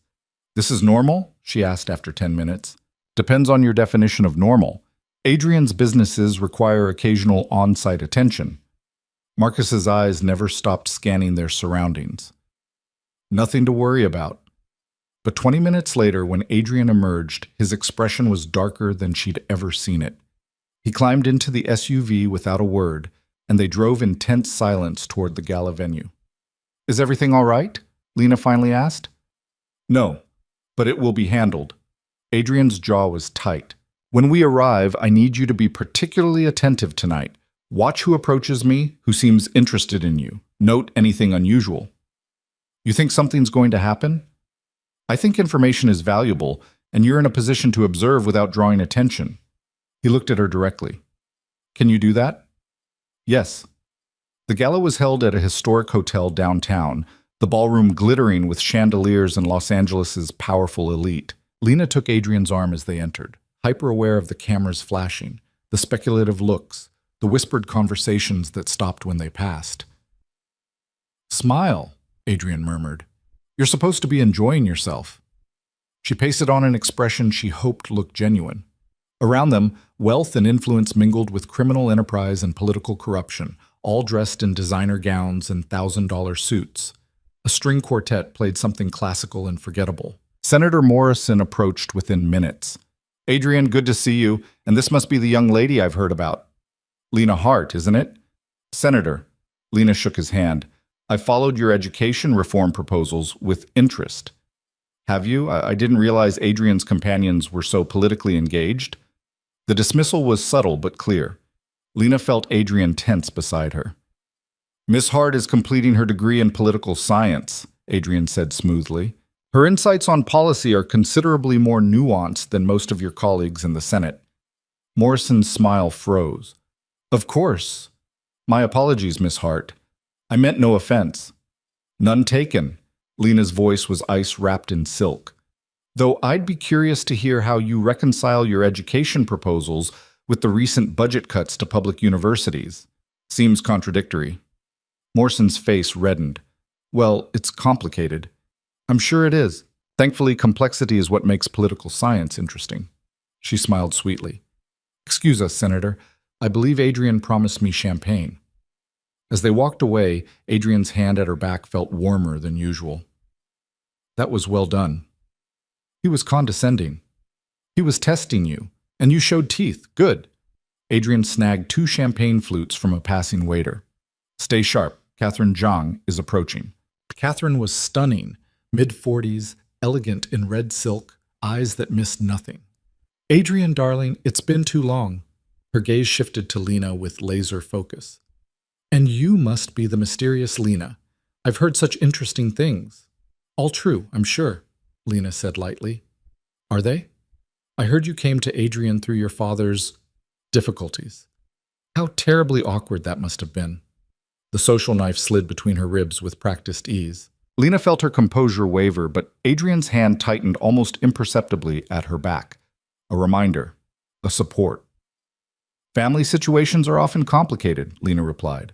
"This is normal?" she asked after 10 minutes. "Depends on your definition of normal. Adrian's businesses require occasional on-site attention." Marcus's eyes never stopped scanning their surroundings. "Nothing to worry about." But 20 minutes later, when Adrian emerged, his expression was darker than she'd ever seen it. He climbed into the SUV without a word, and they drove in tense silence toward the gala venue. "Is everything all right?" Lena finally asked. "No, but it will be handled." Adrian's jaw was tight. "When we arrive, I need you to be particularly attentive tonight. Watch who approaches me, who seems interested in you. Note anything unusual." You think something's going to happen? I think information is valuable, and you're in a position to observe without drawing attention. He looked at her directly. Can you do that? Yes. The gala was held at a historic hotel downtown, the ballroom glittering with chandeliers and Los Angeles' powerful elite. Lena took Adrian's arm as they entered, hyper-aware of the cameras flashing, the speculative looks, the whispered conversations that stopped when they passed. Smile, Adrian murmured. You're supposed to be enjoying yourself. She pasted on an expression she hoped looked genuine. Around them, wealth and influence mingled with criminal enterprise and political corruption, all dressed in designer gowns and $1,000 suits. A string quartet played something classical and forgettable. Senator Morrison approached within minutes. Adrian, good to see you, and this must be the young lady I've heard about. Lena Hart, isn't it? Senator. Lena shook his hand. I followed your education reform proposals with interest. Have you? I didn't realize Adrian's companions were so politically engaged. The dismissal was subtle but clear. Lena felt Adrian tense beside her. Miss Hart is completing her degree in political science, Adrian said smoothly. Her insights on policy are considerably more nuanced than most of your colleagues in the Senate. Morrison's smile froze. Of course. My apologies, Miss Hart. I meant no offense. None taken. Lena's voice was ice wrapped in silk. Though I'd be curious to hear how you reconcile your education proposals with the recent budget cuts to public universities. Seems contradictory. Morrison's face reddened. Well, it's complicated. I'm sure it is. Thankfully, complexity is what makes political science interesting. She smiled sweetly. Excuse us, Senator. I believe Adrian promised me champagne. As they walked away, Adrian's hand at her back felt warmer than usual. That was well done. He was condescending. He was testing you, and you showed teeth. Good. Adrian snagged 2 champagne flutes from a passing waiter. Stay sharp. Catherine Zhang is approaching. Catherine was stunning, mid-40s, elegant in red silk, eyes that missed nothing. Adrian, darling, it's been too long. Her gaze shifted to Lena with laser focus. And you must be the mysterious Lena. I've heard such interesting things. All true, I'm sure, Lena said lightly. Are they? I heard you came to Adrian through your father's difficulties. How terribly awkward that must have been. The social knife slid between her ribs with practiced ease. Lena felt her composure waver, but Adrian's hand tightened almost imperceptibly at her back. A reminder, a support. Family situations are often complicated, Lena replied.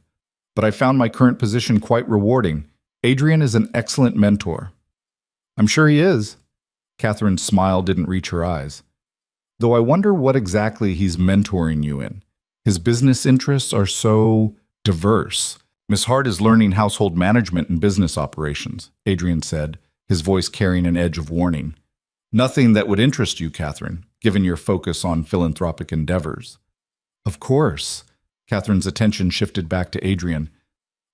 But I found my current position quite rewarding. Adrian is an excellent mentor. I'm sure he is. Catherine's smile didn't reach her eyes. Though I wonder what exactly he's mentoring you in. His business interests are so diverse. Miss Hart is learning household management and business operations, Adrian said, his voice carrying an edge of warning. Nothing that would interest you, Catherine, given your focus on philanthropic endeavors. Of course. Catherine's attention shifted back to Adrian.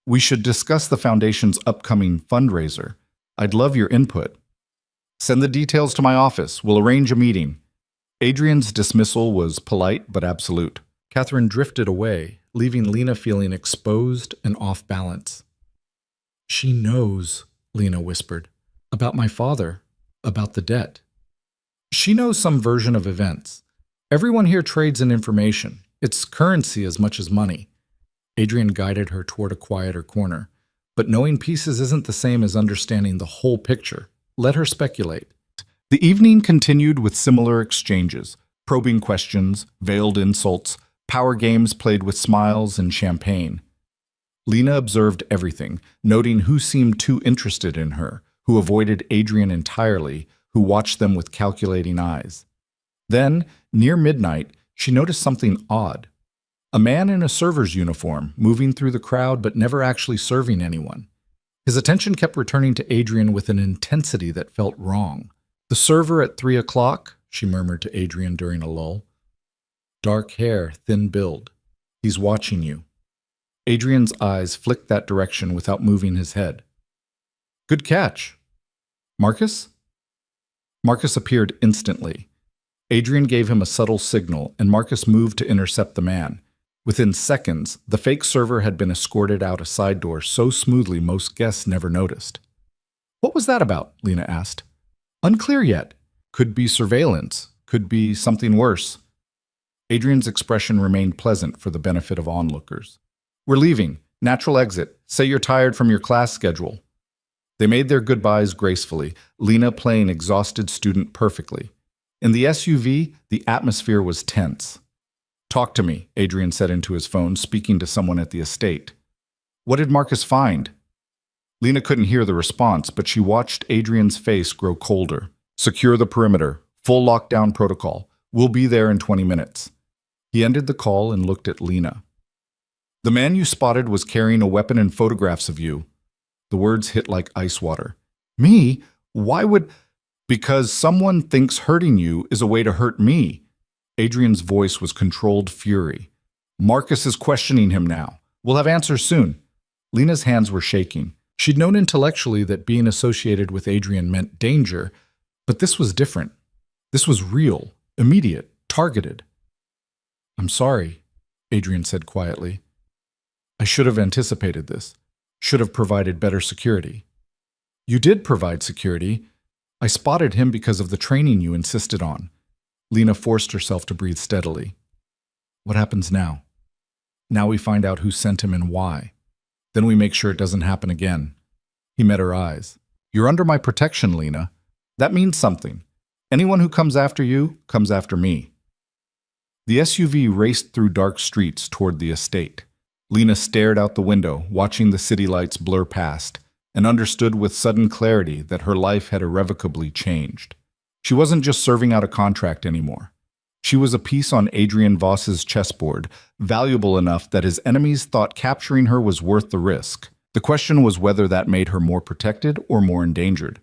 We should discuss the Foundation's upcoming fundraiser. I'd love your input. Send the details to my office. We'll arrange a meeting. Adrian's dismissal was polite but absolute. Catherine drifted away, leaving Lena feeling exposed and off balance. She knows, Lena whispered, about my father, about the debt. She knows some version of events. Everyone here trades in information. It's currency as much as money. Adrian guided her toward a quieter corner. But knowing pieces isn't the same as understanding the whole picture. Let her speculate. The evening continued with similar exchanges, probing questions, veiled insults, power games played with smiles and champagne. Lena observed everything, noting who seemed too interested in her, who avoided Adrian entirely, who watched them with calculating eyes. Then, near midnight, she noticed something odd. A man in a server's uniform, moving through the crowd but never actually serving anyone. His attention kept returning to Adrian with an intensity that felt wrong. The server at 3 o'clock, she murmured to Adrian during a lull. Dark hair, thin build. He's watching you. Adrian's eyes flicked that direction without moving his head. Good catch. Marcus? Marcus appeared instantly. Adrian gave him a subtle signal, and Marcus moved to intercept the man. Within seconds, the fake server had been escorted out a side door so smoothly most guests never noticed. What was that about? Lena asked. Unclear yet. Could be surveillance. Could be something worse. Adrian's expression remained pleasant for the benefit of onlookers. We're leaving. Natural exit. Say you're tired from your class schedule. They made their goodbyes gracefully, Lena playing exhausted student perfectly. In the SUV, the atmosphere was tense. Talk to me, Adrian said into his phone, speaking to someone at the estate. What did Marcus find? Lena couldn't hear the response, but she watched Adrian's face grow colder. Secure the perimeter. Full lockdown protocol. We'll be there in 20 minutes. He ended the call and looked at Lena. The man you spotted was carrying a weapon and photographs of you. The words hit like ice water. Me? Why would... Because someone thinks hurting you is a way to hurt me. Adrian's voice was controlled fury. Marcus is questioning him now. We'll have answers soon. Lena's hands were shaking. She'd known intellectually that being associated with Adrian meant danger, but this was different. This was real, immediate, targeted. I'm sorry, Adrian said quietly. I should have anticipated this. Should have provided better security. You did provide security. I spotted him because of the training you insisted on. Lena forced herself to breathe steadily. What happens now? Now we find out who sent him and why. Then we make sure it doesn't happen again. He met her eyes. You're under my protection, Lena. That means something. Anyone who comes after you, comes after me. The SUV raced through dark streets toward the estate. Lena stared out the window, watching the city lights blur past, and understood with sudden clarity that her life had irrevocably changed. She wasn't just serving out a contract anymore. She was a piece on Adrian Voss's chessboard, valuable enough that his enemies thought capturing her was worth the risk. The question was whether that made her more protected or more endangered.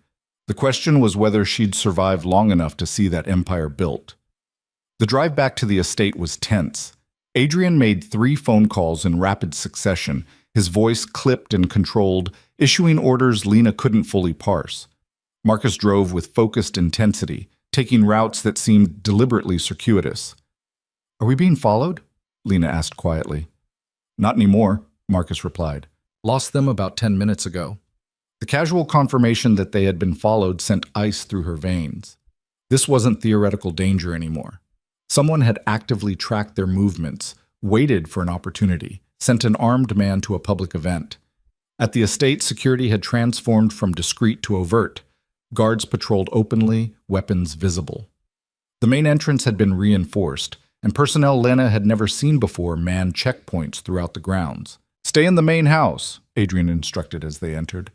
The question was whether she'd survive long enough to see that empire built. The drive back to the estate was tense. Adrian made 3 phone calls in rapid succession, his voice clipped and controlled, issuing orders Lena couldn't fully parse. Marcus drove with focused intensity, taking routes that seemed deliberately circuitous. Are we being followed? Lena asked quietly. Not anymore, Marcus replied. Lost them about 10 minutes ago. The casual confirmation that they had been followed sent ice through her veins. This wasn't theoretical danger anymore. Someone had actively tracked their movements, waited for an opportunity, sent an armed man to a public event. At the estate, security had transformed from discreet to overt. Guards patrolled openly, weapons visible. The main entrance had been reinforced, and personnel Lena had never seen before manned checkpoints throughout the grounds. Stay in the main house, Adrian instructed as they entered.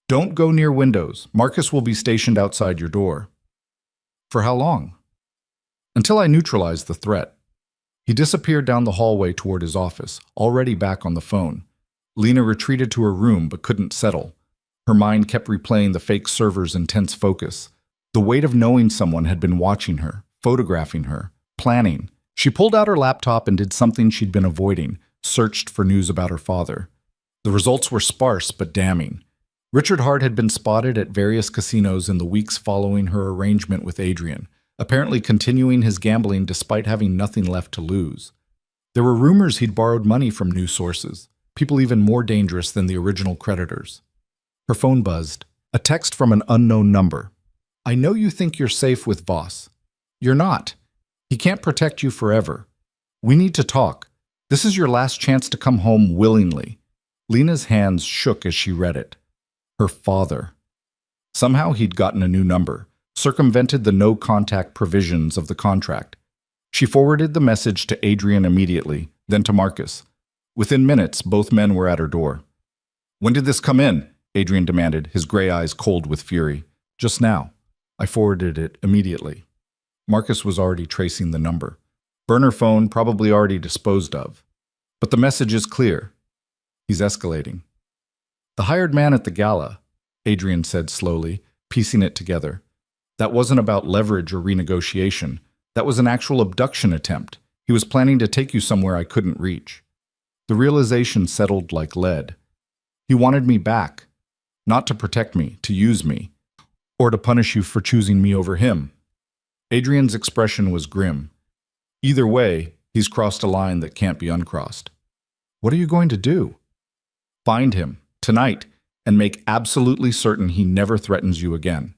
Don't go near windows. Marcus will be stationed outside your door. For how long? Until I neutralized the threat. He disappeared down the hallway toward his office, already back on the phone. Lena retreated to her room but couldn't settle. Her mind kept replaying the fake server's intense focus. The weight of knowing someone had been watching her, photographing her, planning. She pulled out her laptop and did something she'd been avoiding, searched for news about her father. The results were sparse but damning. Richard Hart had been spotted at various casinos in the weeks following her arrangement with Adrian, apparently continuing his gambling despite having nothing left to lose. There were rumors he'd borrowed money from new sources, people even more dangerous than the original creditors. Her phone buzzed. A text from an unknown number. I know you think you're safe with Voss. You're not. He can't protect you forever. We need to talk. This is your last chance to come home willingly. Lena's hands shook as she read it. Her father. Somehow he'd gotten a new number, circumvented the no-contact provisions of the contract. She forwarded the message to Adrian immediately, then to Marcus. Within minutes, both men were at her door. When did this come in? Adrian demanded, his gray eyes cold with fury. Just now. I forwarded it immediately. Marcus was already tracing the number. Burner phone probably already disposed of. But the message is clear. He's escalating. The hired man at the gala, Adrian said slowly, piecing it together. That wasn't about leverage or renegotiation. That was an actual abduction attempt. He was planning to take you somewhere I couldn't reach. The realization settled like lead. He wanted me back. Not to protect me, to use me. Or to punish you for choosing me over him. Adrian's expression was grim. Either way, he's crossed a line that can't be uncrossed. What are you going to do? Find him, tonight, and make absolutely certain he never threatens you again."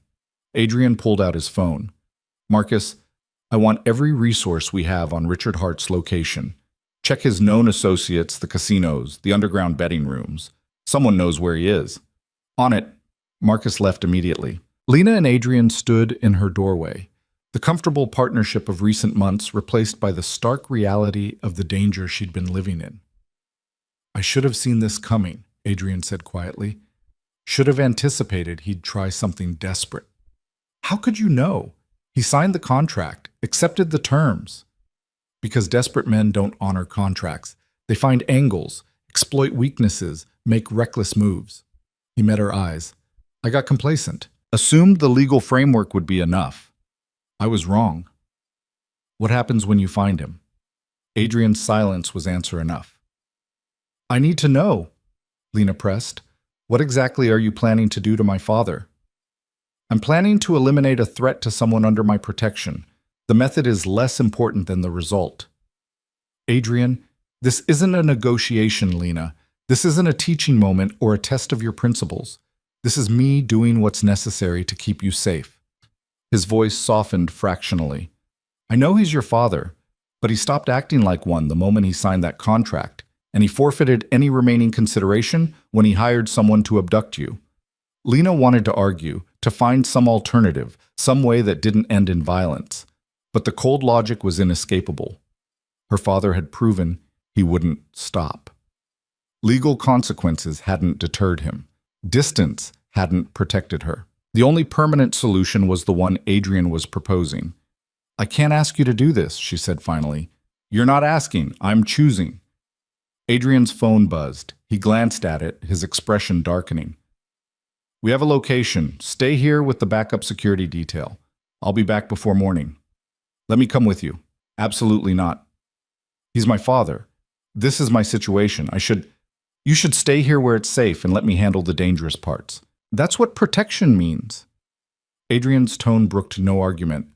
Adrian pulled out his phone. "Marcus, I want every resource we have on Richard Hart's location. Check his known associates, the casinos, the underground betting rooms. Someone knows where he is." "On it." Marcus left immediately. Lena and Adrian stood in her doorway, the comfortable partnership of recent months replaced by the stark reality of the danger she'd been living in. "I should have seen this coming," Adrian said quietly. "Should have anticipated he'd try something desperate." "How could you know? He signed the contract, accepted the terms." "Because desperate men don't honor contracts. They find angles, exploit weaknesses, make reckless moves." He met her eyes. "I got complacent. Assumed the legal framework would be enough. I was wrong." "What happens when you find him?" Adrian's silence was answer enough. "I need to know," Lena pressed. "What exactly are you planning to do to my father?" "I'm planning to eliminate a threat to someone under my protection. The method is less important than the result." "Adrian, this isn't a negotiation, Lena. This isn't a teaching moment or a test of your principles. This is me doing what's necessary to keep you safe." His voice softened fractionally. "I know he's your father, but he stopped acting like one the moment he signed that contract, and he forfeited any remaining consideration when he hired someone to abduct you." Lena wanted to argue, to find some alternative, some way that didn't end in violence. But the cold logic was inescapable. Her father had proven he wouldn't stop. Legal consequences hadn't deterred him. Distance hadn't protected her. The only permanent solution was the one Adrian was proposing. "I can't ask you to do this," she said finally. "You're not asking, I'm choosing." Adrian's phone buzzed. He glanced at it, his expression darkening. "We have a location. Stay here with the backup security detail. I'll be back before morning." "Let me come with you." "Absolutely not." "He's my father. This is my situation. You should stay here where it's safe and let me handle the dangerous parts." "That's what protection means." Adrian's tone brooked no argument.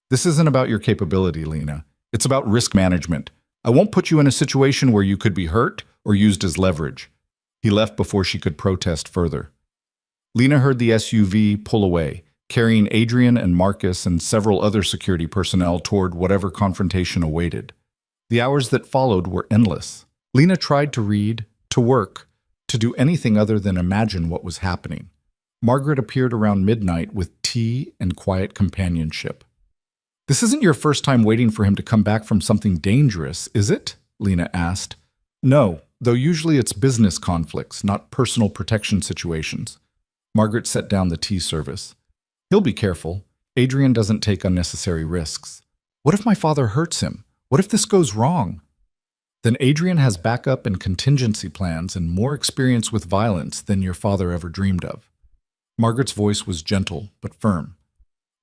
"This isn't about your capability, Lena. It's about risk management. I won't put you in a situation where you could be hurt or used as leverage." He left before she could protest further. Lena heard the SUV pull away, carrying Adrian and Marcus and several other security personnel toward whatever confrontation awaited. The hours that followed were endless. Lena tried to read, to work, to do anything other than imagine what was happening. Margaret appeared around midnight with tea and quiet companionship. "This isn't your first time waiting for him to come back from something dangerous, is it?" Lena asked. "No, though usually it's business conflicts, not personal protection situations." Margaret set down the tea service. "He'll be careful. Adrian doesn't take unnecessary risks." "What if my father hurts him? What if this goes wrong?" "Then Adrian has backup and contingency plans and more experience with violence than your father ever dreamed of." Margaret's voice was gentle but firm.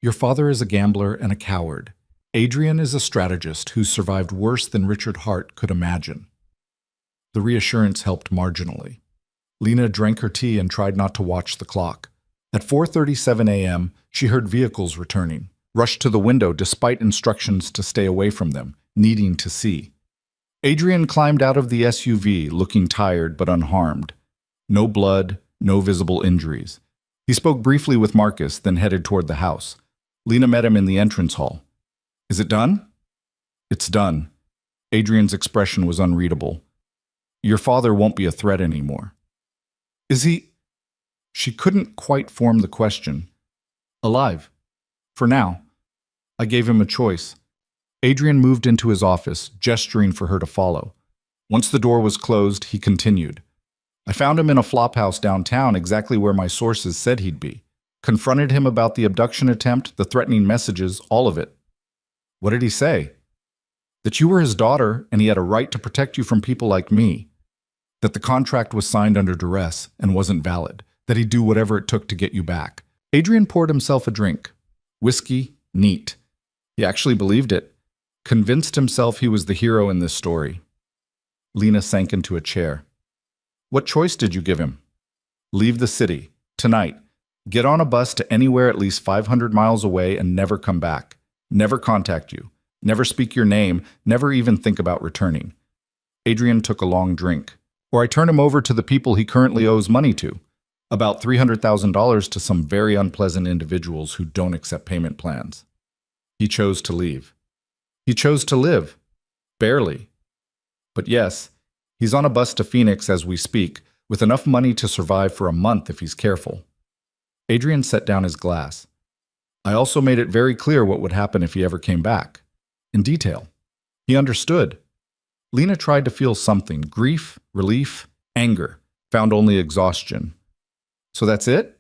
"Your father is a gambler and a coward. Adrian is a strategist who's survived worse than Richard Hart could imagine." The reassurance helped marginally. Lena drank her tea and tried not to watch the clock. At 4:37 a.m., she heard vehicles returning, rushed to the window despite instructions to stay away from them, needing to see. Adrian climbed out of the SUV, looking tired but unharmed. No blood, no visible injuries. He spoke briefly with Marcus, then headed toward the house. Lena met him in the entrance hall. "Is it done?" "It's done." Adrian's expression was unreadable. "Your father won't be a threat anymore." "Is he—" She couldn't quite form the question. "Alive. For now. I gave him a choice." Adrian moved into his office, gesturing for her to follow. Once the door was closed, he continued. "I found him in a flophouse downtown, exactly where my sources said he'd be. Confronted him about the abduction attempt, the threatening messages, all of it." "What did he say?" "That you were his daughter and he had a right to protect you from people like me. That the contract was signed under duress and wasn't valid. That he'd do whatever it took to get you back." Adrian poured himself a drink. Whiskey, neat. He actually believed it. Convinced himself he was the hero in this story. Lena sank into a chair. "What choice did you give him?" "Leave the city. Tonight. Get on a bus to anywhere at least 500 miles away and never come back. Never contact you. Never speak your name. Never even think about returning." Adrian took a long drink. "Or I turn him over to the people he currently owes money to." About $300,000 to some very unpleasant individuals who don't accept payment plans. He chose to leave. He chose to live. Barely. But yes, he's on a bus to Phoenix as we speak, with enough money to survive for a month if he's careful. Adrian set down his glass. I also made it very clear what would happen if he ever came back. In detail. He understood. Lena tried to feel something. Grief, relief, anger. Found only exhaustion. So that's it?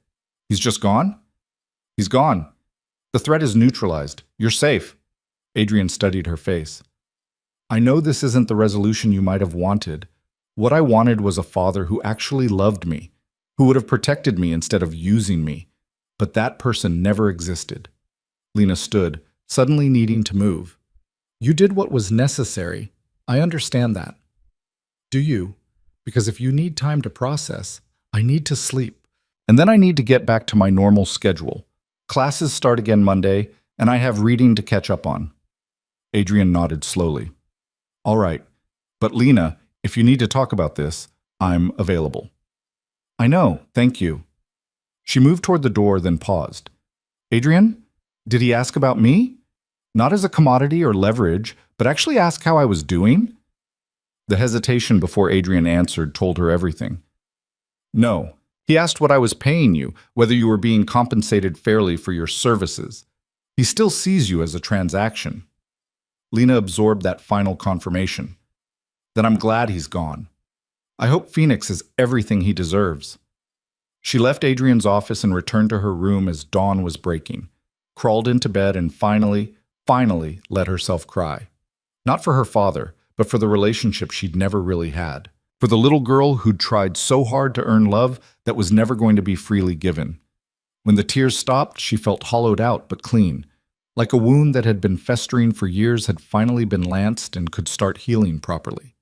He's just gone? He's gone. The threat is neutralized. You're safe. Adrian studied her face. I know this isn't the resolution you might have wanted. What I wanted was a father who actually loved me, who would have protected me instead of using me. But that person never existed. Lena stood, suddenly needing to move. You did what was necessary. I understand that. Do you? Because if you need time to process, I need to sleep. And then I need to get back to my normal schedule. Classes start again Monday, and I have reading to catch up on. Adrian nodded slowly. All right, but Lena, if you need to talk about this, I'm available. I know, thank you. She moved toward the door, then paused. Adrian, did he ask about me? Not as a commodity or leverage, but actually ask how I was doing? The hesitation before Adrian answered told her everything. No, he asked what I was paying you, whether you were being compensated fairly for your services. He still sees you as a transaction. Lena absorbed that final confirmation. Then I'm glad he's gone. I hope Phoenix is everything he deserves. She left Adrian's office and returned to her room as dawn was breaking, crawled into bed and finally let herself cry. Not for her father, but for the relationship she'd never really had. For the little girl who'd tried so hard to earn love that was never going to be freely given. When the tears stopped, she felt hollowed out but clean, like a wound that had been festering for years had finally been lanced and could start healing properly.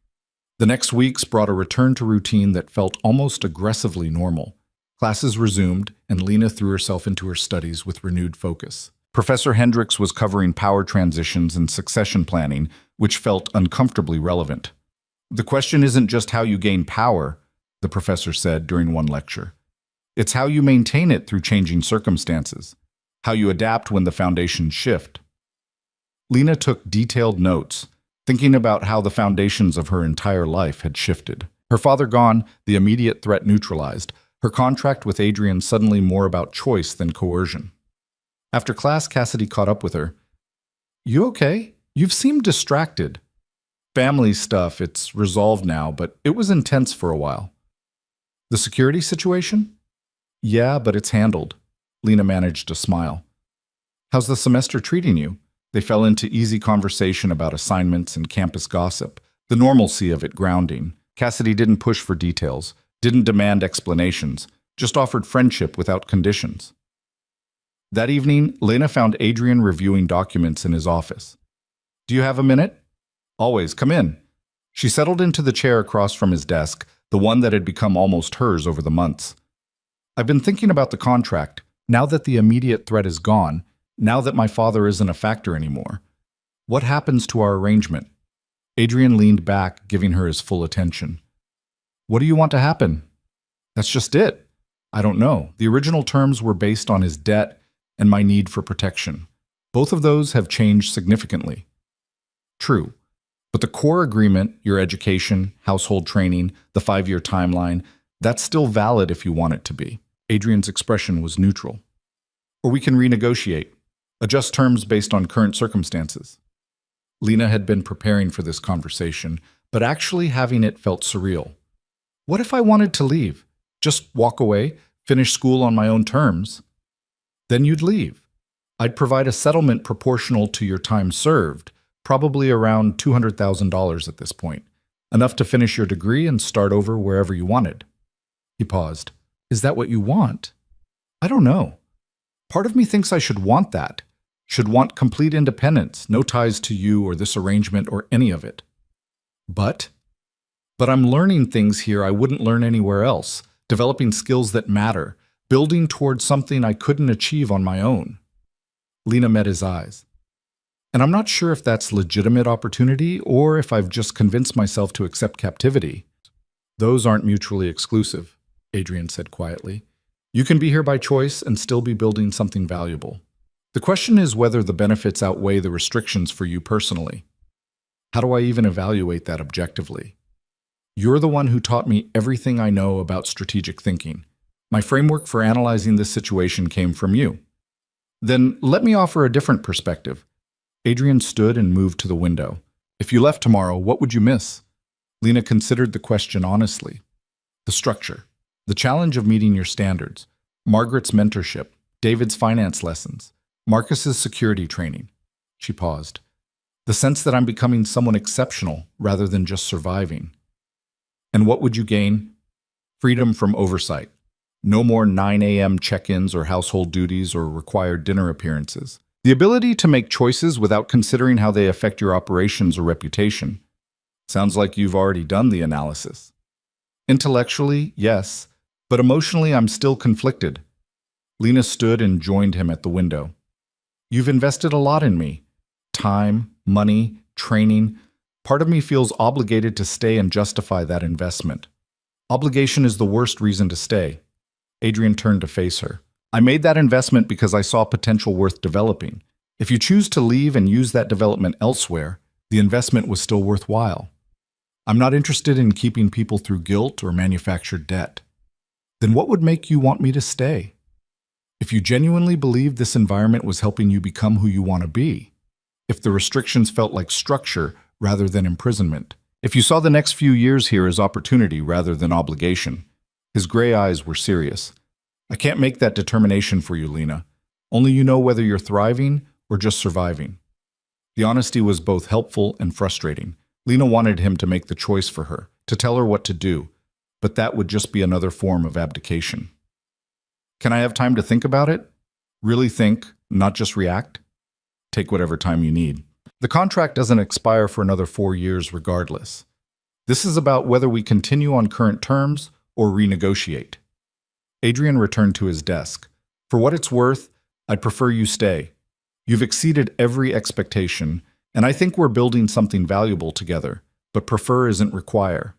The next weeks brought a return to routine that felt almost aggressively normal. Classes resumed, and Lena threw herself into her studies with renewed focus. Professor Hendricks was covering power transitions and succession planning, which felt uncomfortably relevant. The question isn't just how you gain power, the professor said during one lecture. It's how you maintain it through changing circumstances, how you adapt when the foundations shift. Lena took detailed notes, thinking about how the foundations of her entire life had shifted. Her father gone, the immediate threat neutralized, her contract with Adrian suddenly more about choice than coercion. After class, Cassidy caught up with her. You okay? You've seemed distracted. Family stuff, it's resolved now, but it was intense for a while. The security situation? Yeah, but it's handled. Lena managed to smile. How's the semester treating you? They fell into easy conversation about assignments and campus gossip, the normalcy of it grounding. Cassidy didn't push for details, didn't demand explanations, just offered friendship without conditions. That evening, Lena found Adrian reviewing documents in his office. Do you have a minute? Always, come in. She settled into the chair across from his desk, the one that had become almost hers over the months. I've been thinking about the contract, now that the immediate threat is gone, now that my father isn't a factor anymore. What happens to our arrangement? Adrian leaned back, giving her his full attention. What do you want to happen? That's just it. I don't know. The original terms were based on his debt and my need for protection. Both of those have changed significantly. True. But the core agreement, your education, household training, the 5-year timeline, that's still valid if you want it to be. Adrian's expression was neutral. Or we can renegotiate, adjust terms based on current circumstances. Lena had been preparing for this conversation, but actually having it felt surreal. What if I wanted to leave? Just walk away, finish school on my own terms? Then you'd leave. I'd provide a settlement proportional to your time served, probably around $200,000 at this point, enough to finish your degree and start over wherever you wanted. He paused. Is that what you want? I don't know. Part of me thinks I should want that, should want complete independence, no ties to you or this arrangement or any of it. But I'm learning things here I wouldn't learn anywhere else, developing skills that matter, building towards something I couldn't achieve on my own. Lena met his eyes. And I'm not sure if that's legitimate opportunity or if I've just convinced myself to accept captivity. Those aren't mutually exclusive, Adrian said quietly. You can be here by choice and still be building something valuable. The question is whether the benefits outweigh the restrictions for you personally. How do I even evaluate that objectively? You're the one who taught me everything I know about strategic thinking. My framework for analyzing this situation came from you. Then let me offer a different perspective. Adrian stood and moved to the window. If you left tomorrow, what would you miss? Lena considered the question honestly. The structure, the challenge of meeting your standards, Margaret's mentorship, David's finance lessons, Marcus's security training. She paused. The sense that I'm becoming someone exceptional rather than just surviving. And what would you gain? Freedom from oversight. No more 9 a.m. check-ins or household duties or required dinner appearances. The ability to make choices without considering how they affect your operations or reputation. Sounds like you've already done the analysis. Intellectually, yes, but emotionally I'm still conflicted. Lena stood and joined him at the window. You've invested a lot in me. Time, money, training. Part of me feels obligated to stay and justify that investment. Obligation is the worst reason to stay. Adrian turned to face her. I made that investment because I saw potential worth developing. If you choose to leave and use that development elsewhere, the investment was still worthwhile. I'm not interested in keeping people through guilt or manufactured debt. Then what would make you want me to stay? If you genuinely believed this environment was helping you become who you want to be, if the restrictions felt like structure rather than imprisonment, if you saw the next few years here as opportunity rather than obligation. His gray eyes were serious. I can't make that determination for you, Lena. Only you know whether you're thriving or just surviving. The honesty was both helpful and frustrating. Lena wanted him to make the choice for her, to tell her what to do, but that would just be another form of abdication. Can I have time to think about it? Really think, not just react? Take whatever time you need. The contract doesn't expire for another 4 years regardless. This is about whether we continue on current terms or renegotiate. Adrian returned to his desk. For what it's worth, I'd prefer you stay. You've exceeded every expectation, and I think we're building something valuable together, but prefer isn't require.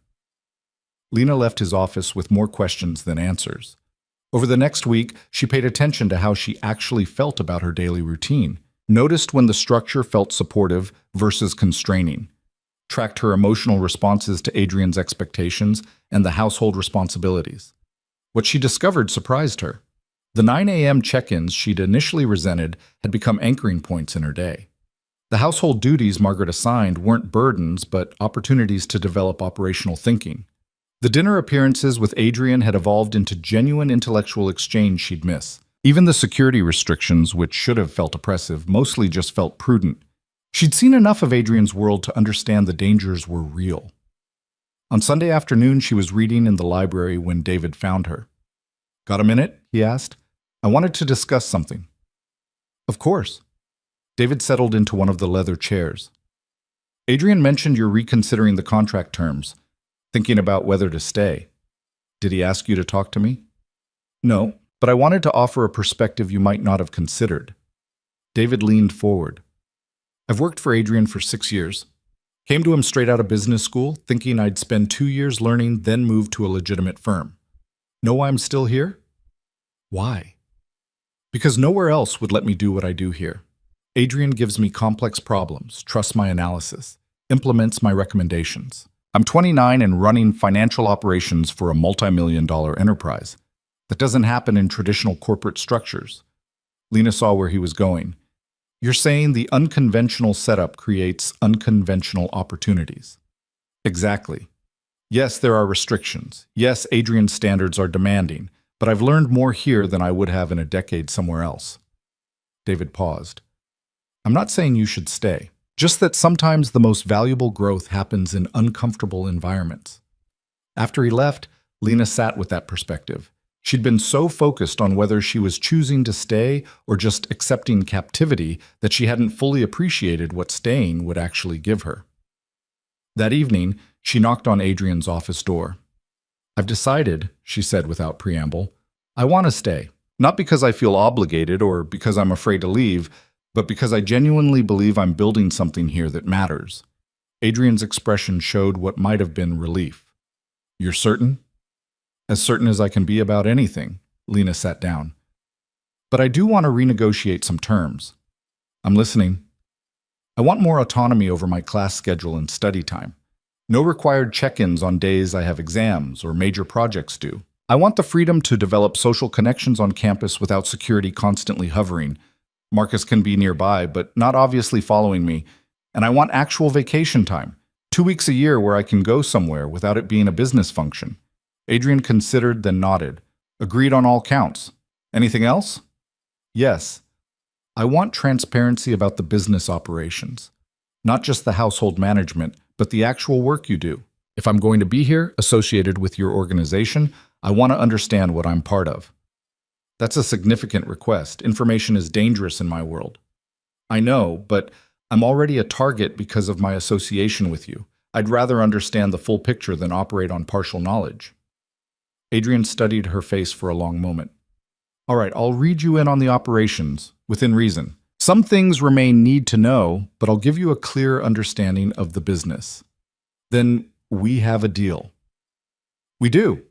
Lena left his office with more questions than answers. Over the next week, she paid attention to how she actually felt about her daily routine, noticed when the structure felt supportive versus constraining, tracked her emotional responses to Adrian's expectations and the household responsibilities. What she discovered surprised her. The 9 a.m. check-ins she'd initially resented had become anchoring points in her day. The household duties Margaret assigned weren't burdens, but opportunities to develop operational thinking. The dinner appearances with Adrian had evolved into genuine intellectual exchange she'd miss. Even the security restrictions, which should have felt oppressive, mostly just felt prudent. She'd seen enough of Adrian's world to understand the dangers were real. On Sunday afternoon, she was reading in the library when David found her. Got a minute? He asked. I wanted to discuss something. Of course. David settled into one of the leather chairs. Adrian mentioned you're reconsidering the contract terms, thinking about whether to stay. Did he ask you to talk to me? No, but I wanted to offer a perspective you might not have considered. David leaned forward. I've worked for Adrian for 6 years. Came to him straight out of business school, thinking I'd spend 2 years learning, then move to a legitimate firm. Know why I'm still here? Why? Because nowhere else would let me do what I do here. Adrian gives me complex problems, trusts my analysis, implements my recommendations. I'm 29 and running financial operations for a multi-million-dollar enterprise. That doesn't happen in traditional corporate structures. Lena saw where he was going. You're saying the unconventional setup creates unconventional opportunities. Exactly. Yes, there are restrictions. Yes, Adrian's standards are demanding, but I've learned more here than I would have in a decade somewhere else. David paused. I'm not saying you should stay, just that sometimes the most valuable growth happens in uncomfortable environments. After he left, Lena sat with that perspective. She'd been so focused on whether she was choosing to stay or just accepting captivity that she hadn't fully appreciated what staying would actually give her. That evening, she knocked on Adrian's office door. I've decided, she said without preamble, I want to stay. Not because I feel obligated or because I'm afraid to leave, but because I genuinely believe I'm building something here that matters. Adrian's expression showed what might have been relief. You're certain? As certain as I can be about anything. Lena sat down. But I do want to renegotiate some terms. I'm listening. I want more autonomy over my class schedule and study time. No required check-ins on days I have exams or major projects due. I want the freedom to develop social connections on campus without security constantly hovering. Marcus can be nearby, but not obviously following me. And I want actual vacation time, 2 weeks a year where I can go somewhere without it being a business function. Adrian considered, then nodded. Agreed on all counts. Anything else? Yes. I want transparency about the business operations. Not just the household management, but the actual work you do. If I'm going to be here, associated with your organization, I want to understand what I'm part of. That's a significant request. Information is dangerous in my world. I know, but I'm already a target because of my association with you. I'd rather understand the full picture than operate on partial knowledge. Adrian studied her face for a long moment. All right, I'll read you in on the operations, within reason. Some things remain need to know, but I'll give you a clear understanding of the business. Then we have a deal. We do.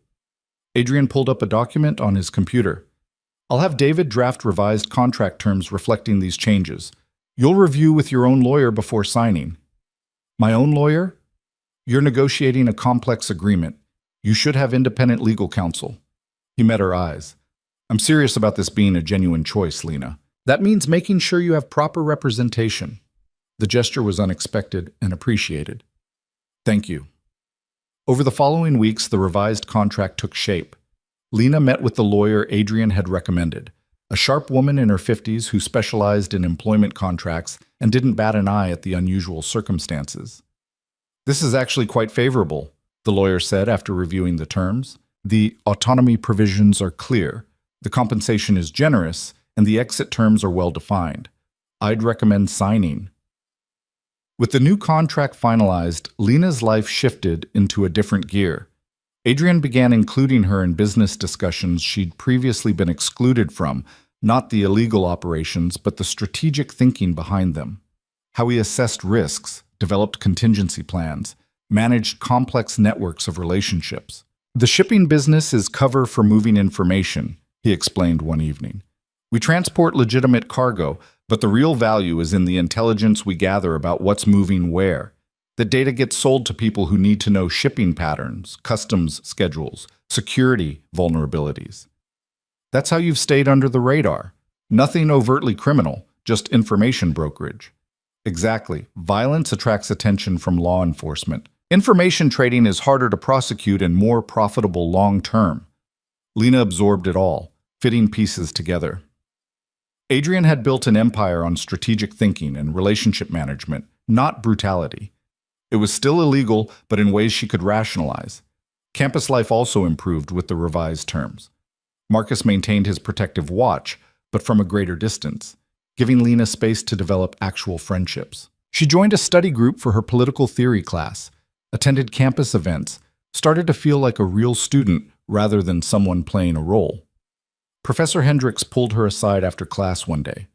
Adrian pulled up a document on his computer. I'll have David draft revised contract terms reflecting these changes. You'll review with your own lawyer before signing. My own lawyer? You're negotiating a complex agreement. You should have independent legal counsel. He met her eyes. I'm serious about this being a genuine choice, Lena. That means making sure you have proper representation. The gesture was unexpected and appreciated. Thank you. Over the following weeks, the revised contract took shape. Lena met with the lawyer Adrian had recommended, a sharp woman in her 50s who specialized in employment contracts and didn't bat an eye at the unusual circumstances. This is actually quite favorable, the lawyer said after reviewing the terms. The autonomy provisions are clear, the compensation is generous, and the exit terms are well defined. I'd recommend signing. With the new contract finalized, Lena's life shifted into a different gear. Adrian began including her in business discussions she'd previously been excluded from, not the illegal operations, but the strategic thinking behind them. How he assessed risks, developed contingency plans, managed complex networks of relationships. The shipping business is cover for moving information, he explained one evening. We transport legitimate cargo, but the real value is in the intelligence we gather about what's moving where. The data gets sold to people who need to know shipping patterns, customs schedules, security vulnerabilities. That's how you've stayed under the radar. Nothing overtly criminal, just information brokerage. Exactly. Violence attracts attention from law enforcement. Information trading is harder to prosecute and more profitable long term. Lena absorbed it all, fitting pieces together. Adrian had built an empire on strategic thinking and relationship management, not brutality. It was still illegal, but in ways she could rationalize. Campus life also improved with the revised terms. Marcus maintained his protective watch, but from a greater distance, giving Lena space to develop actual friendships. She joined a study group for her political theory class, attended campus events, started to feel like a real student rather than someone playing a role. Professor Hendricks pulled her aside after class one day.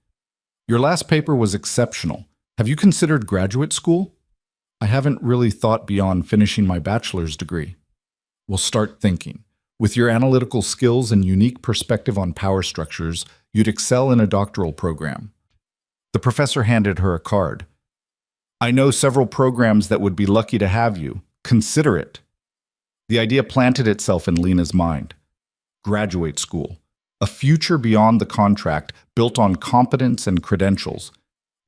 Your last paper was exceptional. Have you considered graduate school? I haven't really thought beyond finishing my bachelor's degree. Well, start thinking. With your analytical skills and unique perspective on power structures, you'd excel in a doctoral program. The professor handed her a card. I know several programs that would be lucky to have you. Consider it. The idea planted itself in Lena's mind. Graduate school. A future beyond the contract, built on competence and credentials.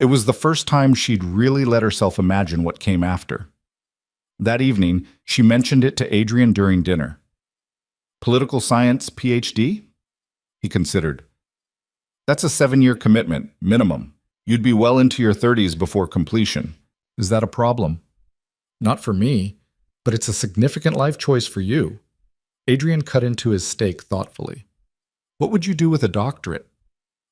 It was the first time she'd really let herself imagine what came after. That evening, she mentioned it to Adrian during dinner. Political science PhD? He considered. That's a 7-year commitment, minimum. You'd be well into your 30s before completion. Is that a problem? Not for me, but it's a significant life choice for you. Adrian cut into his steak thoughtfully. What would you do with a doctorate?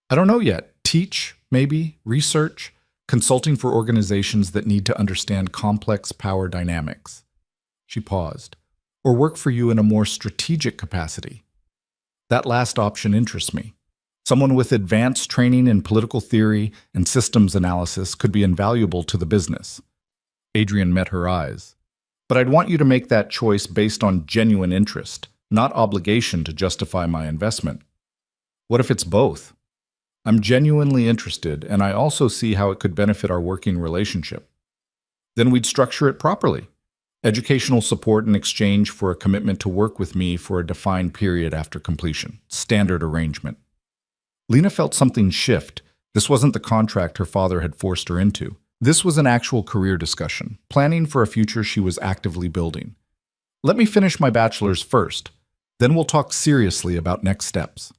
I don't know yet. Teach, maybe, research, consulting for organizations that need to understand complex power dynamics. She paused. Or work for you in a more strategic capacity. That last option interests me. Someone with advanced training in political theory and systems analysis could be invaluable to the business. Adrian met her eyes. But I'd want you to make that choice based on genuine interest, not obligation to justify my investment. What if it's both? I'm genuinely interested, and I also see how it could benefit our working relationship. Then we'd structure it properly. Educational support in exchange for a commitment to work with me for a defined period after completion. Standard arrangement. Lena felt something shift. This wasn't the contract her father had forced her into. This was an actual career discussion, planning for a future she was actively building. Let me finish my bachelor's first. Then we'll talk seriously about next steps.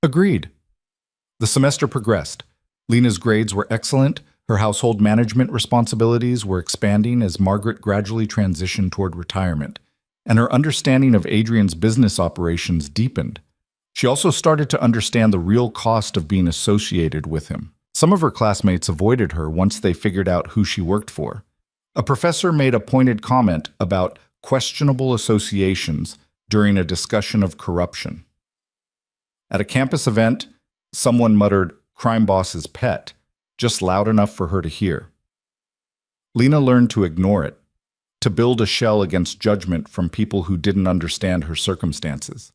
Agreed. The semester progressed. Lena's grades were excellent. Her household management responsibilities were expanding as Margaret gradually transitioned toward retirement, and her understanding of Adrian's business operations deepened. She also started to understand the real cost of being associated with him. Some of her classmates avoided her once they figured out who she worked for. A professor made a pointed comment about questionable associations during a discussion of corruption. At a campus event, someone muttered, "Crime boss's pet," just loud enough for her to hear. Lena learned to ignore it, to build a shell against judgment from people who didn't understand her circumstances.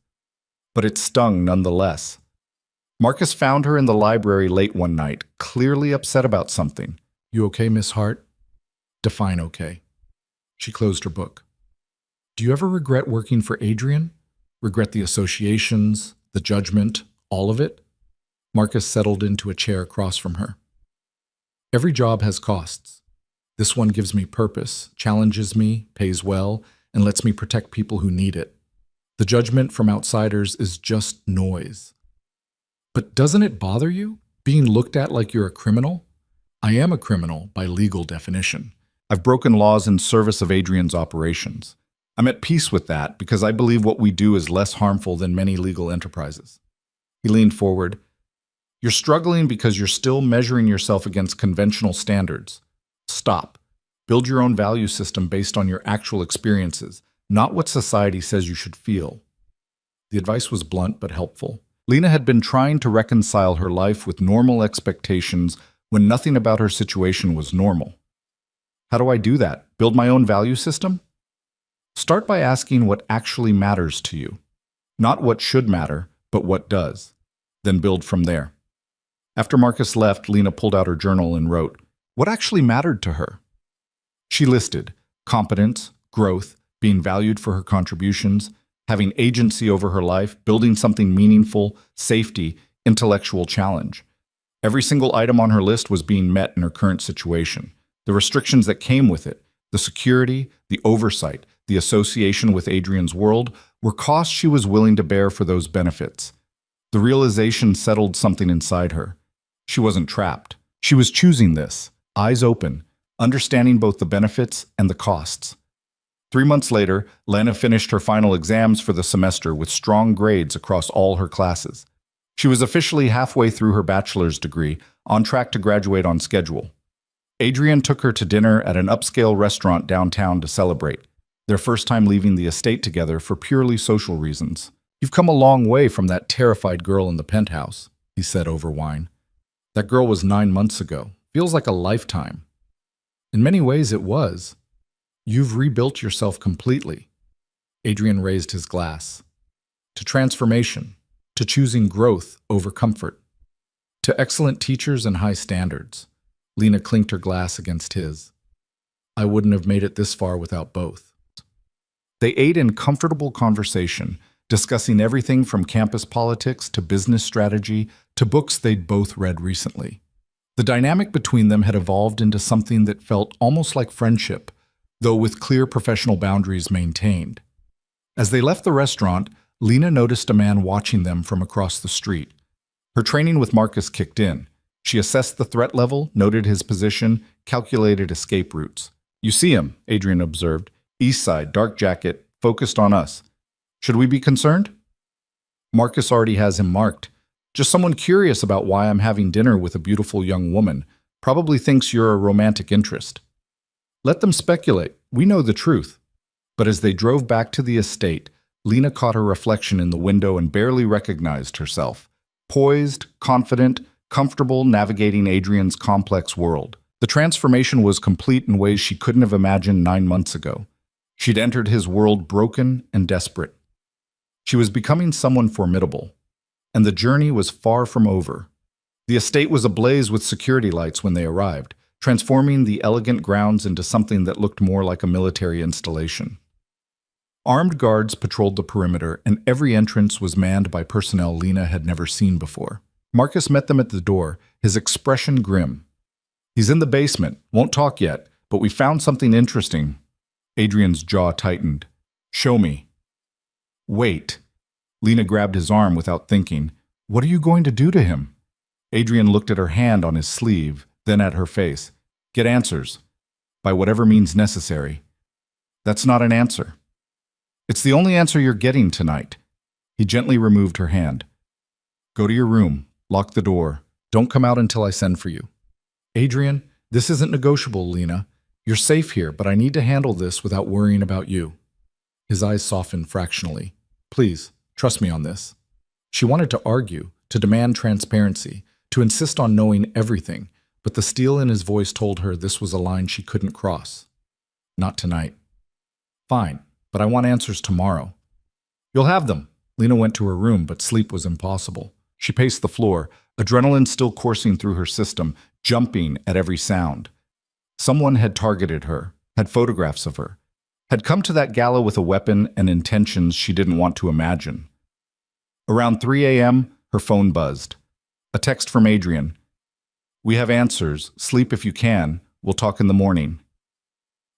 But it stung nonetheless. Marcus found her in the library late one night, clearly upset about something. "You okay, Miss Hart?" "Define okay." She closed her book. "Do you ever regret working for Adrian? Regret the associations, the judgment, all of it?" Marcus settled into a chair across from her. "Every job has costs. This one gives me purpose, challenges me, pays well, and lets me protect people who need it. The judgment from outsiders is just noise." "But doesn't it bother you, being looked at like you're a criminal?" "I am a criminal by legal definition. I've broken laws in service of Adrian's operations. I'm at peace with that because I believe what we do is less harmful than many legal enterprises." He leaned forward. "You're struggling because you're still measuring yourself against conventional standards. Stop. Build your own value system based on your actual experiences, not what society says you should feel." The advice was blunt but helpful. Lena had been trying to reconcile her life with normal expectations when nothing about her situation was normal. How do I do that? Build my own value system? Start by asking what actually matters to you. Not what should matter, but what does. Then build from there. After Marcus left, Lena pulled out her journal and wrote, what actually mattered to her? She listed competence, growth, being valued for her contributions, having agency over her life, building something meaningful, safety, intellectual challenge. Every single item on her list was being met in her current situation. The restrictions that came with it, the security, the oversight, the association with Adrian's world, were costs she was willing to bear for those benefits. The realization settled something inside her. She wasn't trapped. She was choosing this, eyes open, understanding both the benefits and the costs. 3 months later, Lena finished her final exams for the semester with strong grades across all her classes. She was officially halfway through her bachelor's degree, on track to graduate on schedule. Adrian took her to dinner at an upscale restaurant downtown to celebrate, their first time leaving the estate together for purely social reasons. "You've come a long way from that terrified girl in the penthouse," he said over wine. "That girl was 9 months ago. Feels like a lifetime." "In many ways it was. You've rebuilt yourself completely." Adrian raised his glass. "To transformation, to choosing growth over comfort, to excellent teachers and high standards." Lena clinked her glass against his. "I wouldn't have made it this far without both." They ate in comfortable conversation, discussing everything from campus politics to business strategy to books they'd both read recently. The dynamic between them had evolved into something that felt almost like friendship, though with clear professional boundaries maintained. As they left the restaurant, Lena noticed a man watching them from across the street. Her training with Marcus kicked in. She assessed the threat level, noted his position, calculated escape routes. "You see him," Adrian observed. "East side, dark jacket, focused on us. Should we be concerned?" "Marcus already has him marked. Just someone curious about why I'm having dinner with a beautiful young woman. Probably thinks you're a romantic interest." "Let them speculate. We know the truth." But as they drove back to the estate, Lena caught her reflection in the window and barely recognized herself. Poised, confident, comfortable navigating Adrian's complex world. The transformation was complete in ways she couldn't have imagined 9 months ago. She'd entered his world broken and desperate. She was becoming someone formidable. and the journey was far from over. The estate was ablaze with security lights when they arrived, transforming the elegant grounds into something that looked more like a military installation. Armed guards patrolled the perimeter, and every entrance was manned by personnel Lena had never seen before. Marcus met them at the door, his expression grim. "He's in the basement, won't talk yet, but we found something interesting." Adrian's jaw tightened. "Show me." "Wait." Lena grabbed his arm without thinking. "What are you going to do to him?" Adrian looked at her hand on his sleeve, then at her face. "Get answers. By whatever means necessary." "That's not an answer." "It's the only answer you're getting tonight." He gently removed her hand. "Go to your room. Lock the door. Don't come out until I send for you." "Adrian, this isn't negotiable, Lena. You're safe here, but I need to handle this without worrying about you." His eyes softened fractionally. "Please, trust me on this." She wanted to argue, to demand transparency, to insist on knowing everything, but the steel in his voice told her this was a line she couldn't cross. "Not tonight." "Fine, but I want answers tomorrow." "You'll have them." Lena went to her room, but sleep was impossible. She paced the floor, adrenaline still coursing through her system, jumping at every sound. Someone had targeted her, had photographs of her, had come to that gala with a weapon and intentions she didn't want to imagine. Around 3 a.m., her phone buzzed. A text from Adrian. "We have answers. Sleep if you can. We'll talk in the morning."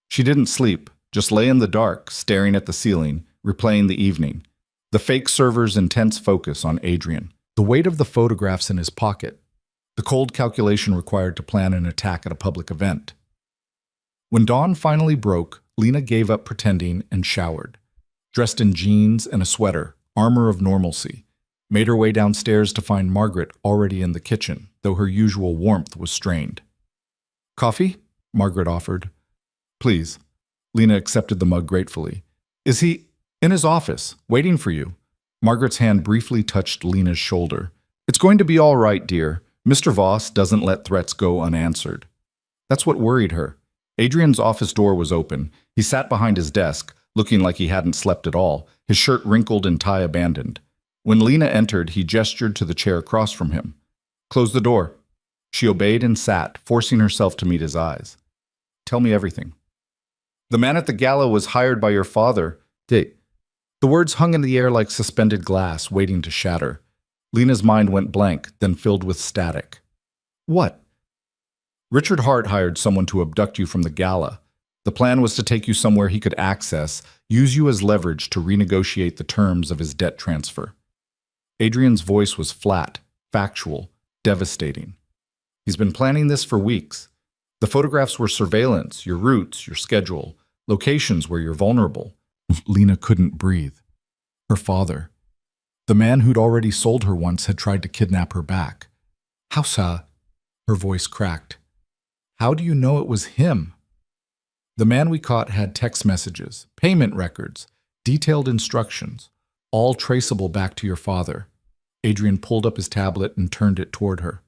She didn't sleep, just lay in the dark, staring at the ceiling, replaying the evening. The fake server's intense focus on Adrian. The weight of the photographs in his pocket. The cold calculation required to plan an attack at a public event. When dawn finally broke, Lena gave up pretending and showered. Dressed in jeans and a sweater, armor of normalcy, made her way downstairs to find Margaret already in the kitchen, though her usual warmth was strained. "Coffee?" Margaret offered. "Please." Lena accepted the mug gratefully. "Is he in his office, waiting for you?" Margaret's hand briefly touched Lena's shoulder. "It's going to be all right, dear. Mr. Voss doesn't let threats go unanswered." That's what worried her. Adrian's office door was open. He sat behind his desk, looking like he hadn't slept at all, his shirt wrinkled and tie abandoned. When Lena entered, he gestured to the chair across from him. "Close the door." She obeyed and sat, forcing herself to meet his eyes. "Tell me everything." "The man at the gala was hired by your father." The words hung in the air like suspended glass, waiting to shatter. Lena's mind went blank, then filled with static. "What?" "Richard Hart hired someone to abduct you from the gala. The plan was to take you somewhere he could access, use you as leverage to renegotiate the terms of his debt transfer." Adrian's voice was flat, factual, devastating. "He's been planning this for weeks. The photographs were surveillance, your routes, your schedule, locations where you're vulnerable." Lena couldn't breathe. Her father, the man who'd already sold her once, had tried to kidnap her back. "How, sir?" Her voice cracked. "How do you know it was him?" "The man we caught had text messages, payment records, detailed instructions, all traceable back to your father." Adrian pulled up his tablet and turned it toward her.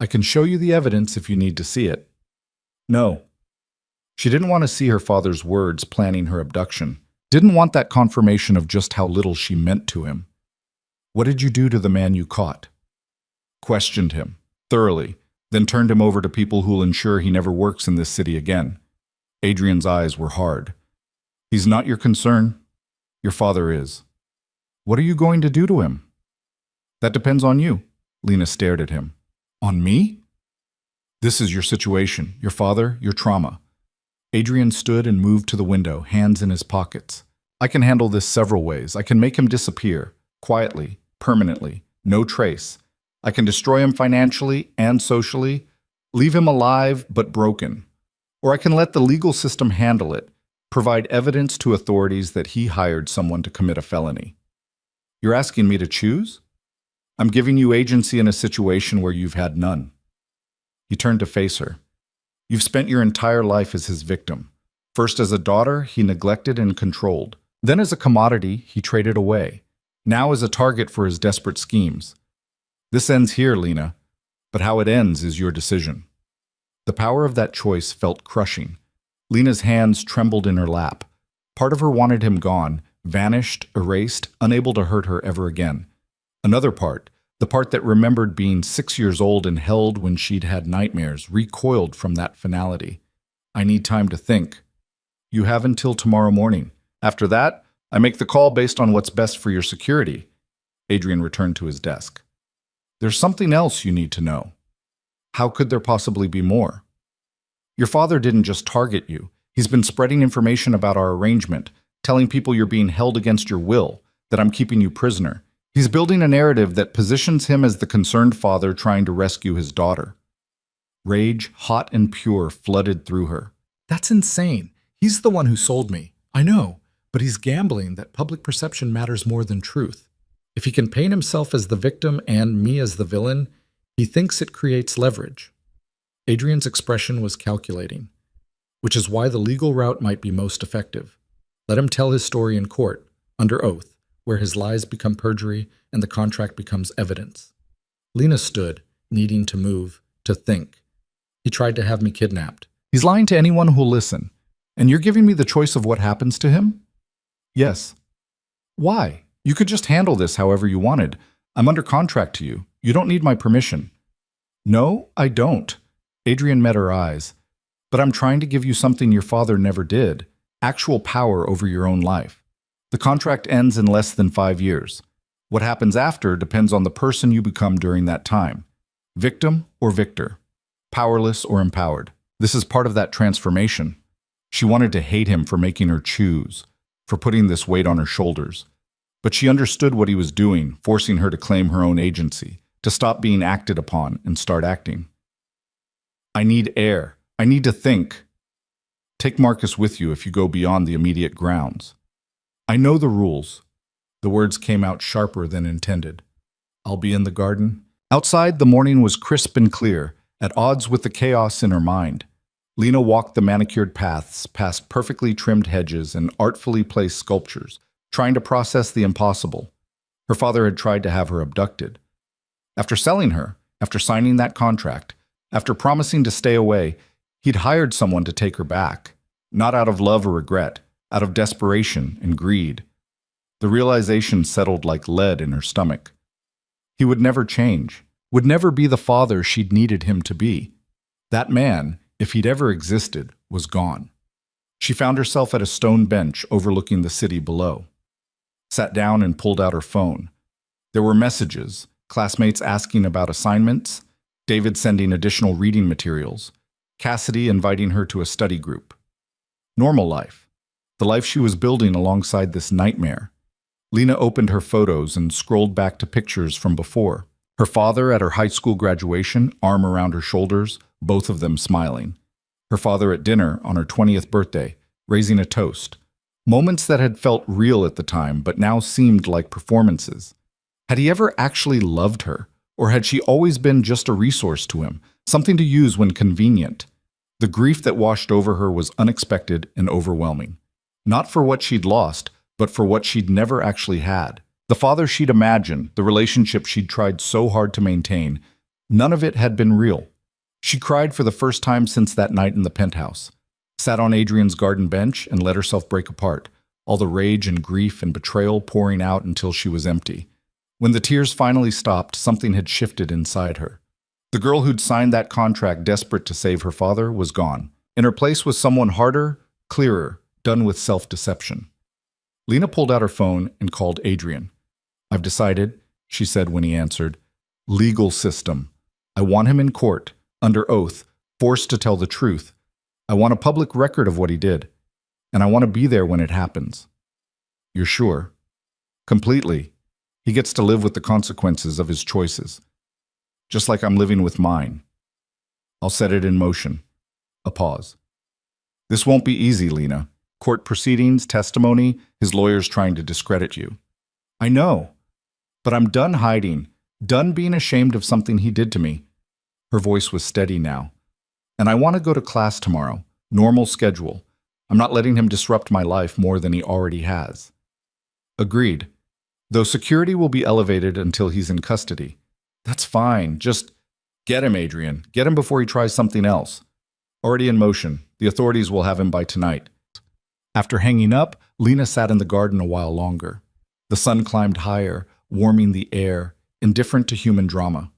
"I can show you the evidence if you need to see it." "No." She didn't want to see her father's words planning her abduction. Didn't want that confirmation of just how little she meant to him. "What did you do to the man you caught?" "Questioned him, thoroughly, then turned him over to people who'll ensure he never works in this city again." Adrian's eyes were hard. "He's not your concern. Your father is." "What are you going to do to him?" "That depends on you." Lena stared at him. "On me?" "This is your situation, your father, your trauma." Adrian stood and moved to the window, hands in his pockets. "I can handle this several ways. I can make him disappear, quietly, permanently, no trace. I can destroy him financially and socially, leave him alive but broken. Or I can let the legal system handle it, provide evidence to authorities that he hired someone to commit a felony." "You're asking me to choose?" "I'm giving you agency in a situation where you've had none." He turned to face her. "You've spent your entire life as his victim. First as a daughter, he neglected and controlled. Then as a commodity, he traded away. Now as a target for his desperate schemes. This ends here, Lena, but how it ends is your decision." The power of that choice felt crushing. Lena's hands trembled in her lap. Part of her wanted him gone, vanished, erased, unable to hurt her ever again. Another part, the part that remembered being 6 years old and held when she'd had nightmares, recoiled from that finality. I need time to think. You have until tomorrow morning. After that, I make the call based on what's best for your security. Adrian returned to his desk. There's something else you need to know. How could there possibly be more? Your father didn't just target you. He's been spreading information about our arrangement, telling people you're being held against your will, that I'm keeping you prisoner. He's building a narrative that positions him as the concerned father trying to rescue his daughter. Rage, hot and pure, flooded through her. That's insane. He's the one who sold me. I know, but he's gambling that public perception matters more than truth. If he can paint himself as the victim and me as the villain, he thinks it creates leverage. Adrian's expression was calculating, which is why the legal route might be most effective. Let him tell his story in court, under oath, where his lies become perjury and the contract becomes evidence. Lena stood, needing to move, to think. He tried to have me kidnapped. He's lying to anyone who'll listen. And you're giving me the choice of what happens to him? Yes. Why? You could just handle this however you wanted. I'm under contract to you. You don't need my permission. No, I don't. Adrian met her eyes. But I'm trying to give you something your father never did. Actual power over your own life. The contract ends in less than 5 years. What happens after depends on the person you become during that time. Victim or victor. Powerless or empowered. This is part of that transformation. She wanted to hate him for making her choose, for putting this weight on her shoulders. But she understood what he was doing, forcing her to claim her own agency, to stop being acted upon and start acting. I need air. I need to think. Take Marcus with you if you go beyond the immediate grounds. I know the rules. The words came out sharper than intended. I'll be in the garden. Outside, the morning was crisp and clear, at odds with the chaos in her mind. Lena walked the manicured paths, past perfectly trimmed hedges and artfully placed sculptures, trying to process the impossible. Her father had tried to have her abducted. After selling her, after signing that contract, after promising to stay away, he'd hired someone to take her back, not out of love or regret, out of desperation and greed. The realization settled like lead in her stomach. He would never change, would never be the father she'd needed him to be. That man, if he'd ever existed, was gone. She found herself at a stone bench overlooking the city below. Sat down and pulled out her phone. There were messages, classmates asking about assignments, David sending additional reading materials, Cassidy inviting her to a study group. Normal life. The life she was building alongside this nightmare. Lena opened her photos and scrolled back to pictures from before. Her father at her high school graduation, arm around her shoulders, both of them smiling. Her father at dinner on her 20th birthday, raising a toast. Moments that had felt real at the time, but now seemed like performances. Had he ever actually loved her? Or had she always been just a resource to him, something to use when convenient? The grief that washed over her was unexpected and overwhelming. Not for what she'd lost, but for what she'd never actually had. The father she'd imagined, the relationship she'd tried so hard to maintain, none of it had been real. She cried for the first time since that night in the penthouse. Sat on Adrian's garden bench and let herself break apart, all the rage and grief and betrayal pouring out until she was empty. When the tears finally stopped, something had shifted inside her. The girl who'd signed that contract desperate to save her father was gone. In her place was someone harder, clearer, done with self-deception. Lena pulled out her phone and called Adrian. I've decided, she said when he answered. Legal system. I want him in court, under oath, forced to tell the truth. I want a public record of what he did. And I want to be there when it happens. You're sure? Completely. He gets to live with the consequences of his choices. Just like I'm living with mine. I'll set it in motion. A pause. This won't be easy, Lena. Court proceedings, testimony, his lawyers trying to discredit you. I know. But I'm done hiding, done being ashamed of something he did to me. Her voice was steady now. And I want to go to class tomorrow. Normal schedule. I'm not letting him disrupt my life more than he already has. Agreed. Though security will be elevated until he's in custody. That's fine. Just get him, Adrian. Get him before he tries something else. Already in motion. The authorities will have him by tonight. After hanging up, Lena sat in the garden a while longer. The sun climbed higher, warming the air, indifferent to human drama.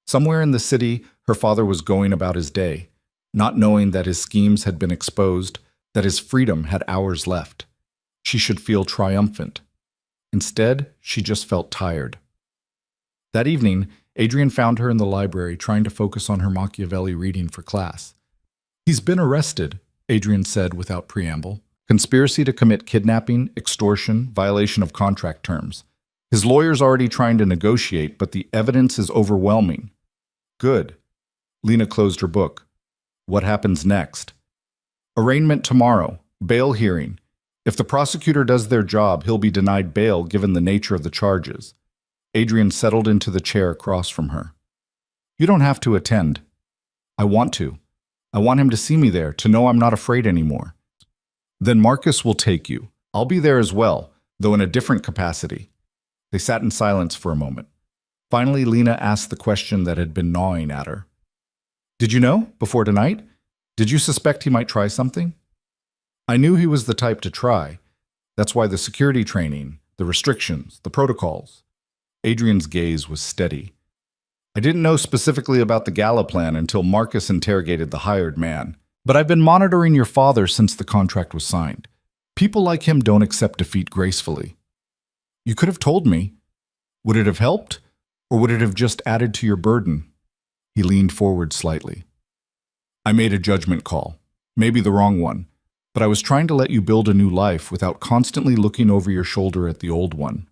Somewhere in the city, her father was going about his day, not knowing that his schemes had been exposed, that his freedom had hours left. She should feel triumphant. Instead, she just felt tired. That evening, Adrian found her in the library trying to focus on her Machiavelli reading for class. "He's been arrested," Adrian said without preamble. "Conspiracy to commit kidnapping, extortion, violation of contract terms. His lawyer's already trying to negotiate, but the evidence is overwhelming." "Good." Lena closed her book. "What happens next?" "Arraignment tomorrow. Bail hearing. If the prosecutor does their job, he'll be denied bail given the nature of the charges." Adrian settled into the chair across from her. "You don't have to attend." "I want to. I want him to see me there, to know I'm not afraid anymore." "Then Marcus will take you. I'll be there as well, though in a different capacity." They sat in silence for a moment. Finally, Lena asked the question that had been gnawing at her. "Did you know, before tonight? Did you suspect he might try something?" "I knew he was the type to try. That's why the security training, the restrictions, the protocols." Adrian's gaze was steady. "I didn't know specifically about the gala plan until Marcus interrogated the hired man. But I've been monitoring your father since the contract was signed. People like him don't accept defeat gracefully." "You could have told me. Would it have helped? Or would it have just added to your burden?" He leaned forward slightly. "I made a judgment call. Maybe the wrong one. But I was trying to let you build a new life without constantly looking over your shoulder at the old one."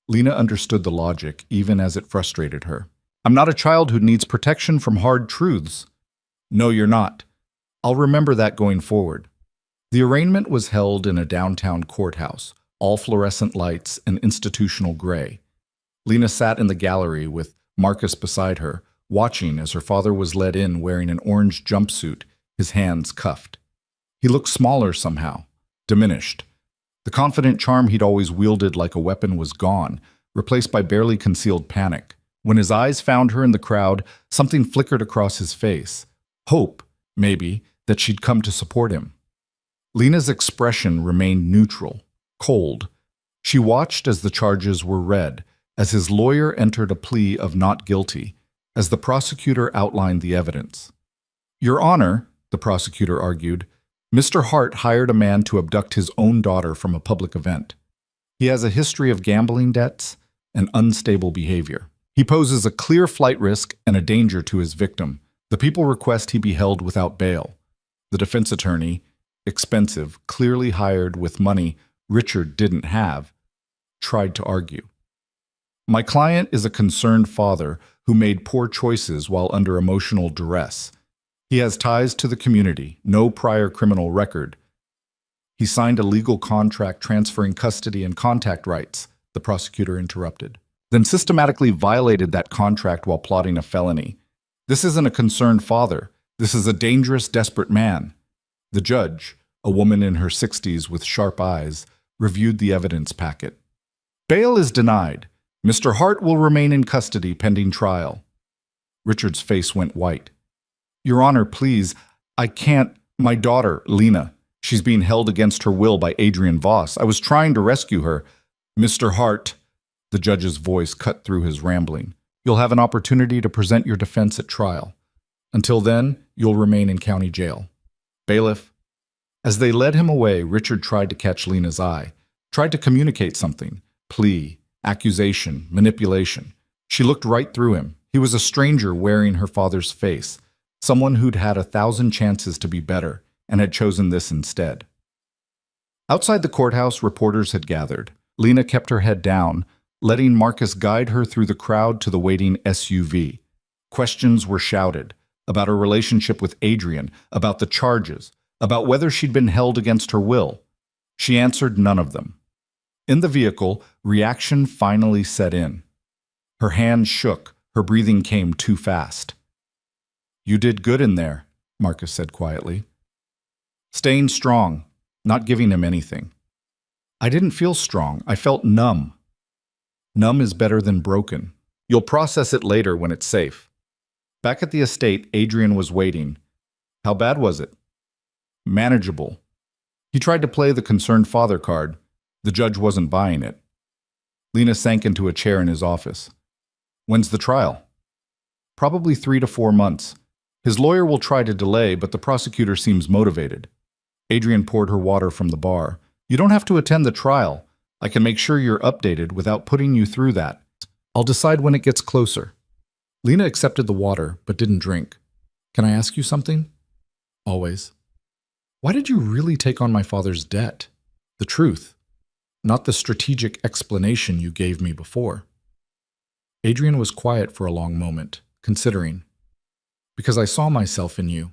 Lena understood the logic, even as it frustrated her. "I'm not a child who needs protection from hard truths." "No, you're not. I'll remember that going forward." The arraignment was held in a downtown courthouse, all fluorescent lights and institutional gray. Lena sat in the gallery with Marcus beside her, watching as her father was led in wearing an orange jumpsuit, his hands cuffed. He looked smaller somehow, diminished. The confident charm he'd always wielded like a weapon was gone, replaced by barely concealed panic. When his eyes found her in the crowd, something flickered across his face. Hope, maybe, that she'd come to support him. Lena's expression remained neutral, cold. She watched as the charges were read, as his lawyer entered a plea of not guilty, as the prosecutor outlined the evidence. "Your Honor," the prosecutor argued, "Mr. Hart hired a man to abduct his own daughter from a public event. He has a history of gambling debts and unstable behavior. He poses a clear flight risk and a danger to his victim. The people request he be held without bail." The defense attorney, expensive, clearly hired with money Richard didn't have, tried to argue. "My client is a concerned father who made poor choices while under emotional duress. He has ties to the community, no prior criminal record. He signed a legal contract transferring custody and contact rights," the prosecutor interrupted, "then systematically violated that contract while plotting a felony. This isn't a concerned father. This is a dangerous, desperate man." The judge, a woman in her 60s with sharp eyes, reviewed the evidence packet. "Bail is denied. Mr. Hart will remain in custody pending trial." Richard's face went white. "Your Honor, please, I can't. My daughter, Lena, she's being held against her will by Adrian Voss. I was trying to rescue her." "Mr. Hart," the judge's voice cut through his rambling, "you'll have an opportunity to present your defense at trial. Until then, you'll remain in county jail. Bailiff." As they led him away, Richard tried to catch Lena's eye, tried to communicate something. Plea, accusation, manipulation. She looked right through him. He was a stranger wearing her father's face, someone who'd had 1,000 chances to be better and had chosen this instead. Outside the courthouse, reporters had gathered. Lena kept her head down, letting Marcus guide her through the crowd to the waiting SUV. Questions were shouted about her relationship with Adrian, about the charges, about whether she'd been held against her will. She answered none of them. In the vehicle, reaction finally set in. Her hands shook, her breathing came too fast. "You did good in there," Marcus said quietly. "Staying strong, not giving him anything." "I didn't feel strong. I felt numb." "Numb is better than broken. You'll process it later when it's safe." Back at the estate, Adrian was waiting. "How bad was it?" "Manageable." He tried to play the concerned father card. The judge wasn't buying it. Lena sank into a chair in his office. When's the trial? Probably 3 to 4 months. His lawyer will try to delay, but the prosecutor seems motivated. Adrian poured her water from the bar. You don't have to attend the trial. I can make sure you're updated without putting you through that. I'll decide when it gets closer. Lena accepted the water, but didn't drink. Can I ask you something? Always. Why did you really take on my father's debt? The truth, not the strategic explanation you gave me before. Adrian was quiet for a long moment, considering. Because I saw myself in you.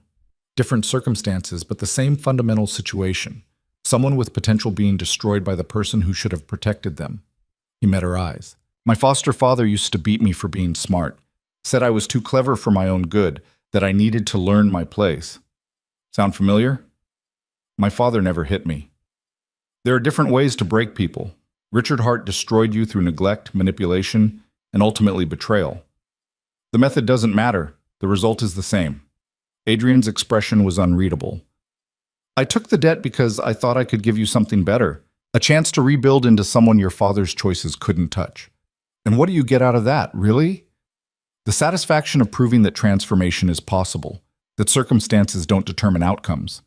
Different circumstances, but the same fundamental situation. Someone with potential being destroyed by the person who should have protected them. He met her eyes. My foster father used to beat me for being smart. Said I was too clever for my own good, that I needed to learn my place. Sound familiar? My father never hit me. There are different ways to break people. Richard Hart destroyed you through neglect, manipulation, and ultimately betrayal. The method doesn't matter. The result is the same. Adrian's expression was unreadable. I took the debt because I thought I could give you something better, a chance to rebuild into someone your father's choices couldn't touch. And what do you get out of that, really? The satisfaction of proving that transformation is possible, that circumstances don't determine outcomes.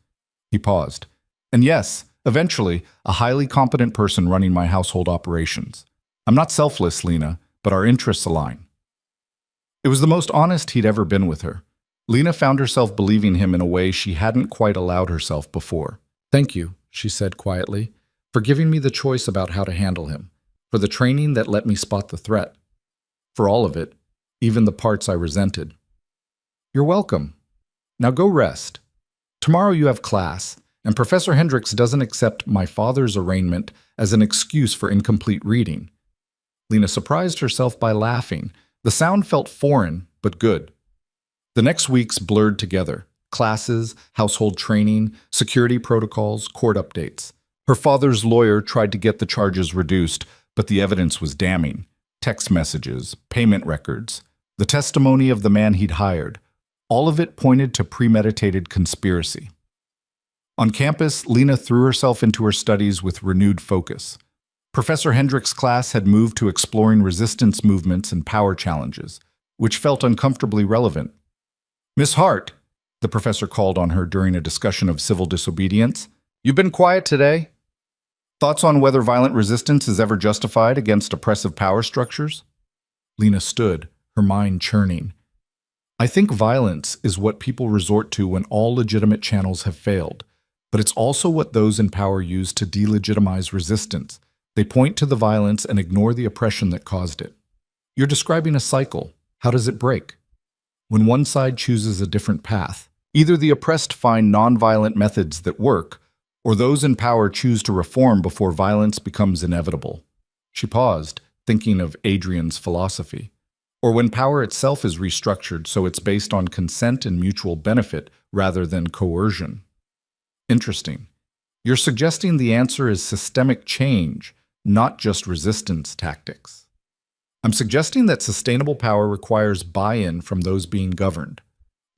He paused. And yes, eventually, a highly competent person running my household operations. I'm not selfless, Lena, but our interests align. It was the most honest he'd ever been with her. Lena found herself believing him in a way she hadn't quite allowed herself before. Thank you, she said quietly, for giving me the choice about how to handle him, for the training that let me spot the threat. For all of it, even the parts I resented. You're welcome. Now go rest. Tomorrow you have class, and Professor Hendricks doesn't accept my father's arraignment as an excuse for incomplete reading. Lena surprised herself by laughing. The sound felt foreign, but good. The next weeks blurred together. Classes, household training, security protocols, court updates. Her father's lawyer tried to get the charges reduced, but the evidence was damning. Text messages, payment records, the testimony of the man he'd hired. All of it pointed to premeditated conspiracy. On campus, Lena threw herself into her studies with renewed focus. Professor Hendricks' class had moved to exploring resistance movements and power challenges, which felt uncomfortably relevant. Miss Hart, the professor called on her during a discussion of civil disobedience. You've been quiet today. Thoughts on whether violent resistance is ever justified against oppressive power structures? Lena stood, her mind churning. I think violence is what people resort to when all legitimate channels have failed, but it's also what those in power use to delegitimize resistance. They point to the violence and ignore the oppression that caused it. You're describing a cycle. How does it break? When one side chooses a different path, either the oppressed find nonviolent methods that work, or those in power choose to reform before violence becomes inevitable. She paused, thinking of Adrian's philosophy. Or when power itself is restructured so it's based on consent and mutual benefit rather than coercion. Interesting. You're suggesting the answer is systemic change, not just resistance tactics. I'm suggesting that sustainable power requires buy-in from those being governed.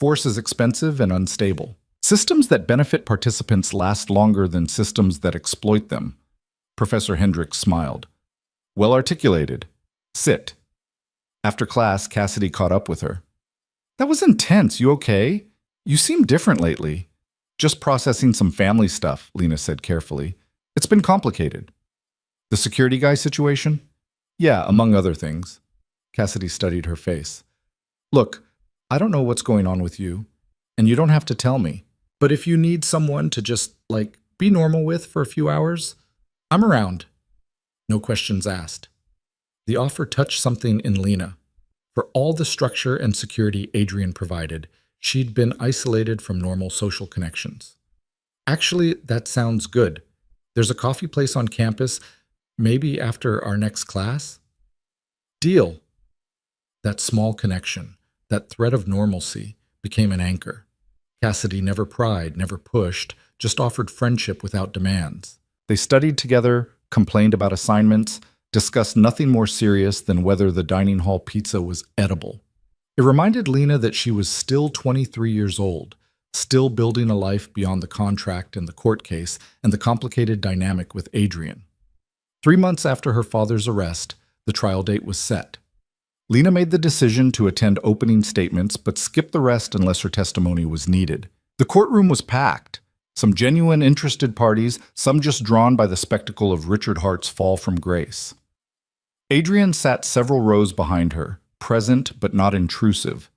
Force is expensive and unstable. Systems that benefit participants last longer than systems that exploit them. Professor Hendricks smiled. Well articulated. Sit. After class, Cassidy caught up with her. That was intense. You okay? You seem different lately. Just processing some family stuff, Lena said carefully. It's been complicated. The security guy situation? Yeah, among other things. Cassidy studied her face. Look, I don't know what's going on with you, and you don't have to tell me. But if you need someone to just, be normal with for a few hours, I'm around. No questions asked. The offer touched something in Lena. For all the structure and security Adrian provided, she'd been isolated from normal social connections. Actually, that sounds good. There's a coffee place on campus, maybe after our next class? Deal. That small connection, that thread of normalcy, became an anchor. Cassidy never pried, never pushed, just offered friendship without demands. They studied together, complained about assignments, discussed nothing more serious than whether the dining hall pizza was edible. It reminded Lena that she was still 23 years old, still building a life beyond the contract and the court case and the complicated dynamic with Adrian. 3 months after her father's arrest, The trial date was set. Lena made the decision to attend opening statements but skipped the rest unless her testimony was needed. The courtroom was packed. Some genuine interested parties, some just drawn by the spectacle of Richard Hart's fall from grace. Adrian sat several rows behind her, present but not intrusive.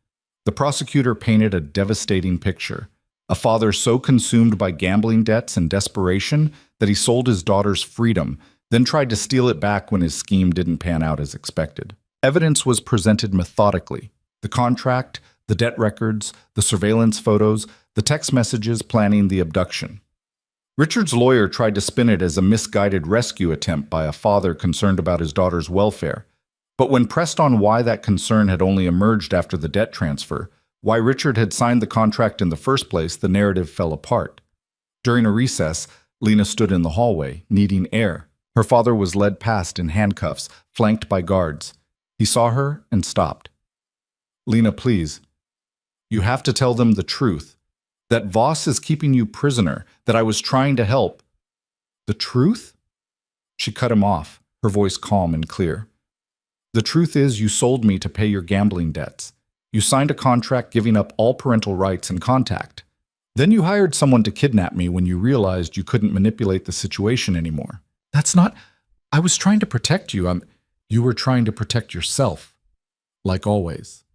The prosecutor painted a devastating picture. A father so consumed by gambling debts and desperation that he sold his daughter's freedom, then tried to steal it back when his scheme didn't pan out as expected. Evidence was presented methodically. The contract, the debt records, the surveillance photos, the text messages planning the abduction. Richard's lawyer tried to spin it as a misguided rescue attempt by a father concerned about his daughter's welfare. But when pressed on why that concern had only emerged after the debt transfer, why Richard had signed the contract in the first place, the narrative fell apart. During a recess, Lena stood in the hallway, needing air. Her father was led past in handcuffs, flanked by guards. He saw her and stopped. "Lena, please. You have to tell them the truth. That Voss is keeping you prisoner, that I was trying to help." "The truth?" She cut him off, her voice calm and clear. "The truth is you sold me to pay your gambling debts. You signed a contract giving up all parental rights and contact. Then you hired someone to kidnap me when you realized you couldn't manipulate the situation anymore." "That's not... I was trying to protect you. You were trying to protect yourself." Like always.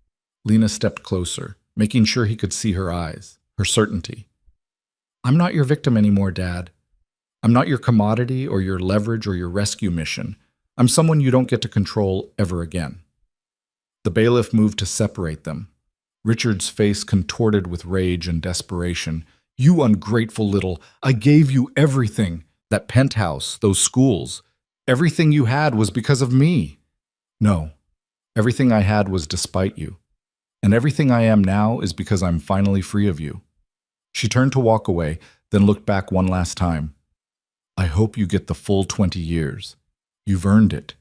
Lena stepped closer, making sure he could see her eyes, her certainty. "I'm not your victim anymore, Dad. I'm not your commodity or your leverage or your rescue mission. I'm someone you don't get to control ever again." The bailiff moved to separate them. Richard's face contorted with rage and desperation. "You ungrateful little... I gave you everything. That penthouse, those schools. Everything you had was because of me." "No. Everything I had was despite you. And everything I am now is because I'm finally free of you." She turned to walk away, then looked back one last time. "I hope you get the full 20 years. You've earned it."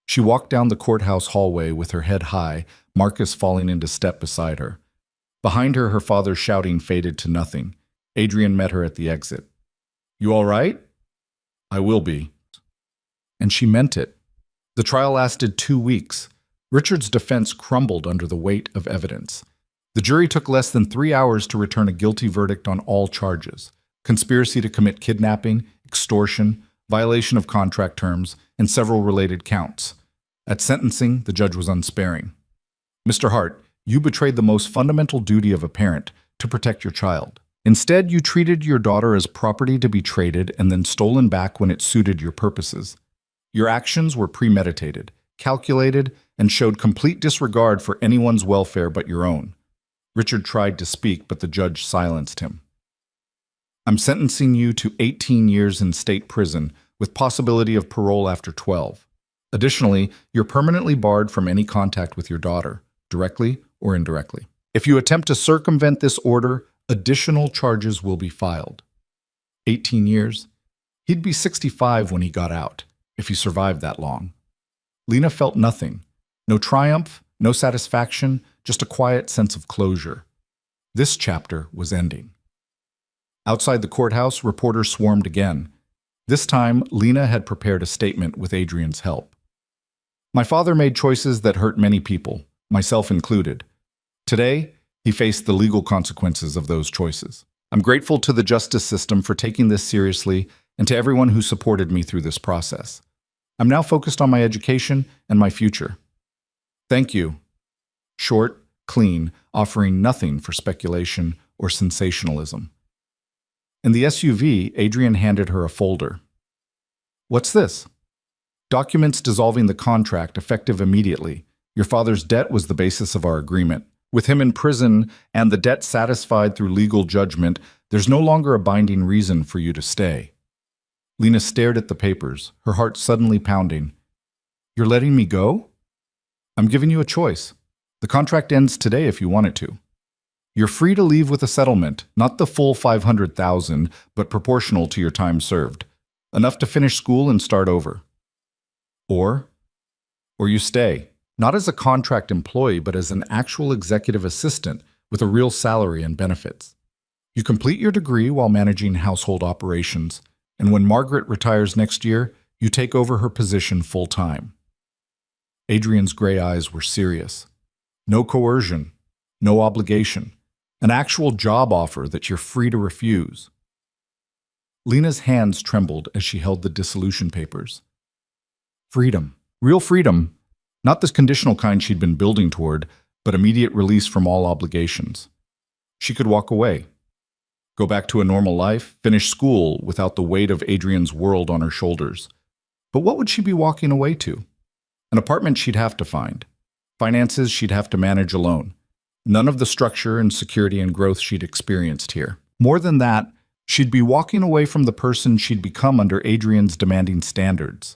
She walked down the courthouse hallway with her head high, Marcus falling into step beside her. Behind her, her father's shouting faded to nothing. Adrian met her at the exit. "You all right?" "I will be." And she meant it. The trial lasted 2 weeks. Richard's defense crumbled under the weight of evidence. The jury took less than 3 hours to return a guilty verdict on all charges: conspiracy to commit kidnapping, extortion, violation of contract terms, and several related counts. At sentencing, the judge was unsparing. "Mr. Hart, you betrayed the most fundamental duty of a parent, to protect your child. Instead, you treated your daughter as property to be traded and then stolen back when it suited your purposes. Your actions were premeditated, calculated, and showed complete disregard for anyone's welfare but your own." Richard tried to speak, but the judge silenced him. "I'm sentencing you to 18 years in state prison, with possibility of parole after 12. Additionally, you're permanently barred from any contact with your daughter, directly or indirectly. If you attempt to circumvent this order, additional charges will be filed." 18 years? He'd be 65 when he got out, if he survived that long. Lena felt nothing. No triumph, no satisfaction, just a quiet sense of closure. This chapter was ending. Outside the courthouse, reporters swarmed again. This time, Lena had prepared a statement with Adrian's help. "My father made choices that hurt many people, myself included. Today, he faced the legal consequences of those choices. I'm grateful to the justice system for taking this seriously and to everyone who supported me through this process. I'm now focused on my education and my future. Thank you." Short, clean, offering nothing for speculation or sensationalism. In the SUV, Adrian handed her a folder. "What's this?" "Documents dissolving the contract, effective immediately. Your father's debt was the basis of our agreement. With him in prison and the debt satisfied through legal judgment, there's no longer a binding reason for you to stay." Lena stared at the papers, her heart suddenly pounding. "You're letting me go?" "I'm giving you a choice. The contract ends today if you want it to. You're free to leave with a settlement, not the full $500,000, but proportional to your time served. Enough to finish school and start over. Or you stay, not as a contract employee, but as an actual executive assistant with a real salary and benefits. You complete your degree while managing household operations, and when Margaret retires next year, you take over her position full-time." Adrian's gray eyes were serious. No coercion, no obligation, an actual job offer that you're free to refuse. Lena's hands trembled as she held the dissolution papers. Freedom. Real freedom. Not this conditional kind she'd been building toward, but immediate release from all obligations. She could walk away. Go back to a normal life, finish school without the weight of Adrian's world on her shoulders. But what would she be walking away to? An apartment she'd have to find. Finances she'd have to manage alone. None of the structure and security and growth she'd experienced here. More than that, she'd be walking away from the person she'd become under Adrian's demanding standards.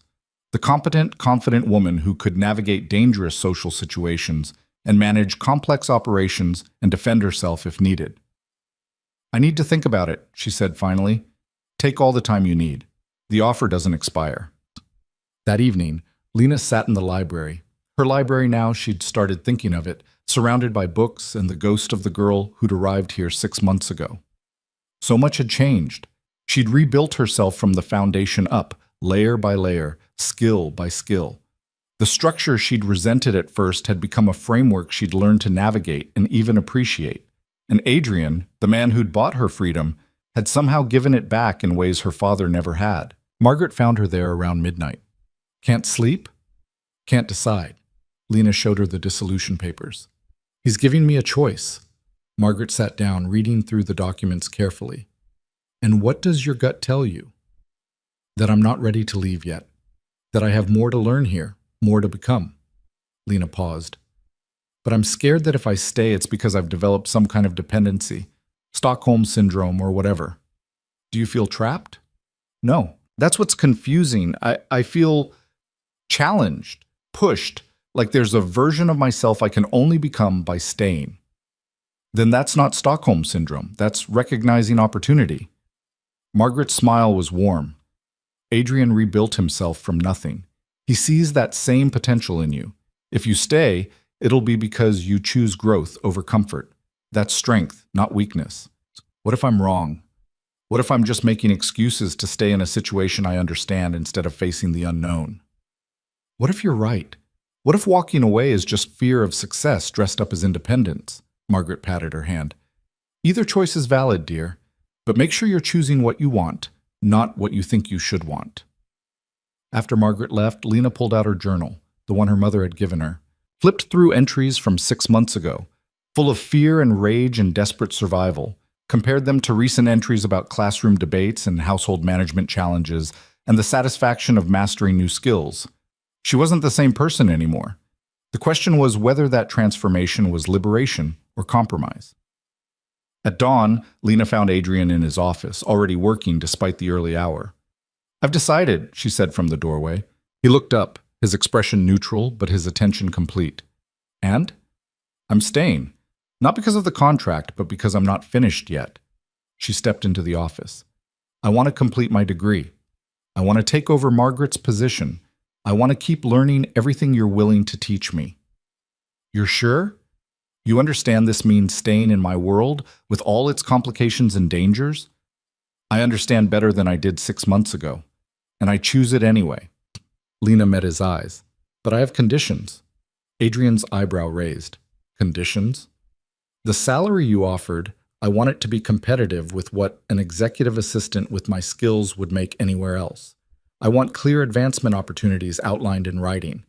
The competent, confident woman who could navigate dangerous social situations and manage complex operations and defend herself if needed. I need to think about it, she said finally. Take all the time you need. The offer doesn't expire. That evening, Lena sat in the library. Her library now, she'd started thinking of it, surrounded by books and the ghost of the girl who'd arrived here 6 months ago. So much had changed. She'd rebuilt herself from the foundation up, layer by layer, skill by skill. The structure she'd resented at first had become a framework she'd learned to navigate and even appreciate. And Adrian, the man who'd bought her freedom, had somehow given it back in ways her father never had. Margaret found her there around midnight. Can't sleep? Can't decide. Lena showed her the dissolution papers. He's giving me a choice. Margaret sat down, reading through the documents carefully. And what does your gut tell you? That I'm not ready to leave yet. That I have more to learn here, more to become. Lena paused. But I'm scared that if I stay, it's because I've developed some kind of dependency, Stockholm syndrome or whatever. Do you feel trapped? No. That's what's confusing. I feel challenged, pushed, like there's a version of myself I can only become by staying. Then that's not Stockholm syndrome. That's recognizing opportunity. Margaret's smile was warm. Adrian rebuilt himself from nothing. He sees that same potential in you. If you stay, it'll be because you choose growth over comfort. That's strength, not weakness. What if I'm wrong? What if I'm just making excuses to stay in a situation I understand instead of facing the unknown? What if you're right? What if walking away is just fear of success dressed up as independence? Margaret patted her hand. Either choice is valid, dear, but make sure you're choosing what you want, not what you think you should want. After Margaret left, Lena pulled out her journal, the one her mother had given her, flipped through entries from 6 months ago, full of fear and rage and desperate survival, compared them to recent entries about classroom debates and household management challenges and the satisfaction of mastering new skills. She wasn't the same person anymore. The question was whether that transformation was liberation or compromise. At dawn, Lena found Adrian in his office, already working despite the early hour. I've decided, she said from the doorway. He looked up, his expression neutral, but his attention complete. And? I'm staying. Not because of the contract, but because I'm not finished yet. She stepped into the office. I want to complete my degree. I want to take over Margaret's position. I want to keep learning everything you're willing to teach me. You're sure? You understand this means staying in my world with all its complications and dangers? I understand better than I did 6 months ago, and I choose it anyway. Lena met his eyes. But I have conditions. Adrian's eyebrow raised. Conditions? The salary you offered, I want it to be competitive with what an executive assistant with my skills would make anywhere else. I want clear advancement opportunities outlined in writing,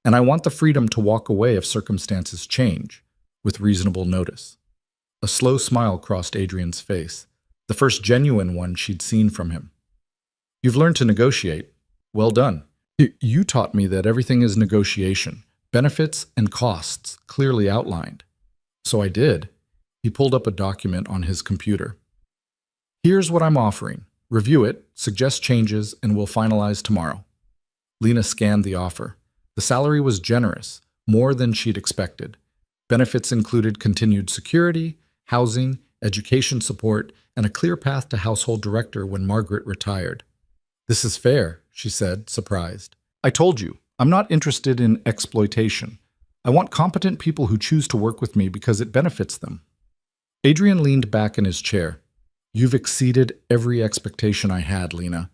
and I want the freedom to walk away if circumstances change, with reasonable notice. A slow smile crossed Adrian's face, the first genuine one she'd seen from him. You've learned to negotiate. Well done. You taught me that everything is negotiation, benefits and costs clearly outlined. So I did. He pulled up a document on his computer. Here's what I'm offering. Review it, suggest changes, and we'll finalize tomorrow. Lena scanned the offer. The salary was generous, more than she'd expected. Benefits included continued security, housing, education support, and a clear path to household director when Margaret retired. This is fair, she said, surprised. I told you, I'm not interested in exploitation. I want competent people who choose to work with me because it benefits them. Adrian leaned back in his chair. You've exceeded every expectation I had, Lena.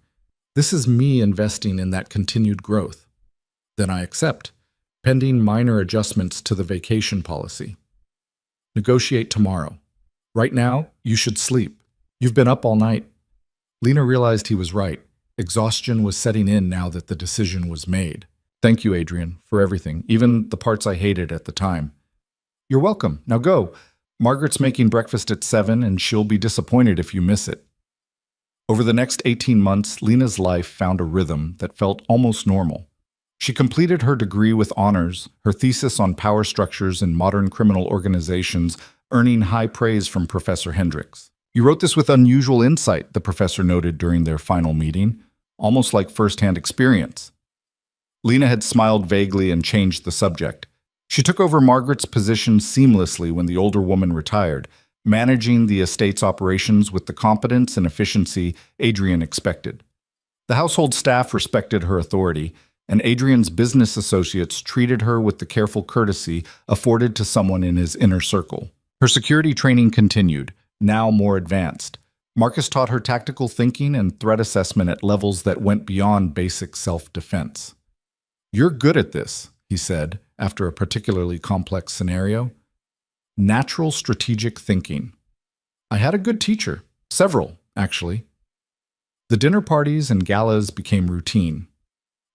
This is me investing in that continued growth. Then I accept. pending minor adjustments to the vacation policy. Negotiate tomorrow. Right now, you should sleep. You've been up all night. Lena realized he was right. Exhaustion was setting in now that the decision was made. Thank you, Adrian, for everything, even the parts I hated at the time. You're welcome. Now go. Margaret's making breakfast at 7, and she'll be disappointed if you miss it. Over the next 18 months, Lena's life found a rhythm that felt almost normal. She completed her degree with honors, her thesis on power structures in modern criminal organizations, earning high praise from Professor Hendricks. You wrote this with unusual insight, the professor noted during their final meeting, almost like first-hand experience. Lena had smiled vaguely and changed the subject. She took over Margaret's position seamlessly when the older woman retired, managing the estate's operations with the competence and efficiency Adrian expected. The household staff respected her authority, and Adrian's business associates treated her with the careful courtesy afforded to someone in his inner circle. Her security training continued, now more advanced. Marcus taught her tactical thinking and threat assessment at levels that went beyond basic self-defense. "You're good at this," he said, after a particularly complex scenario. Natural strategic thinking. I had a good teacher. Several, actually. The dinner parties and galas became routine.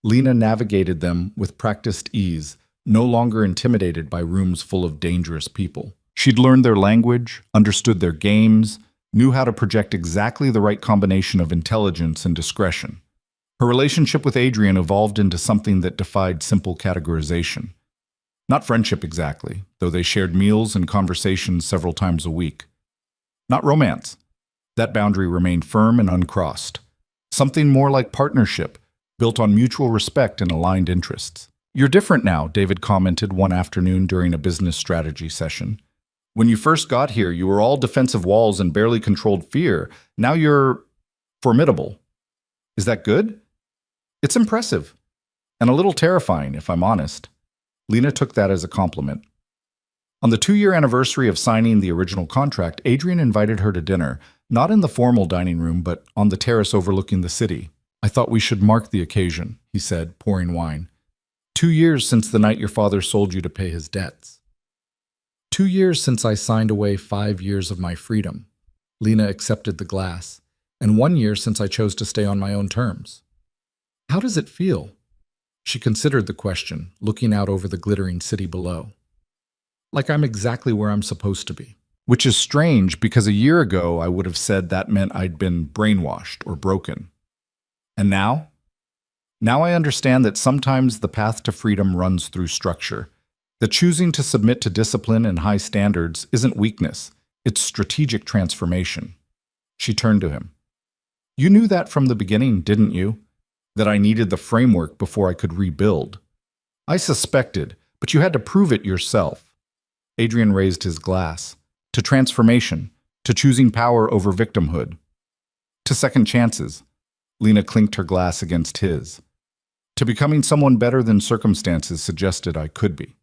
Lena navigated them with practiced ease, no longer intimidated by rooms full of dangerous people. She'd learned their language, understood their games, knew how to project exactly the right combination of intelligence and discretion. Her relationship with Adrian evolved into something that defied simple categorization. Not friendship exactly, though they shared meals and conversations several times a week. Not romance. That boundary remained firm and uncrossed. Something more like partnership, built on mutual respect and aligned interests. "You're different now," David commented one afternoon during a business strategy session. "When you first got here, you were all defensive walls and barely controlled fear. Now you're formidable. Is that good?" "It's impressive. And a little terrifying, if I'm honest." Lena took that as a compliment. On the 2-year anniversary of signing the original contract, Adrian invited her to dinner, not in the formal dining room, but on the terrace overlooking the city. "I thought we should mark the occasion," he said, pouring wine. 2 years since the night your father sold you to pay his debts. 2 years since I signed away 5 years of my freedom." Lena accepted the glass. "And 1 year since I chose to stay on my own terms." "How does it feel?" She considered the question, looking out over the glittering city below. "Like I'm exactly where I'm supposed to be." Which is strange, because a year ago I would have said that meant I'd been brainwashed or broken. And now? Now I understand that sometimes the path to freedom runs through structure. That choosing to submit to discipline and high standards isn't weakness, it's strategic transformation. She turned to him. "You knew that from the beginning, didn't you? That I needed the framework before I could rebuild." "I suspected, but you had to prove it yourself." Adrian raised his glass. "To transformation, to choosing power over victimhood, to second chances." Lena clinked her glass against his. "To becoming someone better than circumstances suggested I could be."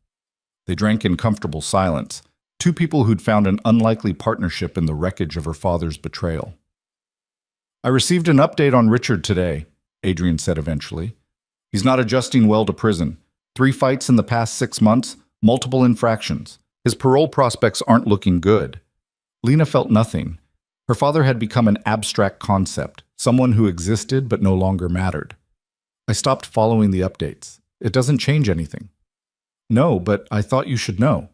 They drank in comfortable silence, two people who'd found an unlikely partnership in the wreckage of her father's betrayal. "I received an update on Richard today," Adrian said eventually. "He's not adjusting well to prison. 3 fights in the past 6 months, multiple infractions. His parole prospects aren't looking good." Lena felt nothing. Her father had become an abstract concept, someone who existed but no longer mattered. "I stopped following the updates. It doesn't change anything." "No, but I thought you should know."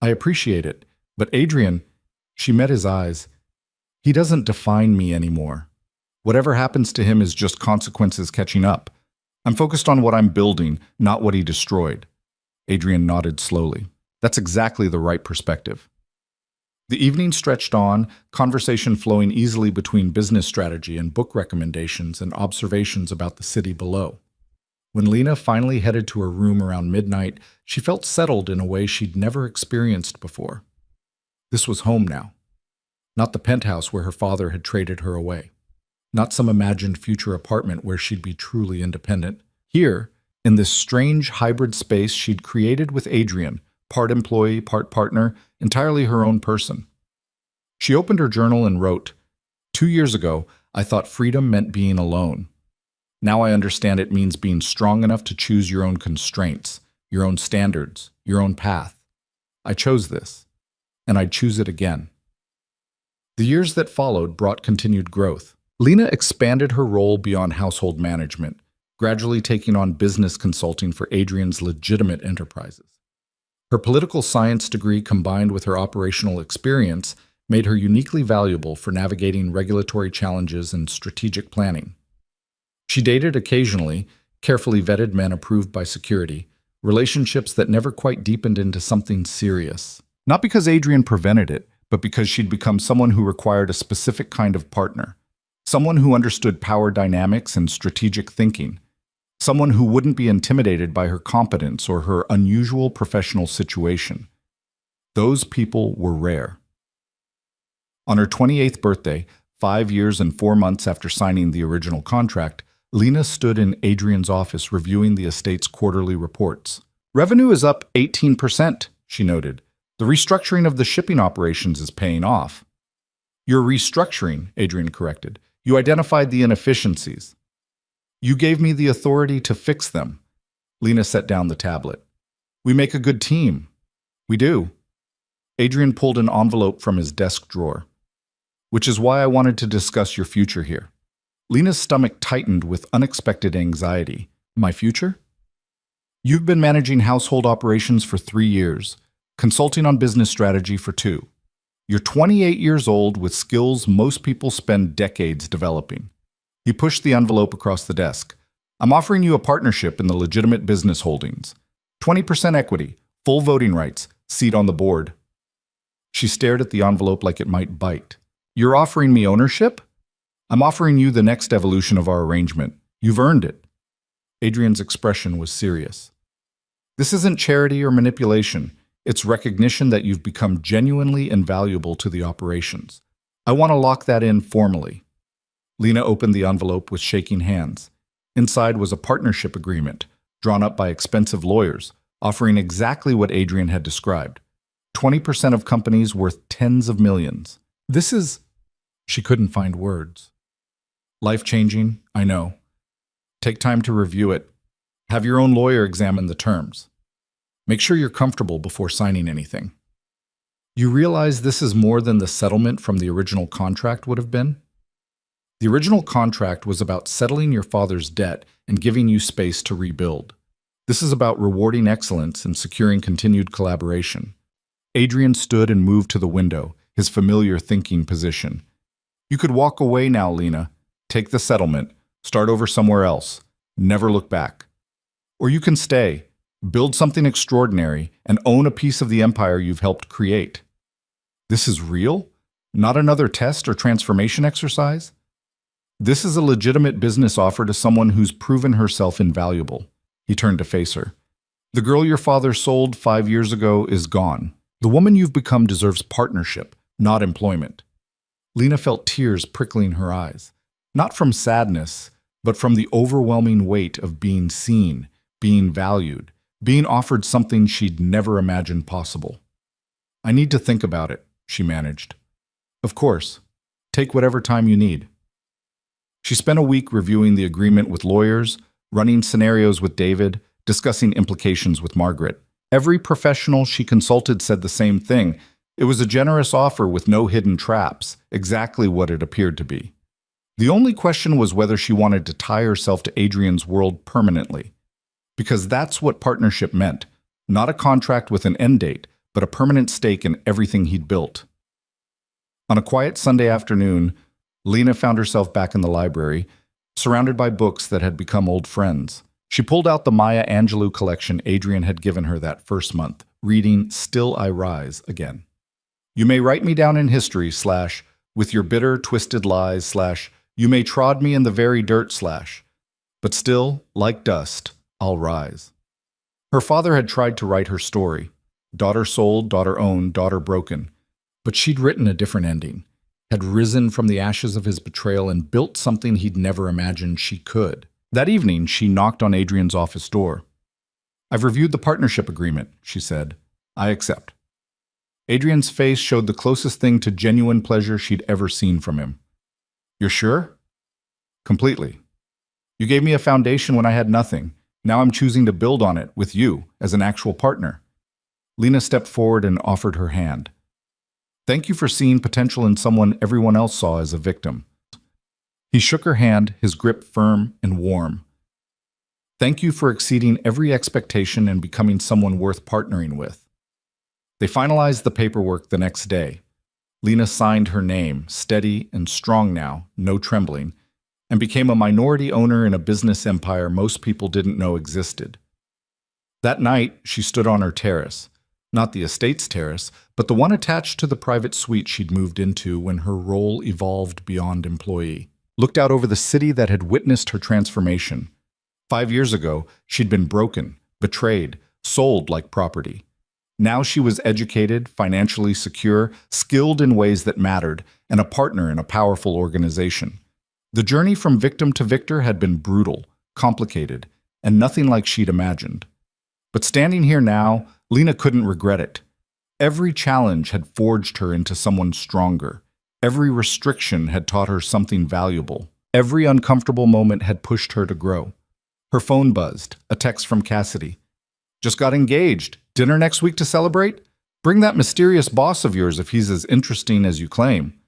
"I appreciate it. But Adrian," she met his eyes, "he doesn't define me anymore. Whatever happens to him is just consequences catching up. I'm focused on what I'm building, not what he destroyed." Adrian nodded slowly. "That's exactly the right perspective." The evening stretched on, conversation flowing easily between business strategy and book recommendations and observations about the city below. When Lena finally headed to her room around midnight, she felt settled in a way she'd never experienced before. This was home now. Not the penthouse where her father had traded her away. Not some imagined future apartment where she'd be truly independent. Here, in this strange hybrid space she'd created with Adrian, part employee, part partner, entirely her own person. She opened her journal and wrote, 2 years ago, I thought freedom meant being alone. Now I understand it means being strong enough to choose your own constraints, your own standards, your own path. I chose this, and I'd choose it again. The years that followed brought continued growth. Lena expanded her role beyond household management, gradually taking on business consulting for Adrian's legitimate enterprises. Her political science degree combined with her operational experience made her uniquely valuable for navigating regulatory challenges and strategic planning. She dated occasionally, carefully vetted men approved by security, relationships that never quite deepened into something serious. Not because Adrian prevented it, but because she'd become someone who required a specific kind of partner. Someone who understood power dynamics and strategic thinking. Someone who wouldn't be intimidated by her competence or her unusual professional situation. Those people were rare. On her 28th birthday, 5 years and 4 months after signing the original contract, Lena stood in Adrian's office reviewing the estate's quarterly reports. "Revenue is up 18%, she noted. "The restructuring of the shipping operations is paying off." "Your restructuring," Adrian corrected. "You identified the inefficiencies. You gave me the authority to fix them." Lena set down the tablet. "We make a good team." "We do." Adrian pulled an envelope from his desk drawer. "Which is why I wanted to discuss your future here." Lena's stomach tightened with unexpected anxiety. "My future?" "You've been managing household operations for 3 years, consulting on business strategy for 2. You're 28 years old with skills most people spend decades developing." He pushed the envelope across the desk. "I'm offering you a partnership in the legitimate business holdings. 20% equity, full voting rights, seat on the board." She stared at the envelope like it might bite. "You're offering me ownership?" "I'm offering you the next evolution of our arrangement. You've earned it." Adrian's expression was serious. "This isn't charity or manipulation. It's recognition that you've become genuinely invaluable to the operations. I want to lock that in formally." Lena opened the envelope with shaking hands. Inside was a partnership agreement, drawn up by expensive lawyers, offering exactly what Adrian had described. 20% of companies worth tens of millions. This is... She couldn't find words. "Life-changing, I know. Take time to review it. Have your own lawyer examine the terms. Make sure you're comfortable before signing anything. You realize this is more than the settlement from the original contract would have been? The original contract was about settling your father's debt and giving you space to rebuild. This is about rewarding excellence and securing continued collaboration." Adrian stood and moved to the window, his familiar thinking position. "You could walk away now, Lena. Take the settlement. Start over somewhere else. Never look back. Or you can stay, build something extraordinary, and own a piece of the empire you've helped create." This is real? Not another test or transformation exercise? This is a legitimate business offer to someone who's proven herself invaluable. He turned to face her. "The girl your father sold 5 years ago is gone. The woman you've become deserves partnership, not employment." Lena felt tears prickling her eyes, not from sadness, but from the overwhelming weight of being seen, being valued, being offered something she'd never imagined possible. "I need to think about it," she managed. "Of course. Take whatever time you need." She spent a week reviewing the agreement with lawyers, running scenarios with David, discussing implications with Margaret. Every professional she consulted said the same thing. It was a generous offer with no hidden traps, exactly what it appeared to be. The only question was whether she wanted to tie herself to Adrian's world permanently. Because that's what partnership meant. Not a contract with an end date, but a permanent stake in everything he'd built. On a quiet Sunday afternoon, Lena found herself back in the library, surrounded by books that had become old friends. She pulled out the Maya Angelou collection Adrian had given her that first month, reading Still I Rise again. "You may write me down in history, / with your bitter, twisted lies, / you may trod me in the very dirt, / but still, like dust, I'll rise." Her father had tried to write her story. Daughter sold, daughter owned, daughter broken. But she'd written a different ending, had risen from the ashes of his betrayal and built something he'd never imagined she could. That evening, she knocked on Adrian's office door. "I've reviewed the partnership agreement," she said. "I accept." Adrian's face showed the closest thing to genuine pleasure she'd ever seen from him. "You're sure?" "Completely. You gave me a foundation when I had nothing. Now I'm choosing to build on it with you as an actual partner. Lena stepped forward and offered her hand. Thank you for seeing potential in someone everyone else saw as a victim. He shook her hand, his grip firm and warm. Thank you for exceeding every expectation and becoming someone worth partnering with. They finalized the paperwork the next day. Lena signed her name, steady and strong now, no trembling, and became a minority owner in a business empire most people didn't know existed. That night, she stood on her terrace. Not the estate's terrace, but the one attached to the private suite she'd moved into when her role evolved beyond employee. Looked out over the city that had witnessed her transformation. 5 years ago, she'd been broken, betrayed, sold like property. Now she was educated, financially secure, skilled in ways that mattered, and a partner in a powerful organization. The journey from victim to victor had been brutal, complicated, and nothing like she'd imagined. But standing here now, Lena couldn't regret it. Every challenge had forged her into someone stronger. Every restriction had taught her something valuable. Every uncomfortable moment had pushed her to grow. Her phone buzzed, a text from Cassidy. Just got engaged. Dinner next week to celebrate? Bring that mysterious boss of yours if he's as interesting as you claim.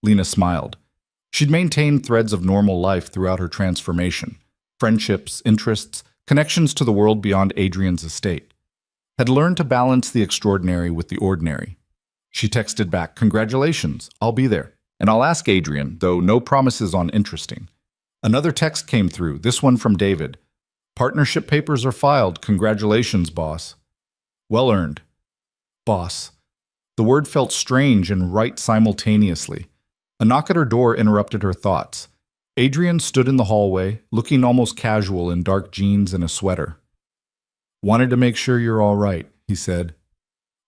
Lena smiled. She'd maintained threads of normal life throughout her transformation. Friendships, interests, connections to the world beyond Adrian's estate. Had learned to balance the extraordinary with the ordinary. She texted back, "Congratulations, I'll be there. And I'll ask Adrian, though no promises on interesting." Another text came through, this one from David. "Partnership papers are filed. Congratulations, boss." Well earned. Boss. The word felt strange and right simultaneously. A knock at her door interrupted her thoughts. Adrian stood in the hallway, looking almost casual in dark jeans and a sweater. "Wanted to make sure you're all right," he said.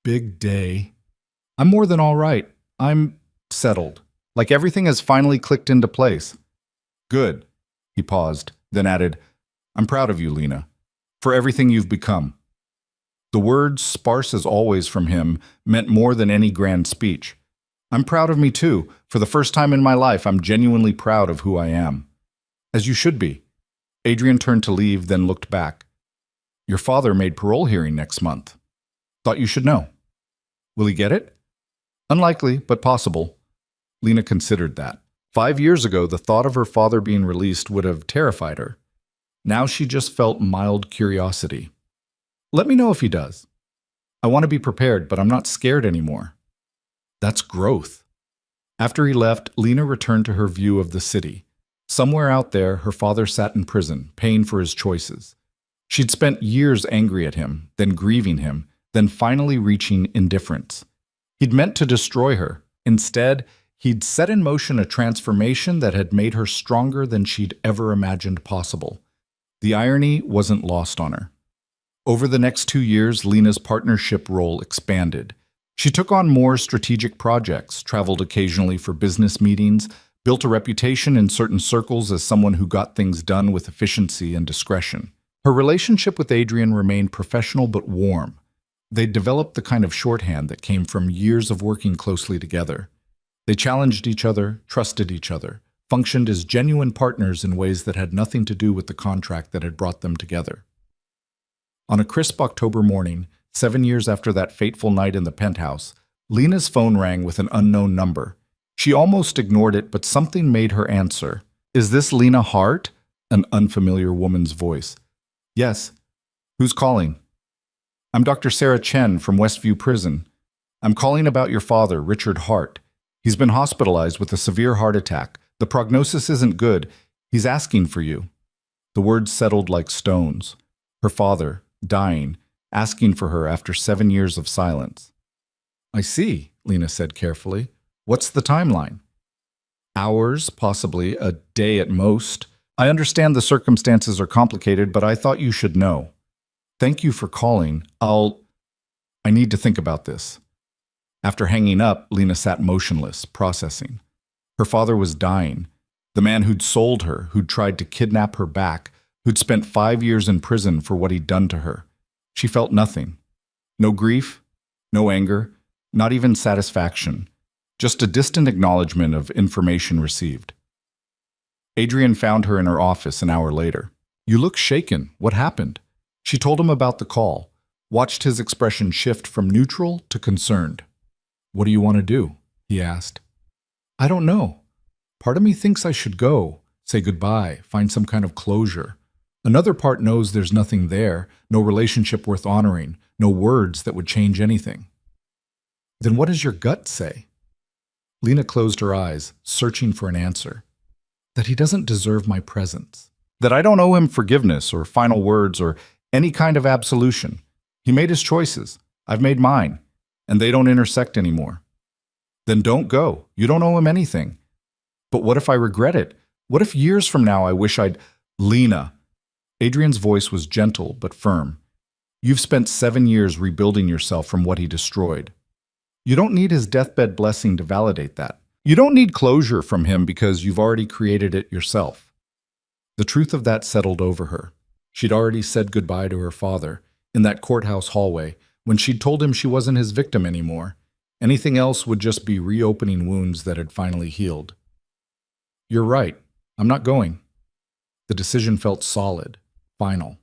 "Big day." "I'm more than all right. I'm settled. Like everything has finally clicked into place." "Good." He paused, then added, "I'm proud of you, Lena, for everything you've become." The words, sparse as always from him, meant more than any grand speech. "I'm proud of me too. For the first time in my life, I'm genuinely proud of who I am." "As you should be." Adrian turned to leave, then looked back. "Your father made parole hearing next month. Thought you should know." "Will he get it?" "Unlikely, but possible." Lena considered that. 5 years ago, the thought of her father being released would have terrified her. Now she just felt mild curiosity. "Let me know if he does. I want to be prepared, but I'm not scared anymore." That's growth. After he left, Lena returned to her view of the city. Somewhere out there, her father sat in prison, paying for his choices. She'd spent years angry at him, then grieving him, then finally reaching indifference. He'd meant to destroy her. Instead, he'd set in motion a transformation that had made her stronger than she'd ever imagined possible. The irony wasn't lost on her. Over the next 2 years, Lena's partnership role expanded. She took on more strategic projects, traveled occasionally for business meetings, built a reputation in certain circles as someone who got things done with efficiency and discretion. Her relationship with Adrian remained professional but warm. They'd developed the kind of shorthand that came from years of working closely together. They challenged each other, trusted each other, functioned as genuine partners in ways that had nothing to do with the contract that had brought them together. On a crisp October morning, 7 years after that fateful night in the penthouse, Lena's phone rang with an unknown number. She almost ignored it, but something made her answer. "Is this Lena Hart?" An unfamiliar woman's voice. "Yes. Who's calling?" "I'm Dr. Sarah Chen from Westview Prison. I'm calling about your father, Richard Hart. He's been hospitalized with a severe heart attack. The prognosis isn't good. He's asking for you." The words settled like stones. Her father, dying, asking for her after 7 years of silence. "I see," Lena said carefully. "What's the timeline?" "Hours, possibly, a day at most. I understand the circumstances are complicated, but I thought you should know. Thank you for calling. I need to think about this." After hanging up, Lena sat motionless, processing. Her father was dying. The man who'd sold her, who'd tried to kidnap her back, who'd spent 5 years in prison for what he'd done to her. She felt nothing. No grief, no anger, not even satisfaction. Just a distant acknowledgement of information received. Adrian found her in her office an hour later. You look shaken. What happened? She told him about the call, watched his expression shift from neutral to concerned. What do you want to do? He asked. I don't know. Part of me thinks I should go, say goodbye, find some kind of closure. Another part knows there's nothing there, no relationship worth honoring, no words that would change anything. Then what does your gut say? Lena closed her eyes, searching for an answer. That he doesn't deserve my presence. That I don't owe him forgiveness or final words or any kind of absolution. He made his choices. I've made mine. And they don't intersect anymore. Then don't go. You don't owe him anything. But what if I regret it? What if years from now I wish I'd... Lena. Adrian's voice was gentle but firm. You've spent 7 years rebuilding yourself from what he destroyed. You don't need his deathbed blessing to validate that. You don't need closure from him because you've already created it yourself. The truth of that settled over her. She'd already said goodbye to her father in that courthouse hallway when she'd told him she wasn't his victim anymore. Anything else would just be reopening wounds that had finally healed. You're right. I'm not going. The decision felt solid, final.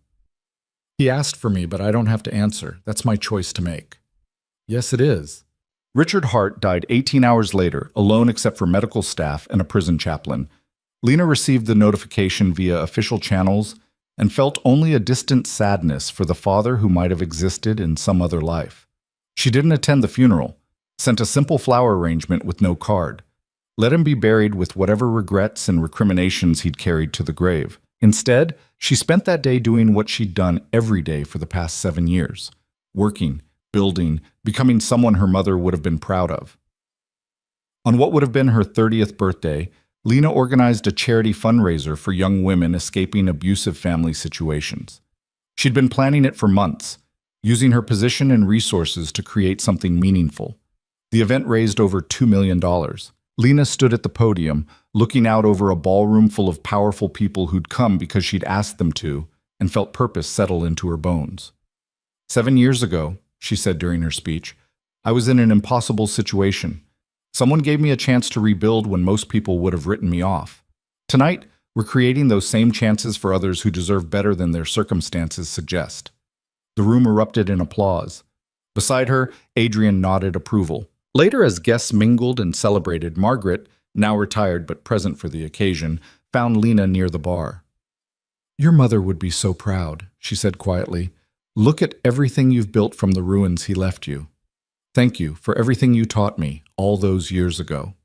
He asked for me, but I don't have to answer. That's my choice to make. Yes, it is. Richard Hart died 18 hours later, alone except for medical staff and a prison chaplain. Lena received the notification via official channels and felt only a distant sadness for the father who might have existed in some other life. She didn't attend the funeral, sent a simple flower arrangement with no card. Let him be buried with whatever regrets and recriminations he'd carried to the grave. Instead, she spent that day doing what she'd done every day for the past 7 years, working, building, becoming someone her mother would have been proud of. On what would have been her 30th birthday, Lena organized a charity fundraiser for young women escaping abusive family situations. She'd been planning it for months, using her position and resources to create something meaningful. The event raised over $2 million. Lena stood at the podium, looking out over a ballroom full of powerful people who'd come because she'd asked them to, and felt purpose settle into her bones. 7 years ago, she said during her speech, I was in an impossible situation. Someone gave me a chance to rebuild when most people would have written me off. Tonight, we're creating those same chances for others who deserve better than their circumstances suggest. The room erupted in applause. Beside her, Adrian nodded approval. Later, as guests mingled and celebrated, Margaret, now retired but present for the occasion, found Lena near the bar. Your mother would be so proud, she said quietly. Look at everything you've built from the ruins he left you. Thank you for everything you taught me all those years ago.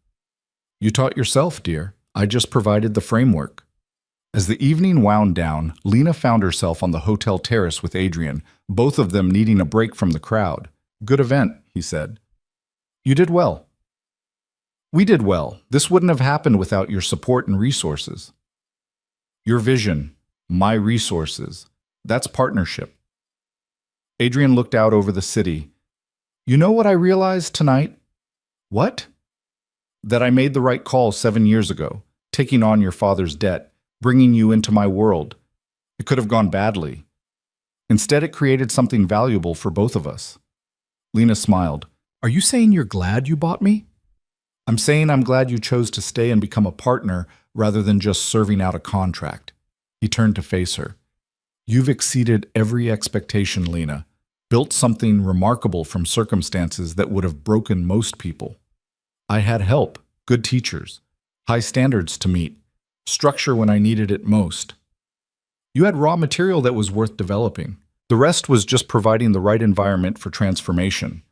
You taught yourself, dear. I just provided the framework. As the evening wound down, Lena found herself on the hotel terrace with Adrian, both of them needing a break from the crowd. Good event, he said. You did well. We did well. This wouldn't have happened without your support and resources. Your vision, my resources, that's partnership. Adrian looked out over the city. You know what I realized tonight? What? That I made the right call 7 years ago, taking on your father's debt, bringing you into my world. It could have gone badly. Instead, it created something valuable for both of us. Lena smiled. Are you saying you're glad you bought me? I'm saying I'm glad you chose to stay and become a partner rather than just serving out a contract. He turned to face her. You've exceeded every expectation, Lena. Built something remarkable from circumstances that would have broken most people. I had help, good teachers, high standards to meet, structure when I needed it most. You had raw material that was worth developing. The rest was just providing the right environment for transformation.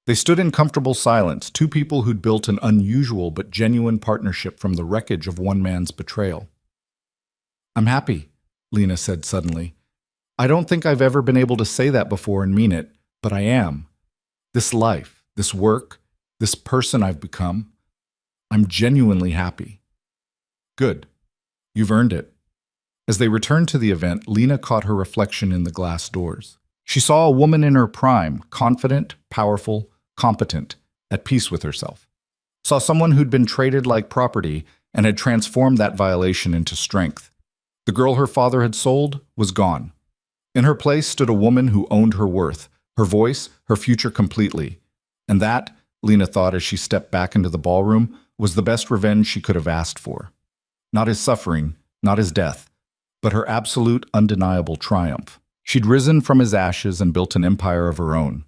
They stood in comfortable silence, two people who'd built an unusual but genuine partnership from the wreckage of one man's betrayal. I'm happy, Lena said suddenly. I don't think I've ever been able to say that before and mean it, but I am. This life, this work, this person I've become, I'm genuinely happy. Good. You've earned it. As they returned to the event, Lena caught her reflection in the glass doors. She saw a woman in her prime, confident, powerful, competent, at peace with herself. Saw someone who'd been traded like property and had transformed that violation into strength. The girl her father had sold was gone. In her place stood a woman who owned her worth, her voice, her future completely. And that, Lena thought as she stepped back into the ballroom, was the best revenge she could have asked for. Not his suffering, not his death, but her absolute, undeniable triumph. She'd risen from his ashes and built an empire of her own,